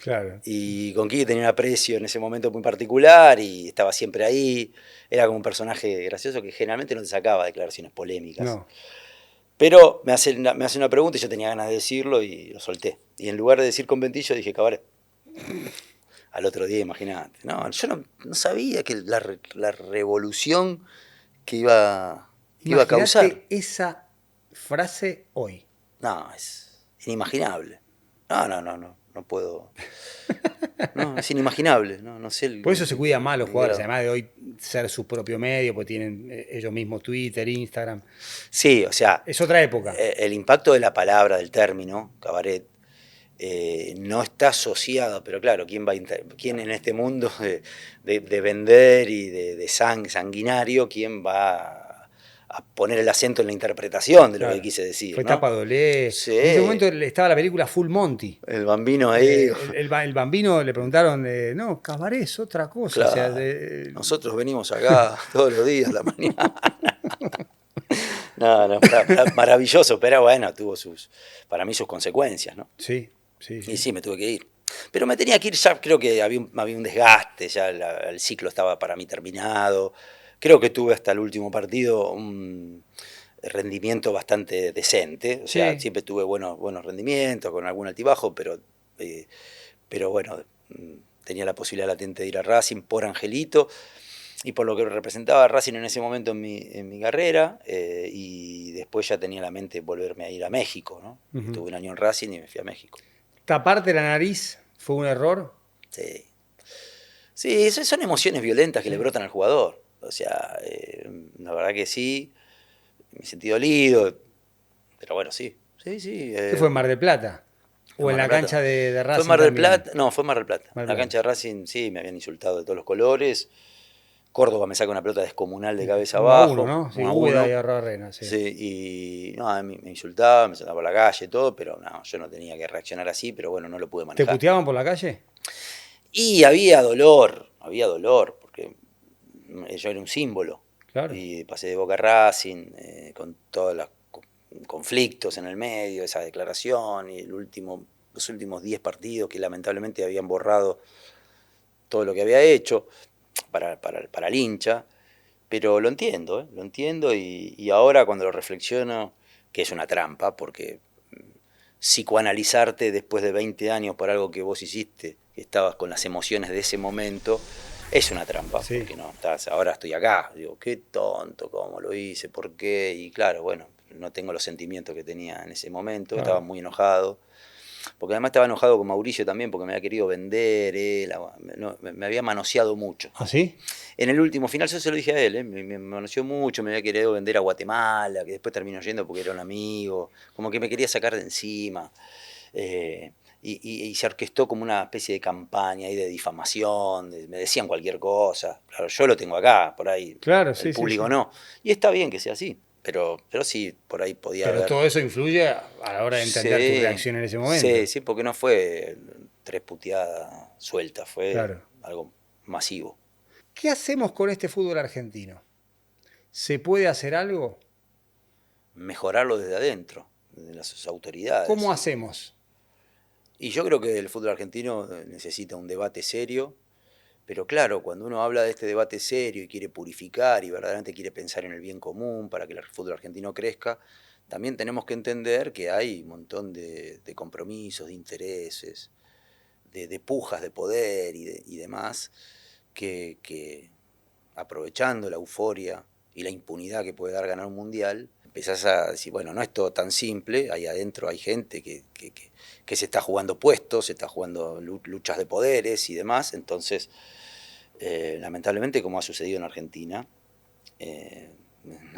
Claro. Y con Quique tenía un aprecio en ese momento muy particular y estaba siempre ahí. Era como un personaje gracioso que generalmente no te sacaba declaraciones polémicas. No. Pero me hace una pregunta y yo tenía ganas de decirlo y lo solté. Y en lugar de decir conventillo dije Cabaret. Al otro día, imagínate. No, yo no sabía que la revolución que iba a causar. Imagínate esa frase hoy. No, es inimaginable. No puedo. No, es inimaginable. No sé Por eso se cuidan más los el jugadores, grado. además de hoy ser su propio medio, pues tienen ellos mismos Twitter, Instagram. Sí, o sea, Es otra época. el impacto de la palabra, del término, cabaret, no está asociado, pero claro, ¿quién en este mundo de vender y de sanguinario, quién va a poner el acento en la interpretación de lo que Claro. quise decir, Fue ¿no? tapa de Olé. Sí, En ese momento estaba la película Full Monty. el bambino ahí, El Bambino le preguntaron, no, Cabaret es otra cosa. O sea, claro. Nosotros venimos acá todos los días, la mañana. No, maravilloso, pero bueno, tuvo para mí sus consecuencias, ¿no? sí, sí, Y sí. sí, me tuve que ir. Pero me tenía que ir ya, creo que había un desgaste, ya el ciclo estaba para mí terminado. Creo que tuve hasta el último partido un rendimiento bastante decente. O sea, Sí, siempre tuve buenos rendimientos, con algún altibajo, eh, pero bueno, tenía la posibilidad latente de ir a Racing por Angelito y por lo que representaba Racing en ese momento en mi carrera, y después ya tenía en la mente volverme a ir a México, ¿no? ujú. Estuve un año en Racing y me fui a México. Taparte la nariz fue un error. Sí. Sí, son emociones violentas que le Sí. brotan al jugador. O sea, la verdad que sí, me sentí dolido, pero bueno, sí. Sí, sí. ¿Qué fue en Mar del Plata? ¿Fue ¿O en en Mar del la Plata? cancha de ¿Fue en Racing Mar del también? Plata? No, fue en Mar del Plata. Mar En del la Plata. cancha de Racing sí, me habían insultado de todos los colores. Córdoba me saca una pelota descomunal de cabeza 1-1, abajo, ¿no? Sí, 1 a Úbeda y 1. Arroarena, sí. Sí, y no, a mí me insultaba, me saltaba por la calle y todo, pero no, yo no tenía que reaccionar así, pero bueno, no lo pude ¿Te manejar. puteaban por la calle? Y había dolor, porque yo era un símbolo. Claro. Y pasé de Boca a Racing, con todos los conflictos en el medio, esa declaración, y los últimos 10 partidos que lamentablemente habían borrado todo lo que había hecho para el hincha. Pero lo entiendo y ahora cuando lo reflexiono, que es una trampa, porque psicoanalizarte después de 20 años por algo que vos hiciste, que estabas con las emociones de ese momento, es una trampa, Sí. porque no, ahora estoy acá, digo, qué tonto, cómo lo hice, por qué, y claro, bueno, no tengo los sentimientos que tenía en ese momento, estaba Claro. muy enojado, porque además estaba enojado con Mauricio también, porque me había querido vender, él, me había manoseado mucho. ¿Así? En el último final, yo se lo dije a él, me manoseó mucho, me había querido vender a Guatemala, que después terminó yendo porque era un amigo, como que me quería sacar de encima. eh, y se orquestó como una especie de campaña ahí de difamación, me decían cualquier cosa. Claro, yo lo tengo acá, por ahí Claro, el sí, sí, público sí. no. Y está bien que sea así, pero sí, por ahí podía Pero haber. todo eso influye a la hora de entender tu Sí, reacción en ese sí, momento. sí, porque no fue 3 puteadas sueltas, fue Claro. algo masivo. ¿Qué hacemos con este fútbol argentino? ¿Se puede hacer algo? Mejorarlo desde adentro, desde las ¿Cómo autoridades. hacemos? Y yo creo que el fútbol argentino necesita un debate serio. Pero claro, cuando uno habla de este debate serio y quiere purificar y verdaderamente quiere pensar en el bien común para que el fútbol argentino crezca, también tenemos que entender que hay un montón de compromisos, de intereses, de pujas de poder y demás, que aprovechando la euforia y la impunidad que puede dar ganar un mundial, empezás a decir, bueno, no es todo tan simple, ahí adentro hay gente que se está jugando puestos, se está jugando luchas de poderes y demás, entonces lamentablemente, como ha sucedido en Argentina,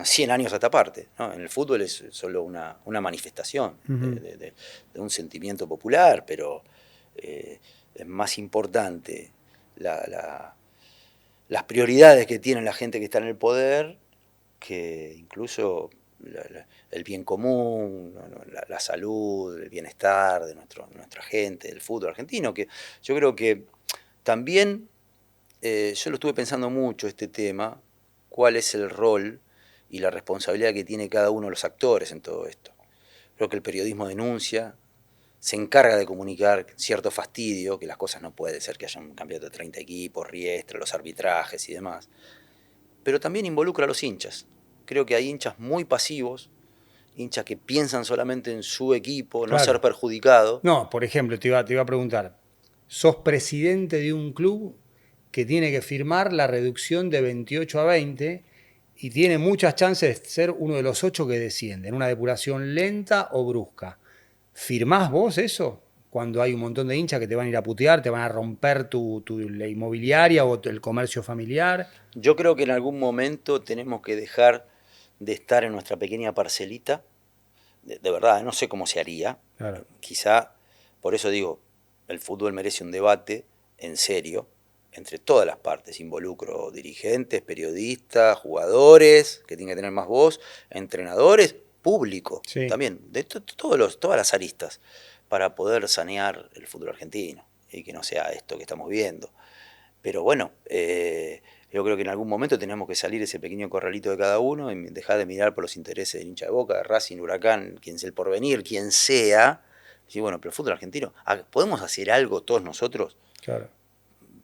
100 años a esta parte. ¿No? En el fútbol es solo una manifestación Ujú. de un sentimiento popular, pero es más importante la, la, las prioridades que tiene la gente que está en el poder, que incluso el bien común, la salud, el bienestar de nuestra gente, del fútbol argentino, que yo creo que también, yo lo estuve pensando mucho este tema, cuál es el rol y la responsabilidad que tiene cada uno de los actores en todo esto. Creo que el periodismo denuncia, se encarga de comunicar cierto fastidio, que las cosas no puede ser que haya un campeonato de 30 equipos, riestra, los arbitrajes y demás, pero también involucra a los hinchas. Creo que hay hinchas muy pasivos, hinchas que piensan solamente en su equipo, no ser Claro. perjudicado. No, por ejemplo, te iba a preguntar, sos presidente de un club que tiene que firmar la reducción de 28 a 20 y tiene muchas chances de ser uno de los 8 que descienden, una depuración lenta o brusca. ¿Firmás vos eso? Cuando hay un montón de hinchas que te van a ir a putear, te van a romper la inmobiliaria o el comercio familiar. Yo creo que en algún momento tenemos que dejar de estar en nuestra pequeña parcelita. De verdad, no sé cómo se haría. Claro. Quizá, por eso digo, el fútbol merece un debate en serio entre todas las partes. Involucro dirigentes, periodistas, jugadores, que tienen que tener más voz, entrenadores, público, Sí. también, de todas las aristas, para poder sanear el fútbol argentino y que no sea esto que estamos viendo. Pero bueno, yo creo que en algún momento tenemos que salir de ese pequeño corralito de cada uno y dejar de mirar por los intereses del hincha de Boca, de Racing, Huracán, quien sea el porvenir, quien sea. Y bueno, pero el fútbol argentino, ¿podemos hacer algo todos nosotros Claro.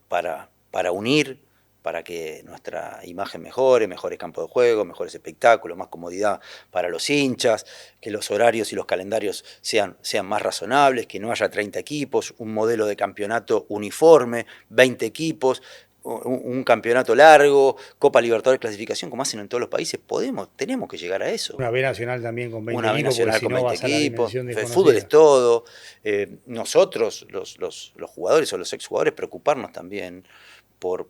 para unir, para que nuestra imagen mejore, mejores campos de juego, mejores espectáculos, más comodidad para los hinchas, que los horarios y los calendarios sean más razonables, que no haya 30 equipos, un modelo de campeonato uniforme, 20 equipos, un campeonato largo, Copa Libertadores clasificación, como hacen en todos los países? Tenemos que llegar a eso. Una B nacional también con 20 Una B equipos, porque nacional si con no 20 vas a la equipos, dimensión el fútbol es desconocida. todo. Nosotros, los jugadores o los exjugadores, preocuparnos también por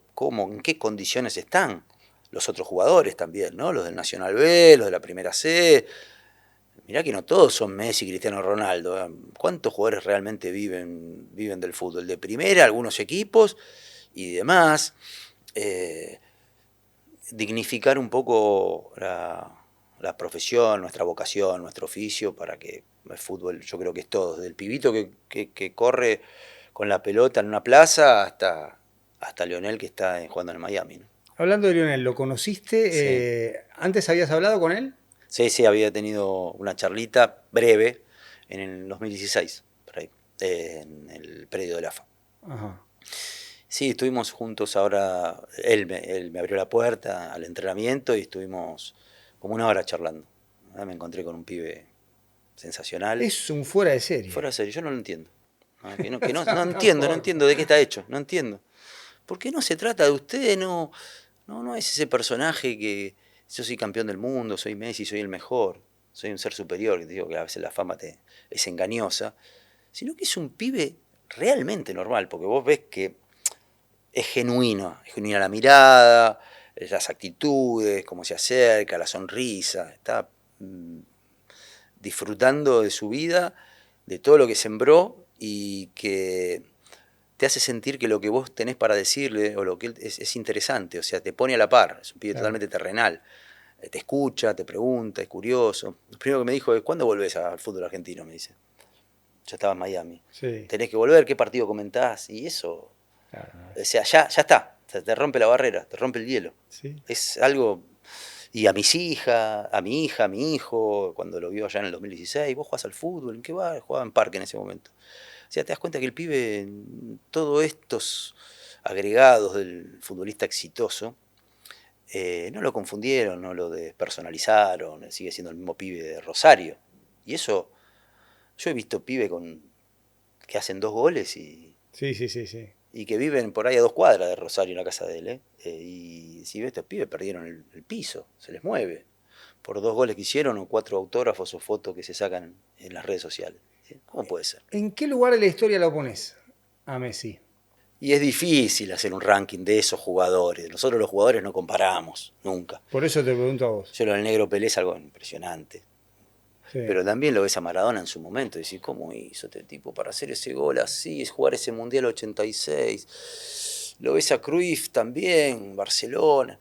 en qué condiciones están los otros jugadores también, ¿no? Los del Nacional B, los de la Primera C. Mirá que no todos son Messi, Cristiano Ronaldo. ¿Cuántos jugadores realmente viven del fútbol? De primera, algunos equipos y demás. Eh, Dignificar un poco la profesión, nuestra vocación, nuestro oficio, para que el fútbol, yo creo que es todo, desde el pibito que corre con la pelota en una plaza hasta Lionel que está jugando en Miami, ¿no? Hablando de Lionel, ¿lo Sí. conociste? ¿Antes habías hablado con él? Sí, había tenido una charlita breve en el 2016, por ahí, en el predio de la AFA. Ajá. Sí, estuvimos juntos ahora, él me abrió la puerta al entrenamiento y estuvimos como una hora charlando. Me encontré con un pibe sensacional. Es un fuera de serie. Fuera de serio, yo no lo entiendo. No entiendo, no Tampoco. entiendo de qué está hecho, no entiendo. Porque no se trata de usted, no es ese personaje que yo soy campeón del mundo, soy Messi, soy el mejor, soy un ser superior, que te digo que a veces la fama es engañosa, sino que es un pibe realmente normal, porque vos ves que es genuina la mirada, las actitudes, cómo se acerca, la sonrisa, está disfrutando de su vida, de todo lo que sembró y que te hace sentir que lo que vos tenés para decirle o lo que él es interesante, o sea, te pone a la par, es un pibe Claro. totalmente terrenal. Te escucha, te pregunta, es curioso. Lo primero que me dijo es, ¿cuándo volvés al fútbol argentino? Me dice. Yo estaba en Miami. Sí. Tenés que volver, ¿qué partido comentás? Y eso, Claro, no o es- sea, ya está. O sea, te rompe la barrera, te rompe el hielo. Sí. Es algo. Y a mis hijas, a mi hija, a mi hijo, cuando lo vio allá en el 2016, vos jugás al fútbol, ¿en qué va? Jugaba en Parque en ese momento. O sea, te das cuenta que el pibe, todos estos agregados del futbolista exitoso, no lo confundieron, no lo despersonalizaron, sigue siendo el mismo pibe de Rosario. Y eso, yo he visto pibe que hacen 2 goles Sí, sí, sí, sí. y que viven por ahí a 2 cuadras de Rosario en la casa de él. Y si ves, estos pibes perdieron el piso, se les mueve. Por 2 goles que hicieron o 4 autógrafos o fotos que se sacan en las redes sociales. ¿Cómo puede ser? ¿En qué lugar de la historia lo pones a Messi? Y es difícil hacer un ranking de esos jugadores. Nosotros los jugadores no comparamos, nunca. Por eso te pregunto a vos. Yo lo del Negro Pelé es algo impresionante. Sí. Pero también lo ves a Maradona en su momento. Y decís, ¿cómo hizo este tipo para hacer ese gol así? Es jugar ese Mundial 86. Lo ves a Cruyff también, Barcelona,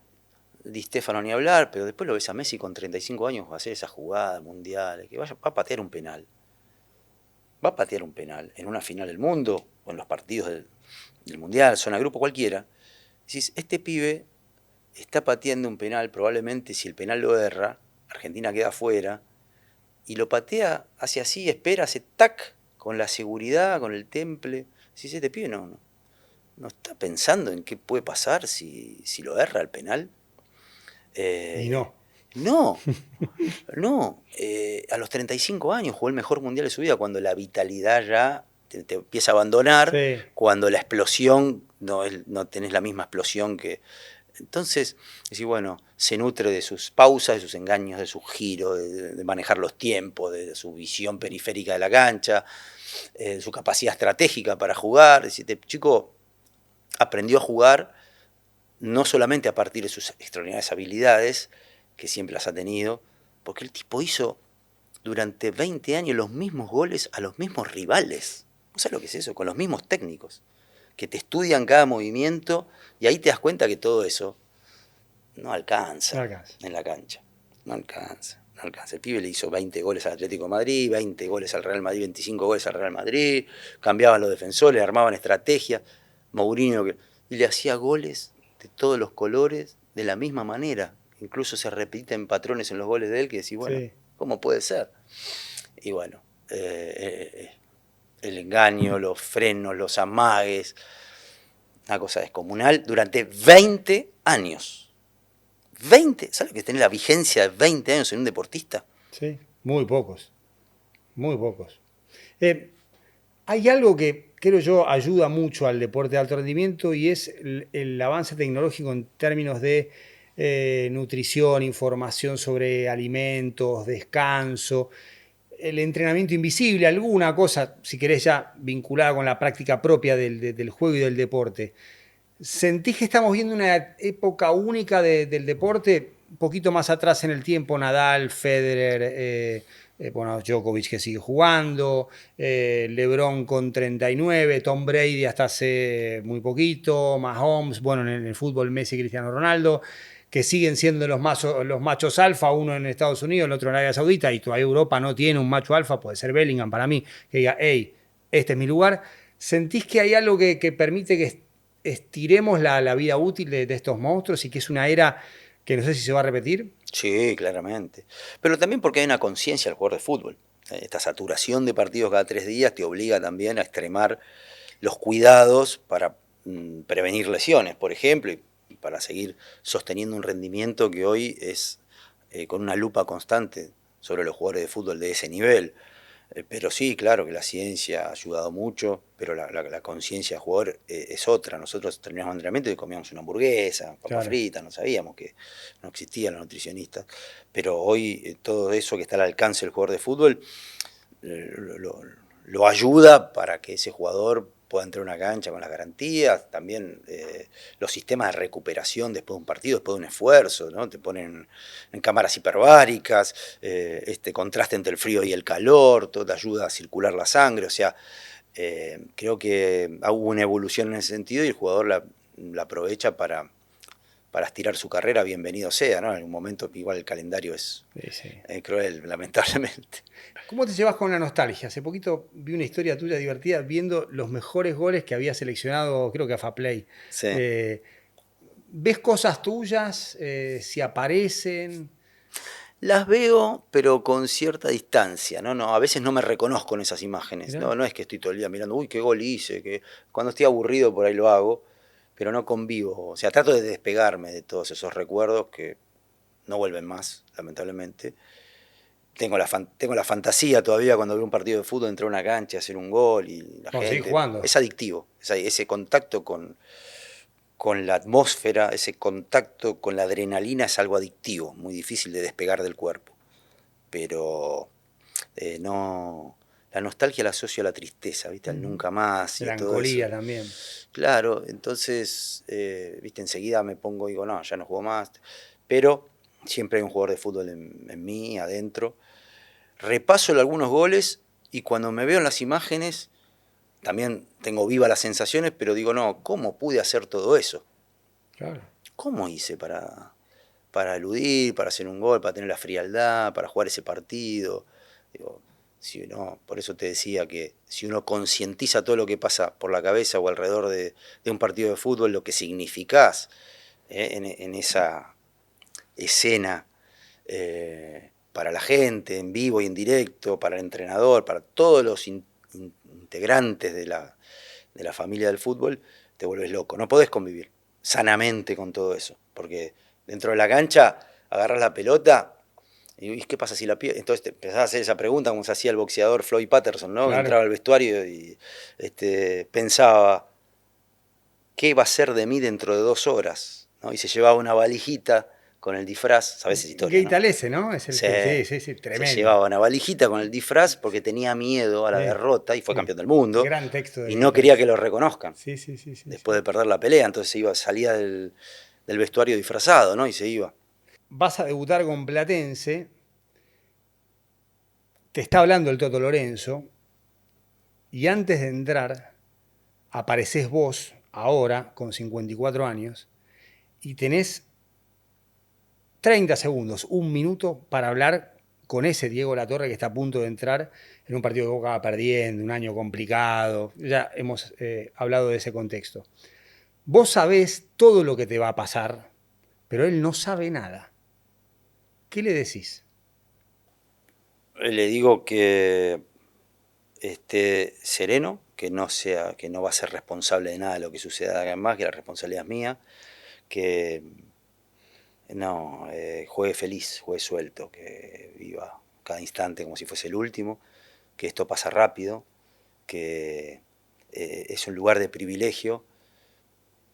Di Stéfano ni hablar, pero después lo ves a Messi con 35 años hacer esa jugada mundial, que va a patear un penal. Va a patear un penal en una final del mundo o en los partidos del mundial, zona de grupo, cualquiera. Decís, este pibe está pateando un penal, probablemente si el penal lo erra, Argentina queda afuera, y lo patea, hace así, espera, hace tac, con la seguridad, con el temple. Decís, este pibe no está pensando en qué puede pasar si lo erra el penal. Y Eh, no. no, no. A los 35 años jugó el mejor mundial de su vida, cuando la vitalidad ya te empieza a abandonar, Sí. cuando la explosión no tenés la misma explosión que... Entonces, decís, bueno, se nutre de sus pausas, de sus engaños, de sus giros, de manejar los tiempos, de su visión periférica de la cancha, de su capacidad estratégica para jugar. Decís, este chico aprendió a jugar no solamente a partir de sus extraordinarias habilidades, que siempre las ha tenido, porque el tipo hizo durante 20 años los mismos goles a los mismos rivales. ¿Vos sabés lo que es eso? Con los mismos técnicos, que te estudian cada movimiento y ahí te das cuenta que todo eso no No alcanza alcanza. en la cancha. No alcanza, no alcanza. El pibe le hizo 20 goles al Atlético de Madrid, 20 goles al Real Madrid, 25 goles al Real Madrid, cambiaban los defensores, armaban estrategias. Mourinho y le hacía goles de todos los colores de la misma manera. Incluso se repiten patrones en los goles de él que decís, bueno, Sí. ¿cómo puede ser? Y bueno, el engaño, los frenos, los amagues, una cosa descomunal durante 20 años. 20, ¿sabes lo que es tener la vigencia de 20 años en un deportista? Sí. Muy pocos. Muy pocos. Eh, Hay algo que creo yo ayuda mucho al deporte de alto rendimiento y es el avance tecnológico en términos de nutrición, información sobre alimentos, descanso, el entrenamiento invisible, alguna cosa, si querés ya vinculada con la práctica propia del juego y del deporte. ¿Sentís que estamos viendo una época única del deporte? Un poquito más atrás en el tiempo, Nadal, Federer, bueno, Djokovic que sigue jugando, LeBron con 39, Tom Brady hasta hace muy poquito, Mahomes, bueno, en el fútbol Messi, Cristiano Ronaldo, que siguen siendo los machos alfa, uno en Estados Unidos, el otro en Arabia Saudita, y todavía Europa no tiene un macho alfa, puede ser Bellingham para mí, que diga, hey, este es mi lugar. ¿Sentís que hay algo que permite que estiremos la vida útil de estos monstruos y que es una era que no sé si se va a repetir? Sí, claramente. Pero también porque hay una conciencia al jugador de fútbol. Esta saturación de partidos cada 3 días te obliga también a extremar los cuidados para prevenir lesiones, por ejemplo, y para seguir sosteniendo un rendimiento que hoy es con una lupa constante sobre los jugadores de fútbol de ese nivel. Pero sí, claro que la ciencia ha ayudado mucho, pero la conciencia del jugador es otra. Nosotros terminamos el entrenamiento y comíamos una hamburguesa, papas Claro. fritas, no sabíamos que no existían los nutricionistas. Pero hoy todo eso que está al alcance del jugador de fútbol lo ayuda para que ese jugador pueda entrar a una cancha con las garantías, también los sistemas de recuperación después de un partido, después de un esfuerzo, ¿no? Te ponen en cámaras hiperbáricas, este contraste entre el frío y el calor, todo te ayuda a circular la sangre, o sea, creo que hubo una evolución en ese sentido y el jugador la aprovecha para estirar su carrera, bienvenido sea, ¿no? En un momento igual el calendario es Sí, sí. cruel, lamentablemente. ¿Cómo te llevas con la nostalgia? Hace poquito vi una historia tuya divertida viendo los mejores goles que había seleccionado, creo que a Faplay. Sí. Eh, ¿Ves cosas tuyas? Si aparecen. Las veo, pero con cierta distancia, ¿no? No, a veces no me reconozco en esas imágenes. Mirá. No, no es que estoy todo el día mirando, uy, qué gol hice, que cuando estoy aburrido por ahí lo hago, pero no convivo. O sea, trato de despegarme de todos esos recuerdos que no vuelven más, lamentablemente. Tengo la fantasía todavía cuando veo un partido de fútbol, entrar a una cancha, hacer un gol y la Vamos a seguir gente. jugando. Es adictivo, ese contacto con la atmósfera, ese contacto con la adrenalina es algo adictivo, muy difícil de despegar del cuerpo. Pero no, la nostalgia la asocio a la tristeza, ¿viste? Al nunca más y a todo eso. Melancolía también. Claro, entonces, ¿viste? Enseguida me pongo y digo, no, ya no juego más. Pero siempre hay un jugador de fútbol en mí, adentro. Repaso algunos goles y cuando me veo en las imágenes también tengo vivas las sensaciones, pero digo, no, ¿cómo pude hacer todo eso? Claro. ¿Cómo hice para eludir, para hacer un gol, para tener la frialdad, para jugar ese partido? Digo, si uno, por eso te decía que si uno concientiza todo lo que pasa por la cabeza o alrededor de un partido de fútbol, lo que significás en esa escena para la gente, en vivo y en directo, para el entrenador, para todos los integrantes de la familia del fútbol, te vuelves loco. No podés convivir sanamente con todo eso, porque dentro de la cancha agarras la pelota y ¿qué pasa si la pierdes? Entonces te empezás a hacer esa pregunta como se hacía el boxeador Floyd Patterson, ¿no? Claro. Entraba al vestuario y pensaba, ¿qué va a ser de mí dentro de 2 horas? ¿No? Y se llevaba una valijita con el disfraz, ¿sabes esa historia, no? Gaitalese, ¿no? Es el que, sí, Se tremendo. llevaba una valijita con el disfraz porque tenía miedo a la derrota y fue campeón del mundo. Gran texto de y no Gaitalese. quería que lo reconozcan. Sí. Después de perder la pelea, entonces salía del vestuario disfrazado, ¿no? Y se iba. Vas a debutar con Platense, te está hablando el Toto Lorenzo, y antes de entrar, apareces vos, ahora, con 54 años, y tenés 30 segundos, un minuto, para hablar con ese Diego Latorre que está a punto de entrar en un partido que Boca va perdiendo, un año complicado. Ya hemos hablado de ese contexto. Vos sabés todo lo que te va a pasar, pero él no sabe nada. ¿Qué le decís? Le digo que esté sereno, que no va a ser responsable de nada de lo que suceda acá en más, que la responsabilidad es mía, que no, juegue feliz, juegue suelto, que viva cada instante como si fuese el último, que esto pasa rápido, que es un lugar de privilegio,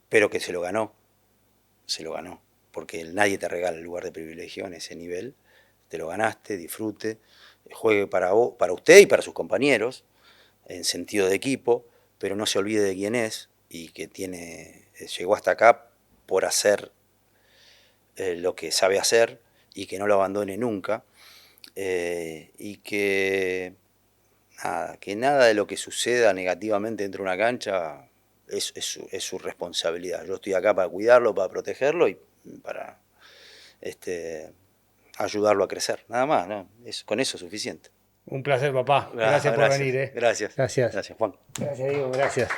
pero que se lo ganó, porque nadie te regala el lugar de privilegio en ese nivel, te lo ganaste, disfrute, juegue para vos, para usted y para sus compañeros, en sentido de equipo, pero no se olvide de quién es y que llegó hasta acá por hacer lo que sabe hacer y que no lo abandone nunca, y que nada de lo que suceda negativamente dentro de una cancha es su responsabilidad. Yo estoy acá para cuidarlo, para protegerlo y para ayudarlo a crecer, nada más, ¿no? Con eso es suficiente. Un placer, papá. Gracias por venir. Gracias. Gracias. Gracias, Juan. Gracias, Diego. Gracias.